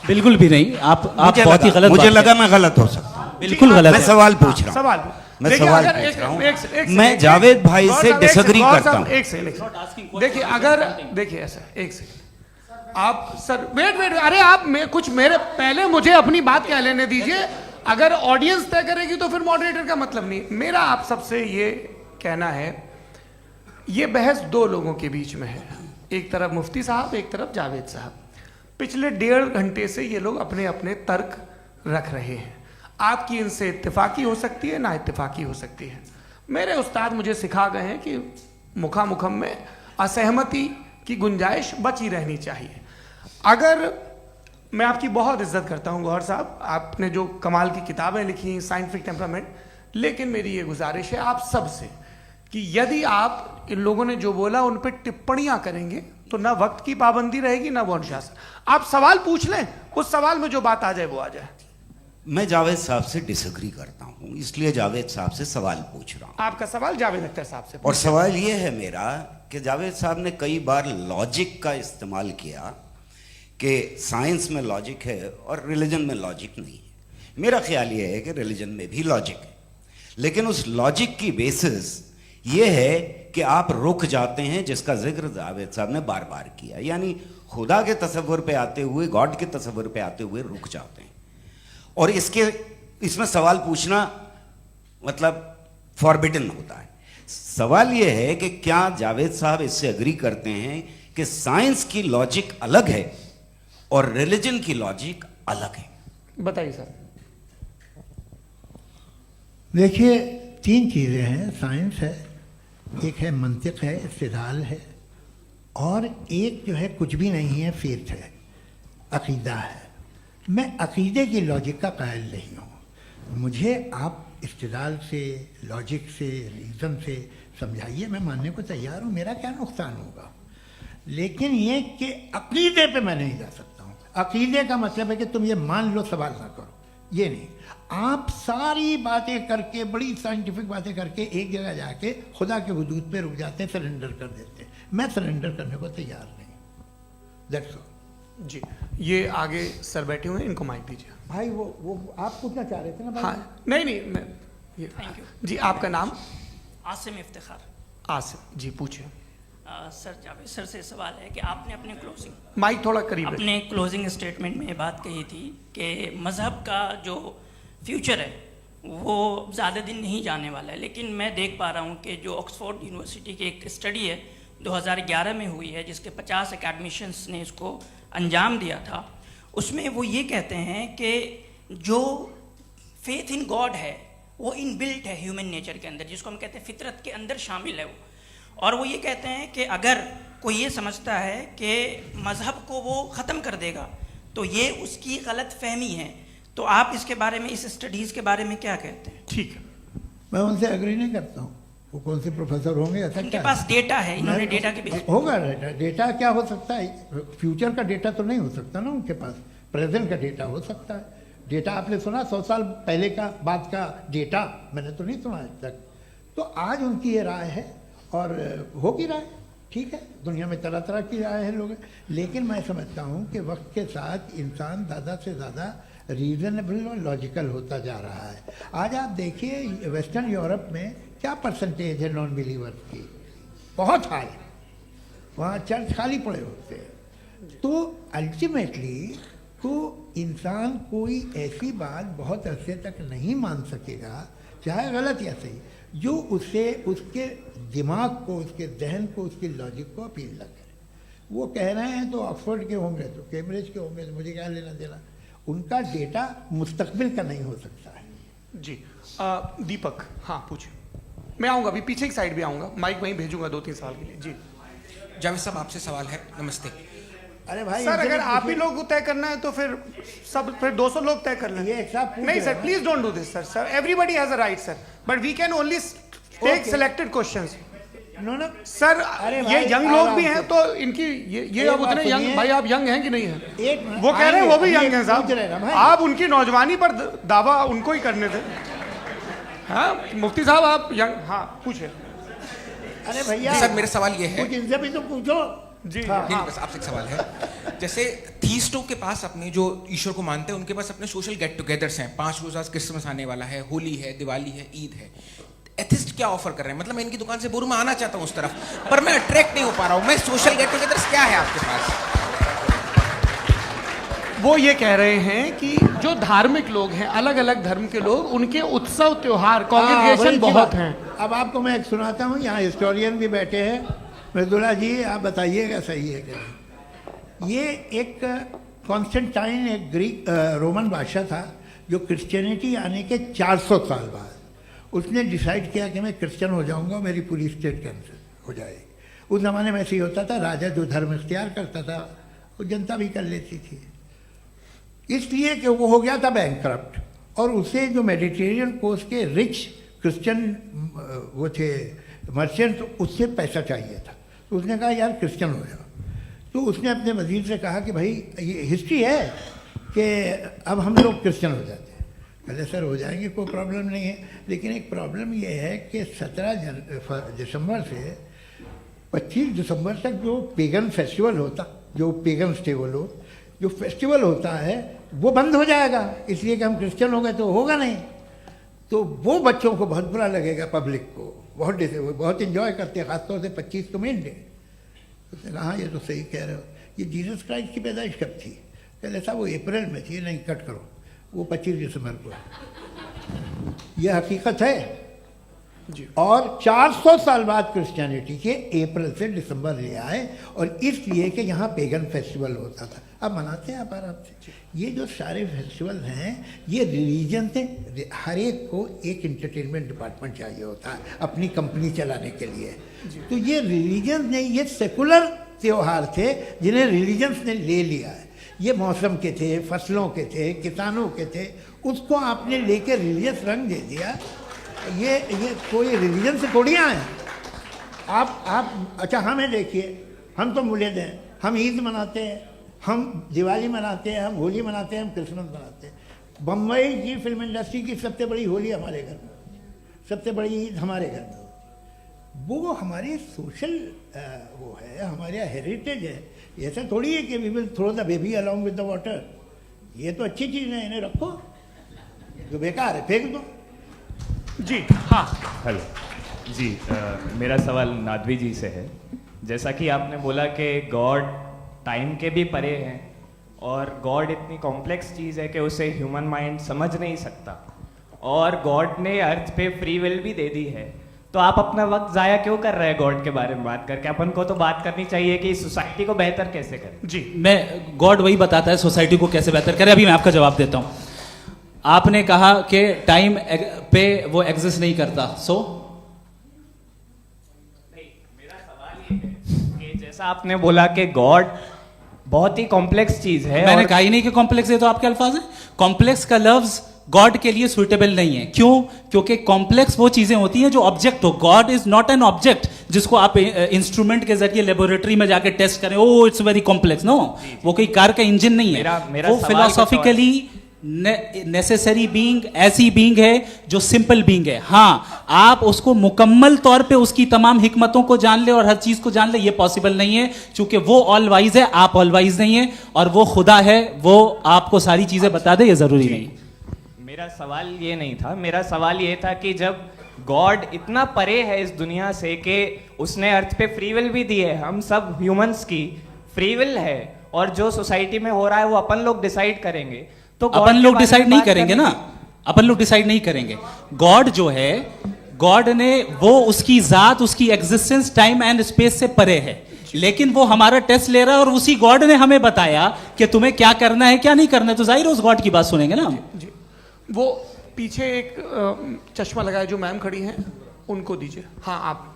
बिल्कुल भी नहीं, आप बहुत ही गलत मुझे बात लगा है। मैं गलत हो सकता हूं। बिल्कुल गलत मैं है। सवाल पूछ रहा हूं, सवाल मैं देखिए, सवाल अगर पूछ रहा हूं। एक मैं सेकंड, जावेद भाई गौर से साहब, एक डिसएग्री सेकंड, करता गौर साहब, हूं। एक सेकंड देखिए, अगर देखिए ऐसा एक सेकंड आप सर वेट अरे आप कुछ मेरे पहले मुझे अपनी बात कह लेने दीजिए। अगर ऑडियंस तय करेगी तो फिर मॉडरेटर का मतलब नहीं। मेरा आप सबसे ये कहना है, ये बहस दो लोगों के बीच में है, एक तरफ मुफ्ती साहब, एक तरफ जावेद साहब। पिछले 1.5 घंटे से ये लोग अपने अपने तर्क रख रहे हैं। आपकी इनसे इत्तेफाकी हो सकती है, ना इत्तेफाकी हो सकती है। मेरे उस्ताद मुझे सिखा गए हैं कि मुखामुखम में असहमति की गुंजाइश बची रहनी चाहिए। अगर मैं आपकी बहुत इज्जत करता हूं गौहर साहब, आपने जो कमाल की किताबें लिखी, साइंटिफिक टेम्परामेंट, लेकिन मेरी ये गुजारिश है आप सबसे कि यदि आप इन लोगों ने जो बोला उन पर टिप्पणियां करेंगे तो ना वक्त की पाबंदी रहेगी, ना वो अनुशासन। आप सवाल पूछ लें, उस सवाल में जो बात आ जाए वो आ जाए। मैं जावेद साहब से डिसएग्री करता हूं, इसलिए जावेद साहब से सवाल पूछ रहा हूं। आपका सवाल जावेद अख्तर साहब से। और सवाल ये है मेरा कि जावेद साहब ने कई बार लॉजिक का इस्तेमाल किया कि साइंस में लॉजिक है और रिलीजन में लॉजिक नहीं है। मेरा ख्याल ये है कि रिलीजन में भी लॉजिक है, लेकिन उस लॉजिक की बेसिस ये है कि आप रुक जाते हैं, जिसका जिक्र जावेद साहब ने बार बार किया, यानी खुदा के तसव्वुर पे आते हुए, गॉड के तसव्वुर पे आते हुए रुक जाते हैं। और इसमें सवाल पूछना मतलब फॉरबिडन होता है। सवाल यह है कि क्या जावेद साहब इससे एग्री करते हैं कि साइंस की लॉजिक अलग है और रिलीजन की लॉजिक अलग है? बताइए सर। देखिए 3 चीज़ें हैं, साइंस है, एक है मंतिक है, इस्तिदलाल है, और एक जो है कुछ भी नहीं है, फेथ है, अकीदा है। मैं अकीदे की लॉजिक का कायल नहीं हूँ। मुझे आप इस्तिदलाल से, लॉजिक से, रीज़न से समझाइए, मैं मानने को तैयार हूँ, मेरा क्या नुकसान होगा। लेकिन ये कि अकीदे पे मैं नहीं जा सकता हूँ। अकीदे का मतलब है कि तुम ये मान लो, सवाल ना करो, ये नहीं। आप सारी बातें करके, बड़ी साइंटिफिक बातें करके एक जगह जाके खुदा के हुदूद पे रुक जाते हैं, सरेंडर कर देते हैं। मैं सरेंडर करने को तैयार नहीं। That's all. जी, ये आगे सर बैठे हुए हैं, इनको माइक दीजिए। भाई वो आप पूछना चाह रहे थे ना भाई? हाँ, नहीं मैं ये, थैंक यू जी, आपका नाम? आसिम इफ्तिखार। आसिफ जी, पूछिए। सर, जावेद सर से सवाल है कि आपने अपने क्लोजिंग माइक थोड़ा करीब रखिए। अपने क्लोजिंग स्टेटमेंट में ये बात कही थी कि मज़हब का जो फ्यूचर है वो ज़्यादा दिन नहीं जाने वाला है, लेकिन मैं देख पा रहा हूँ कि जो ऑक्सफोर्ड यूनिवर्सिटी की एक स्टडी है 2011 में हुई है, जिसके 50 एकेडमिशियंस ने इसको अंजाम दिया था, उसमें वो ये कहते हैं कि जो फेथ इन गॉड है वो इनबिल्ट है ह्यूमन नेचर के अंदर, जिसको हम कहते हैं फितरत के अंदर शामिल है वो। और वो ये कहते हैं कि अगर कोई ये समझता है कि मज़हब को वो ख़त्म कर देगा तो ये उसकी गलत फहमी है। तो आप इसके बारे में, इस स्टडीज़ के बारे में क्या कहते हैं? ठीक है, मैं उनसे एग्री नहीं करता हूँ। वो कौन से प्रोफेसर होंगे? ऐसा उनके क्या पास डेटा है, इन्होंने डेटा के बेस होगा। डेटा क्या हो सकता है? फ्यूचर का डेटा तो नहीं हो सकता ना उनके पास, प्रेजेंट का डेटा हो सकता है। डेटा आपने सुना 100 साल पहले का बाद का डेटा? मैंने तो नहीं सुना आज तक। तो आज उनकी ये राय है और होगी राय, ठीक है। दुनिया में तरह तरह की राय है लोग, लेकिन मैं समझता हूँ कि वक्त के साथ इंसान ज़्यादा से ज़्यादा रीज़नेबल और लॉजिकल होता जा रहा है। आज आप देखिए वेस्टर्न यूरोप में क्या परसेंटेज है नॉन बिलीवर्स की, बहुत हाई। वहाँ चर्च खाली पड़े होते हैं। तो अल्टीमेटली तो इंसान कोई ऐसी बात बहुत अरसे तक नहीं मान सकेगा, चाहे गलत या सही, जो उसे, उसके दिमाग को, उसके जहन को, उसकी लॉजिक को अपील न करे। वो कह रहे हैं तो ऑक्सफोर्ड के होंगे, तो कैम्ब्रिज के होंगे, तो मुझे क्या लेना देना। उनका डेटा मुस्तकबिल का नहीं हो सकता है। जी, दीपक, हाँ पूछिए। मैं आऊँगा, अभी पीछे की साइड भी आऊँगा, माइक वहीं भेजूंगा 2-3 साल के लिए। जी जावेद साहब, आपसे सवाल है। नमस्ते अरे भाई सर, अगर आप ही लोग तय करना है तो फिर 200 लोग तय कर लें। ये एक साहब पूछ नहीं रहे सर, हैं। Please don't do this sir, everybody has a right sir, but we can only take Okay. Selected questions. No sir, अरे ये भाई, यंग लोग आराम भी से। हैं तो इनकी ये अब बात उतने यंग, सुनिए। भाई आप यंग हैं कि नहीं हैं? एक मिनट, वो कह रहे हैं वो भी आएंगे, यंग हैं पूछ रहे ना साहब, भाई। आप उनकी नौजवानी पर दावा उनको ही करने थे। हाँ मुफ्ती साहब, आप यंग, हाँ पूछे। अरे भैया सर, मेरा सवाल ये है। कुछ इनसे भी तो पूछो। जी हाँ। नहीं, बस आपसे एक सवाल है। जैसे थीस्टों के पास, अपने जो ईश्वर को मानते हैं, उनके पास अपने सोशल गेट टुगेदर्स हैं। 5 रोज़ा क्रिसमस आने वाला है, होली है, दिवाली है, ईद है। एथिस्ट क्या ऑफर कर रहे हैं? मतलब मैं इनकी दुकान से बोलूं, मैं आना चाहता हूं उस तरफ, पर मैं अट्रैक्ट नहीं हो पा रहा हूं। मैं सोशल गेट टुगेदर्स क्या है आपके पास? वो ये कह रहे हैं कि जो धार्मिक लोग हैं, अलग अलग धर्म के लोग, उनके उत्सव त्योहार, कॉन्ग्रेगेशन वही बहुत बात। हैं। अब आपको मैं एक सुनाता हूँ, यहाँ हिस्टोरियन भी बैठे हैं। मृदुला जी, आप बताइएगा सही है कि नहीं। ये एक कॉन्स्टेंटाइन, एक ग्रीक रोमन बादशाह था, जो क्रिश्चियनिटी आने के 400 साल बाद उसने डिसाइड किया कि मैं क्रिश्चियन हो जाऊंगा, मेरी पूरी स्टेट कैंसिल हो जाएगी। उस ज़माने में ऐसे ही होता था, राजा जो धर्म इख्तियार करता था वो जनता भी कर लेती थी, इसलिए कि वो हो गया था बैंकरप्ट। और उसे जो मेडिटेरियन कोस्ट के रिच क्रिश्चियन वो थे मर्चेंट, उससे पैसा चाहिए था। तो उसने कहा यार क्रिश्चियन हो जाओ। तो उसने अपने वजीर से कहा कि भाई ये हिस्ट्री है कि अब हम लोग क्रिश्चियन हो जाते हैं। पहले सर हो जाएंगे, कोई प्रॉब्लम नहीं है, लेकिन एक प्रॉब्लम ये है कि 17 दिसंबर से 25 दिसंबर तक जो पेगन फेस्टिवल होता, जो पेगन्स थे वो लोग, जो फेस्टिवल होता है वो बंद हो जाएगा, इसलिए कि हम क्रिश्चियन हो गए तो होगा नहीं। तो वो बच्चों को बहुत बुरा लगेगा, पब्लिक को बहुत इन्जॉय करते हैं, खासतौर से 25 को मेन डे। उसने कहा हाँ ये तो सही कह रहे हो, ये जीसस क्राइस्ट की पैदाइश कब थी? पहले साहब वो अप्रैल में थी। नहीं, कट करो, वो 25 दिसंबर को है। ये हकीकत है जी। और 400 साल बाद क्रिश्चियनिटी के अप्रैल से दिसंबर ले आए, और इसलिए कि यहाँ पेगन फेस्टिवल होता था। अब मनाते हैं आप आराम से। ये जो सारे फेस्टिवल हैं ये रिलीजन से, हर एक को एक इंटरटेनमेंट डिपार्टमेंट चाहिए होता है अपनी कंपनी चलाने के लिए। तो ये रिलीजन नहीं, ये सेकुलर त्योहार थे जिन्हें रिलीजन्स ने ले लिया है। ये मौसम के थे, फसलों के थे, किसानों के थे, उसको आपने लेके रिलीजियस रंग दे दिया। ये कोई रिलीजन से थोड़ी आए हैं आप। अच्छा हमें देखिए, हम तो मुल्द हैं, हम ईद मनाते हैं, हम दिवाली मनाते हैं, हम होली मनाते हैं, हम क्रिसमस मनाते हैं। बम्बई की फिल्म इंडस्ट्री की सबसे बड़ी होली हमारे घर में होती है, सबसे बड़ी ईद हमारे घर में होती है। वो हमारी सोशल वो है, हमारा हेरिटेज है। ऐसा थोड़ी है कि we will throw the baby along with the water. ये तो अच्छी चीज़ है, इन्हें रखो, जो बेकार है फेंक दो। जी हाँ। हेलो जी, मेरा सवाल नादवी जी से है। जैसा कि आपने बोला कि गॉड टाइम के भी परे हैं और गॉड इतनी कॉम्प्लेक्स चीज़ है कि उसे ह्यूमन माइंड समझ नहीं सकता, और गॉड ने अर्थ पे फ्री विल भी दे दी है, तो आप अपना वक्त ज़ाया क्यों कर रहे हैं गॉड के बारे में बात करके? अपन को तो बात करनी चाहिए कि सोसाइटी को बेहतर कैसे करें। जी, मैं गॉड वही बताता है सोसाइटी को कैसे बेहतर करे। अभी मैं आपका जवाब देता हूँ। आपने कहा कि टाइम पे वो एग्जिस्ट नहीं करता, सो मेरा सवाल ये है कि जैसा आपने बोला कि गॉड बहुत ही कॉम्प्लेक्स चीज है, मैंने और कहा ही नहीं कि कॉम्प्लेक्स है, तो आपके अल्फाज हैं। कॉम्प्लेक्स का लफ्ज गॉड के लिए सुइटेबल नहीं है। क्यों? क्योंकि कॉम्प्लेक्स वो चीजें होती हैं जो ऑब्जेक्ट हो। God is not an object जिसको आप इंस्ट्रूमेंट के जरिए लेबोरेटरी में जाके टेस्ट करें, oh it's very complex. No, वो कोई कार का इंजन नहीं है। मेरा वो फिलोसॉफिकली नेसेसरी बीइंग ऐसी बीइंग है जो सिंपल बीइंग है। हाँ, आप उसको मुकम्मल तौर पे उसकी तमाम हिकमतों को जान ले और हर चीज को जान ले, ये पॉसिबल नहीं है, क्योंकि वो ऑल वाइज है, आप ऑल वाइज नहीं है, और वो खुदा है, वो आपको सारी चीजें बता दे, ये जरूरी नहीं। मेरा सवाल ये नहीं था। मेरा सवाल ये था कि जब गॉड इतना परे है इस दुनिया से कि उसने अर्थ पे फ्री विल भी दी है, हम सब ह्यूमंस की फ्री विल है, और जो सोसाइटी में हो रहा है वो अपन लोग डिसाइड करेंगे, तो अपन लोग डिसाइड नहीं करेंगे ना, अपन लोग डिसाइड नहीं करेंगे। गॉड जो है, गॉड ने वो उसकी जात, उसकी एग्जिस्टेंस टाइम एंड स्पेस से परे है, लेकिन वो हमारा टेस्ट ले रहा है और उसी गॉड ने हमें बताया कि तुम्हें क्या करना है क्या नहीं करना है, तो जाहिर है उस गॉड की बात सुनेंगे ना। जी, वो पीछे एक चश्मा लगाए जो मैम खड़ी हैं, उनको दीजिए। हाँ आप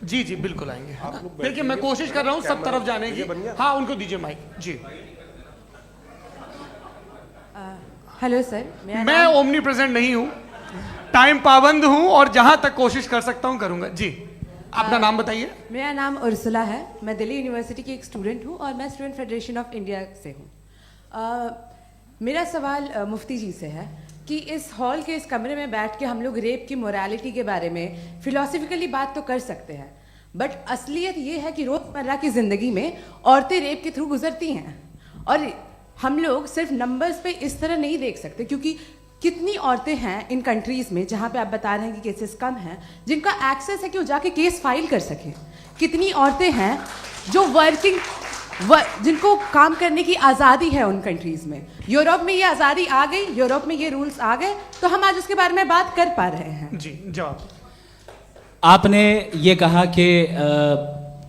जी जी बिल्कुल आएंगे। देखिए मैं कोशिश कर रहा हूँ सब तरफ जाने की। हाँ उनको दीजिए माइक। जी हेलो सर, मैं ओमनी प्रेजेंट नहीं हूँ, टाइम पाबंद हूँ और जहां तक कोशिश कर सकता हूँ करूंगा। जी अपना नाम बताइए। मेरा नाम उर्सुला है, मैं दिल्ली यूनिवर्सिटी की एक स्टूडेंट हूँ और मैं स्टूडेंट फेडरेशन ऑफ इंडिया से हूँ। मेरा सवाल मुफ्ती जी से है कि इस हॉल के इस कमरे में बैठ के हम लोग रेप की मोरालिटी के बारे में फिलोसफिकली बात तो कर सकते हैं, बट असलियत ये है कि रोज़मर्रा की ज़िंदगी में औरतें रेप के थ्रू गुजरती हैं, और हम लोग सिर्फ नंबर्स पे इस तरह नहीं देख सकते, क्योंकि कितनी औरतें हैं इन कंट्रीज़ में जहाँ पे आप बता रहे हैं कि केसेस कम हैं, जिनका एक्सेस है कि वो जाके केस फाइल कर सकें। कितनी औरतें हैं जो जिनको काम करने की आज़ादी है उन कंट्रीज़ में। यूरोप में ये आज़ादी आ गई, यूरोप में ये रूल्स आ गए, तो हम आज उसके बारे में बात कर पा रहे हैं। जी जवाब। आपने ये कहा कि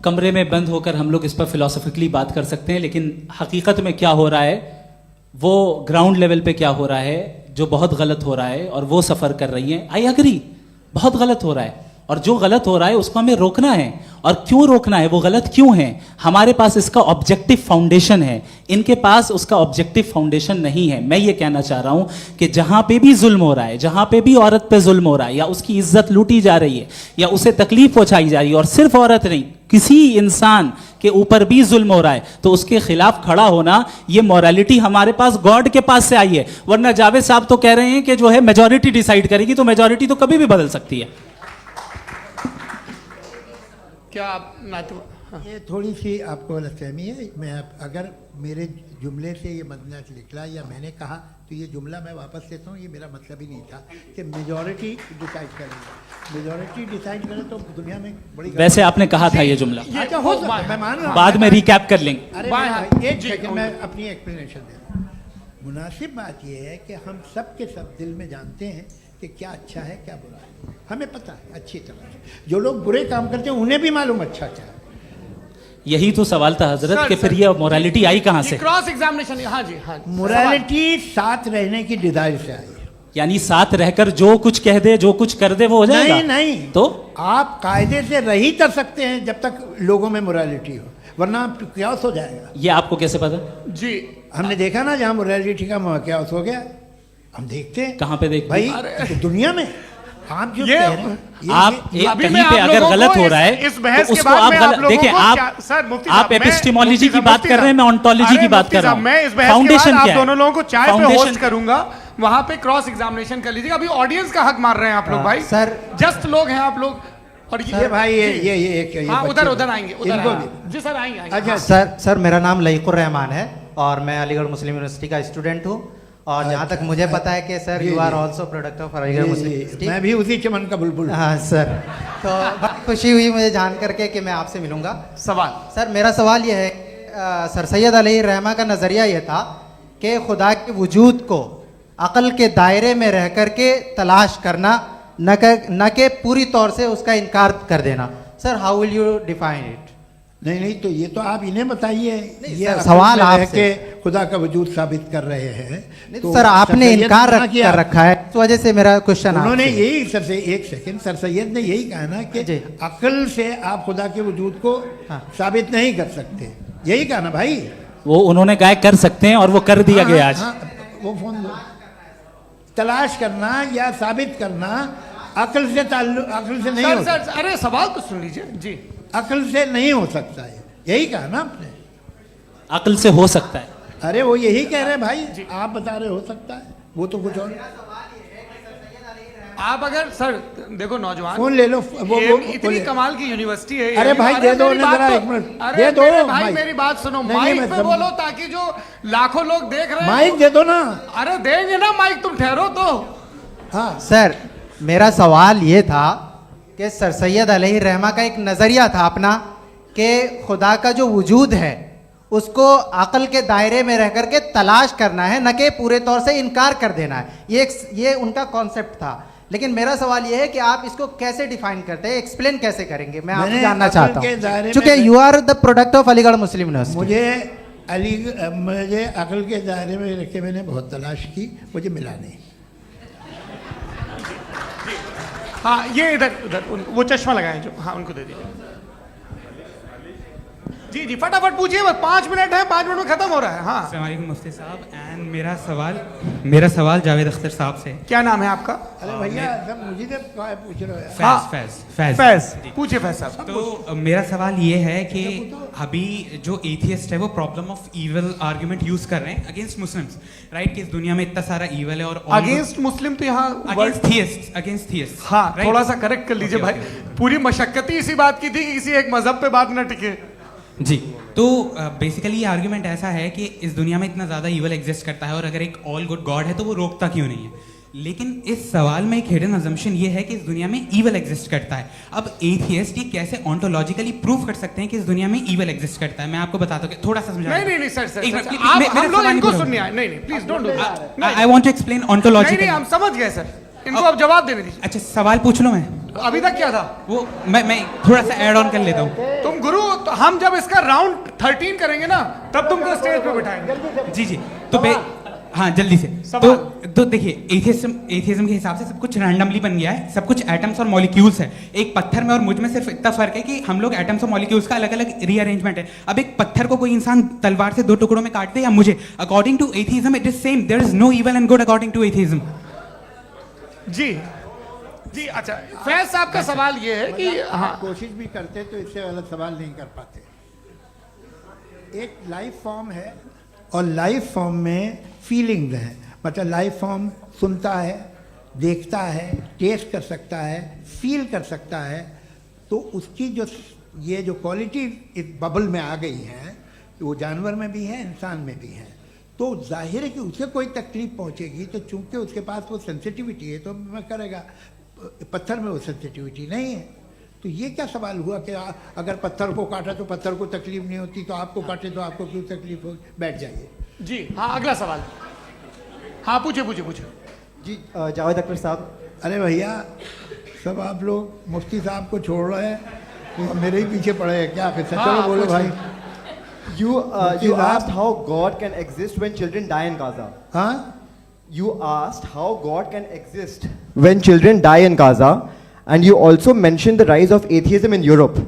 कमरे में बंद होकर हम लोग इस पर फिलोसफिकली बात कर सकते हैं, लेकिन हकीकत में क्या हो रहा है, वो ग्राउंड लेवल पे क्या हो रहा है जो बहुत गलत हो रहा है, और वो सफ़र कर रही हैं। आई अग्री, बहुत गलत हो रहा है, और जो गलत हो रहा है उसको हमें रोकना है। और क्यों रोकना है, वो गलत क्यों है? हमारे पास इसका ऑब्जेक्टिव फाउंडेशन है, इनके पास उसका ऑब्जेक्टिव फाउंडेशन नहीं है। मैं ये कहना चाह रहा हूं कि जहां पे भी जुल्म हो रहा है, जहां पे भी औरत पे जुल्म हो रहा है, या उसकी इज्जत लूटी जा रही है, या उसे तकलीफ पहुंचाई जा रही है, और सिर्फ औरत नहीं, किसी इंसान के ऊपर भी जुल्म हो रहा है, तो उसके खिलाफ खड़ा होना, ये मॉरलिटी हमारे पास गॉड के पास से आई है। वरना जावेद साहब तो कह रहे हैं कि जो है मेजॉरिटी डिसाइड करेगी, तो मेजॉरिटी तो कभी भी बदल सकती है। क्या आप हाँ। ये थोड़ी सी आपको गलतफहमी है। मैं अगर मेरे जुमले से ये मदनत निकला या मैंने कहा, तो ये जुमला मैं वापस लेता हूँ। ये मेरा मतलब ही नहीं था कि मेजॉरिटी डिसाइड करेगी। मेजॉरिटी डिसाइड करे तो दुनिया में बड़ी, वैसे आपने कहा था ये जुमला, अच्छा हो, मैं मान रहा हूँ, बाद में रिकैप कर लेंगे। अरे एक सेकंड, मैं अपनी एक्सप्लेनेशन दे रहा हूँ। मुनासिब बात यह है कि हम सब के सब दिल में जानते हैं कि क्या अच्छा है क्या बुरा है, हमें पता है अच्छी तरह से। जो लोग बुरे काम करते हैं उन्हें भी मालूम अच्छा क्या है। यही तो सवाल था हजरत कि फिर ये मोरालिटी आई कहाँ से? Cross examination. हाँ जी हाँ। मोरालिटी साथ रहने की डिजायर से आई है। यानी साथ रहकर जो कुछ कह दे, जो कुछ कर दे, वो हो जाएगा? नहीं नहीं, तो आप कायदे से रही कर सकते हैं जब तक लोगों में मोरालिटी हो, वरना क्यास हो जाएगा। ये आपको कैसे पता? जी, हमने देखा ना, जहाँ मोरालिटी का क्यास हो गया, हम देखते हैं। कहाँ पे देखते भाई हैं? दुनिया में आप जो ये- कह रहे हैं, आप कहीं पे अगर गलत हो रहा है इस बहस तो के उसको बाद आप में गलत देखिए। आप सर मुफ्ती आप साहब, मैं- एपिस्टेमोलॉजी मुफ्ती की साहब, बात मुफ्ती कर रहे हैं, मैं साहब, ऑन्टोलॉजी अरे की बात मुफ्ती कर रहा साहब, हूँ। मैं इस बहस के फाउंडेशन बाद क्या आप है? दोनों लोगों को चाय पे फाउंडेशन होस्ट करूंगा, वहां पे क्रॉस एग्जामिनेशन कर लीजिएगा। अभी ऑडियंस का हक मार रहे हैं आप लोग भाई। सर जस्ट लोग हैं आप लोग। और ये भाई ये एक हाँ, बच्चे- उधर आएंगे, उधर इनको आएंगे। भी। जी सर, आएंगे आएंगे। अच्छा, सर मेरा नाम लईकुर रहमान है और मैं अलीगढ़ मुस्लिम यूनिवर्सिटी का स्टूडेंट हूँ। और जहाँ तक मुझे पता है कि sir you are also product of Aligarh Muslim University. मैं भी उसी चमन का बुलबुल। हाँ सर, तो बड़ी खुशी हुई मुझे जान करके कि मैं आपसे मिलूंगा। सवाल सर मेरा सवाल यह है, सर सैयद अलैहि रहमा का नज़रिया यह था कि खुदा के वजूद को अक़ल के दायरे में रह कर के तलाश करना, न कि पूरी तौर से उसका इनकार कर देना। Sir how will you define it? नहीं तो ये तो आप इन्हें बताइए। ये सर, अकल सवाल से रह आपसे। के खुदा का वजूद साबित कर रहे हैं। तो सर आपने सैयद इनकार ने किया। कर रखा है, इस वजह से मेरा क्वेश्चन उन्होंने आपसे। यही सर से एक सेकंड, सर सैयद ने यही कहा ना कि अकल से आप खुदा के वजूद को साबित नहीं कर सकते, यही कहा ना भाई। वो उन्होंने कहा कर सकते हैं और वो कर दिया गया आज। वो फोन दो। तलाश करना या साबित करना अकल से अकल से नहीं हो सर सर, अरे सवाल तो सुन लीजिए जी। अकल से नहीं हो सकता है, यही कहा ना आपने। अकल से हो सकता है। अरे वो यही कह रहे हैं भाई, आप बता रहे हो सकता है, वो तो कुछ और। आप अगर सर देखो नौजवान, फोन ले लो, वो इतनी कमाल की यूनिवर्सिटी है। अरे भाई दे दो मेरी ना बात जरा, तो- एक मिनट अरे दे दो मेरे भाई, माइक। मेरी बात सुनो, नहीं, माइक मैं पे समझ- बोलो ताकि जो लाखों लोग देख रहे हैं माइक दे दो ना। अरे देंगे ना माइक, तुम ठहरो तो। हाँ सर मेरा सवाल ये था कि सर सैयद अलैहि रहमा का एक नज़रिया था अपना कि खुदा का जो वजूद है उसको अक़ल के दायरे में रह करके तलाश करना है, न कि पूरे तौर से इनकार कर देना है। ये उनका कॉन्सेप्ट था। लेकिन मेरा सवाल ये है कि आप इसको कैसे डिफाइन करते हैं, एक्सप्लेन कैसे करेंगे, मैं आपसे जानना चाहता हूँ, क्योंकि you are the product of Aligarh Muslim University. मुझे अकल के दायरे में रख के मैंने बहुत तलाश की, मुझे मिला नहीं। हाँ ये इधर उधर वो चश्मा लगाए जो, हाँ उनको दे दीजिए। जी जी फटाफट पूछिए, बस 5 मिनट है, 5 मिनट में खत्म हो रहा है। हाँ अस्सलाम वालेकुम मुफ्ती साहब। एंड मेरा सवाल जावेद अख्तर साहब से। क्या नाम है आपका? अरे भैया सब मुझे पूछ रहे हो। फैज पूछिए फैज साहब। तो मेरा सवाल ये है कि अभी जो एथियस्ट है वो problem of evil argument use कर रहे हैं अगेंस्ट मुस्लिम्स, राइट? कि इस दुनिया में इतना सारा ईविल है और अगेंस्ट मुस्लिम तो यहाँ अगेंस्ट थियस्ट। हाँ थोड़ा सा करेक्ट कर लीजिए भाई। पूरी मशक्कत ही इसी बात की थी कि किसी एक मजहब पे बात न टिके। जी, तो बेसिकली ये आर्ग्यूमेंट ऐसा है कि इस दुनिया में इतना ज़्यादा ईवल एग्जिस्ट करता है और अगर एक ऑल गुड गॉड है तो वो रोकता क्यों नहीं है? लेकिन इस सवाल में एक हिडन अजम्पशन ये है कि इस दुनिया में ईवल एग्जिस्ट करता है। अब एथियस्ट ये कैसे ऑन्टोलॉजिकली प्रूव कर सकते हैं कि इस दुनिया में ईवल एग्जिस्ट करता है? मैं आपको बताता हूँ, थोड़ा सा समझा। नहीं सर हम लोग इनको सुनने आए। नहीं please don't do that. I want to explain ontologically. नहीं हम समझ गए सर, इनको अब जवाब देने दीजिए। अच्छा सवाल पूछ लो। मैं अभी तक क्या था वो मैं थोड़ा सा ऐड ऑन कर लेता हूँ। तुम गुरु, तो हम जब इसका राउंड 13 करेंगे ना तब तुमको स्टेज पे बिठाएंगे। जी तो हाँ जल्दी से। तो देखिए एथियज्म के हिसाब से सब कुछ रैंडमली बन गया है, सब कुछ एटम्स और मॉलिक्यूल्स है। एक पत्थर में और मुझ में सिर्फ इतना फर्क है कि हम लोग एटम्स और मॉलिक्यूल्स का अलग अलग रीअरेंजमेंट है। अब एक पत्थर को कोई इंसान तलवार से 2 टुकड़ों में काट दे या मुझे, according to atheism it is same. There is no evil and good according to atheism. जी अच्छा, फैज साहब का सवाल ये है कि हाँ कोशिश भी करते तो इससे गलत सवाल नहीं कर पाते। एक लाइफ फॉर्म है और लाइफ फॉर्म में फीलिंग्स हैं, मतलब लाइफ फॉर्म सुनता है, देखता है, टेस्ट कर सकता है, फील कर सकता है। तो उसकी जो ये जो क्वालिटी इस बबल में आ गई है वो जानवर में भी है, इंसान में भी है। तो जाहिर है कि उसे कोई तकलीफ पहुंचेगी, तो चूंकि उसके पास वो सेंसिटिविटी है तो मैं करेगा। पत्थर में वो सेंसिटिविटी नहीं है। तो ये क्या सवाल हुआ कि अगर पत्थर को काटा तो पत्थर को तकलीफ नहीं होती, तो आपको काटे तो आपको क्यों तकलीफ हो? बैठ जाइए जी। हाँ अगला सवाल। हाँ पूछिए जी जावेद अख्तर साहब। अरे भैया सब आप लोग मुफ्ती साहब को छोड़ रहे हैं, तो मेरे ही पीछे पड़े हैं क्या? फिर चलो बोलो भाई। You asked how God can exist when children die in Gaza. हाँ you asked how God can exist when children die in Gaza, and you also mentioned the rise of atheism in Europe.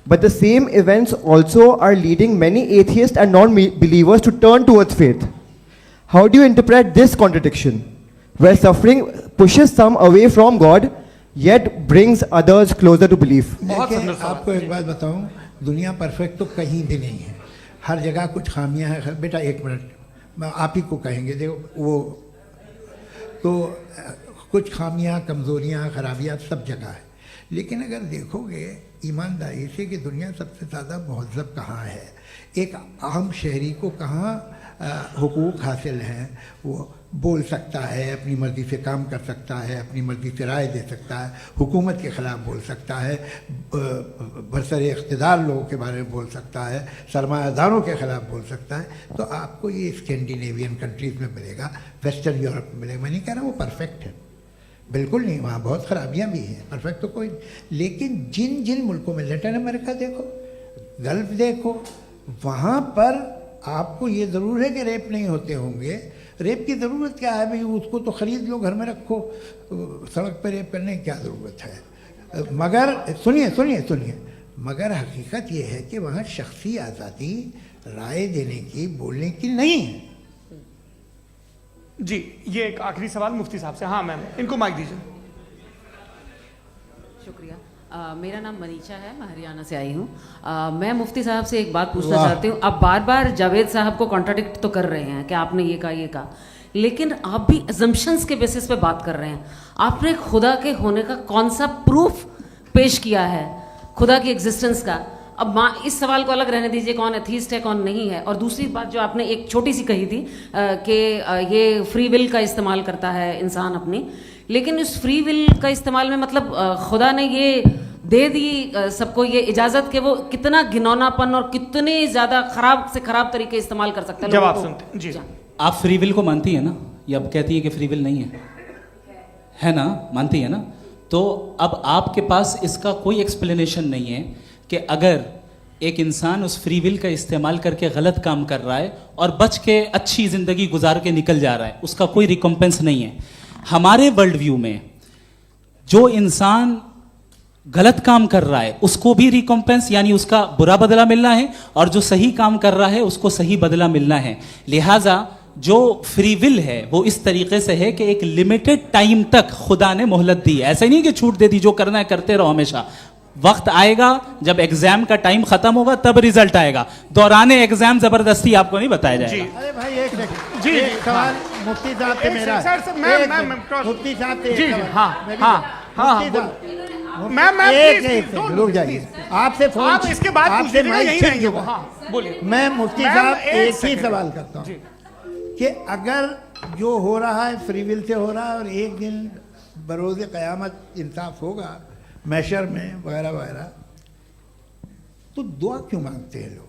But the same events also are leading many atheists and non-believers to turn towards faith. How do you interpret this contradiction, where suffering pushes some away from God, yet brings others closer to belief? देखिए, आपको एक बात बताऊं, दुनिया perfect तो कहीं भी नहीं है, हर जगह कुछ खामियां हैं। बेटा एक मिनट, मैं आप ही को कहेंगे, देखो वो तो कुछ खामियां, कमज़ोरियां, खराबियां सब जगह है। लेकिन अगर देखोगे ईमानदारी से कि दुनिया सबसे ज़्यादा महज़ब कहाँ है, एक आम शहरी को कहाँ हुकूक हासिल हैं, वो बोल सकता है, अपनी मर्ज़ी से काम कर सकता है, अपनी मर्ज़ी से राय दे सकता है, हुकूमत के ख़िलाफ़ बोल सकता है, बरसरे इक़्तिदार लोगों के बारे में बोल सकता है, सरमायादारों के ख़िलाफ़ बोल सकता है। तो आपको ये स्कैंडिनेवियन कंट्रीज़ में मिलेगा, वेस्टर्न यूरोप में मिलेगा। मैं नहीं कह रहा वो परफेक्ट है, बिल्कुल नहीं, वहाँ बहुत ख़राबियाँ भी हैं, परफेक्ट तो कोई नहीं। लेकिन जिन जिन मुल्कों में, लैटिन अमेरिका देखो, गल्फ़ देखो, वहाँ पर आपको ये ज़रूर है कि रेप नहीं होते होंगे। रेप की ज़रूरत क्या है भाई, उसको तो ख़रीद लो, घर में रखो, सड़क पर रेप करने की क्या ज़रूरत है। मगर सुनिए सुनिए सुनिए, मगर हकीकत ये है कि वहाँ शख्सी आज़ादी राय देने की, बोलने की नहीं है। जी, ये एक आखिरी सवाल मुफ्ती साहब से। हाँ मैम, इनको माइक दीजिए। शुक्रिया। मेरा नाम मनीषा है, मैं हरियाणा से आई हूँ। मैं मुफ्ती साहब से एक बात पूछना चाहती हूँ। आप बार बार जावेद साहब को कॉन्ट्राडिक्ट तो कर रहे हैं कि आपने ये कहा, लेकिन आप भी अजम्पशंस के बेसिस पे बात कर रहे हैं। आपने खुदा के होने का कौन सा प्रूफ पेश किया है, खुदा की एग्जिस्टेंस का? अब इस सवाल को अलग रहने दीजिए, कौन एथीस्ट है कौन नहीं है। और दूसरी बात जो आपने एक छोटी सी कही थी कि ये फ्री विल का इस्तेमाल करता है इंसान अपनी, लेकिन इस फ्री विल का इस्तेमाल में मतलब खुदा ने ये दे दी सबको ये इजाज़त कि वो कितना घिनौनापन और कितने ज़्यादा ख़राब से ख़राब तरीके इस्तेमाल कर सकता है। जवाब सुनते जी। आप फ्री विल को मानती है ना, या अब कहती है कि फ्री विल नहीं है ना, मानती है ना? तो अब आपके पास इसका कोई एक्सप्लेनेशन नहीं है कि अगर एक इंसान उस फ्री विल का इस्तेमाल करके गलत काम कर रहा है और बच के अच्छी ज़िंदगी गुजार के निकल जा रहा है, उसका कोई रिकम्पेंस नहीं है। हमारे वर्ल्ड व्यू में जो इंसान गलत काम कर रहा है उसको भी रिकम्पेंस यानी उसका बुरा बदला मिलना है, और जो सही काम कर रहा है उसको सही बदला मिलना है। लिहाजा जो फ्री विल है वो इस तरीके से है कि एक लिमिटेड टाइम तक खुदा ने मोहलत दी है। ऐसा नहीं कि छूट दे दी, जो करना है करते रहो हमेशा। वक्त आएगा जब एग्जाम का टाइम खत्म होगा तब रिजल्ट आएगा, दौराने एग्जाम जबरदस्ती आपको नहीं बताया जाएगा। अरे भाई एक सेकंड, जी सवाल मुफ्ती साहब से मेरा, मुफ्ती साहब से रुक जाइए, आपसे फोन, आप इसके बाद आपसे यही रहेंगे वो। हाँ बोलिए। मैं मुफ्ती साहब एक ही सवाल करता हूँ कि अगर जो हो रहा है फ्री विल से हो रहा है और एक दिन बरोज़ क़यामत इंसाफ होगा मैशर में वगैरह वगैरह, तो दुआ क्यों मांगते हैं लोग?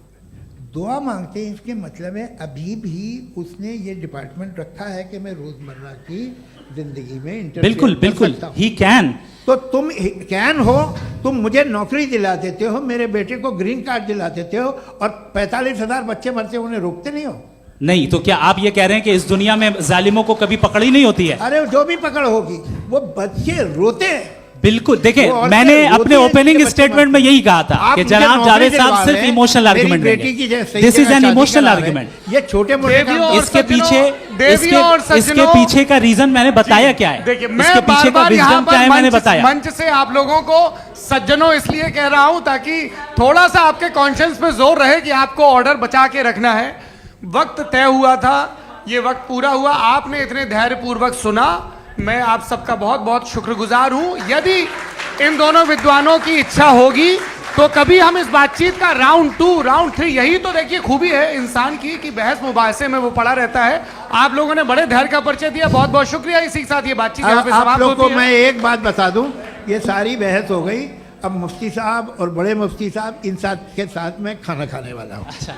दुआ मांगते हैं इसके मतलब है अभी भी उसने ये डिपार्टमेंट रखा है कि मैं रोज़मर्रा की ज़िंदगी में बिल्कुल बिल्कुल ही कैन। तो तुम कैन हो, तुम मुझे नौकरी दिला देते हो, मेरे बेटे को ग्रीन कार्ड दिला देते हो, और 45,000 बच्चे मरते उन्हें रोकते नहीं हो। नहीं तो क्या आप ये कह रहे हैं कि इस दुनिया में जालिमों को कभी पकड़ ही नहीं होती है? अरे जो भी पकड़ होगी वो बच्चे रोते हैं। बिल्कुल, देखें मैंने अपने ओपनिंग स्टेटमेंट में यही कहा था कि जनाब जावेद साहब सिर्फ इमोशनल आर्गुमेंट देंगे। This is an emotional argument. ये छोटे मोटे इसके पीछे का रीजन मैंने बताया क्या है, इसके पीछे का रीजन क्या है मैंने बताया। मंच से आप लोगों को सज्जनों इसलिए कह रहा हूं ताकि थोड़ा सा आपके कॉन्शियस पे जोर रहे कि आपको ऑर्डर बचा के रखना है। वक्त तय हुआ था, ये वक्त पूरा हुआ, आपने इतने धैर्यपूर्वक सुना, मैं आप सबका बहुत बहुत शुक्रगुजार हूं। यदि इन दोनों विद्वानों की इच्छा होगी तो कभी हम इस बातचीत का राउंड 2, राउंड 3, यही तो देखिए खूबी है इंसान की कि बहस मुबाहसे में वो पड़ा रहता है। आप लोगों ने बड़े धैर्य का परिचय दिया, बहुत बहुत शुक्रिया। इसी के साथ ये बातचीत यहाँ पे समाप्त होती है। आप लोगों को मैं एक बात बता दूं, ये सारी बहस हो गई, अब मुफ्ती साहब और बड़े मुफ्ती साहब इन साथ के साथ मैं खाना खाने वाला हूँ। अच्छा।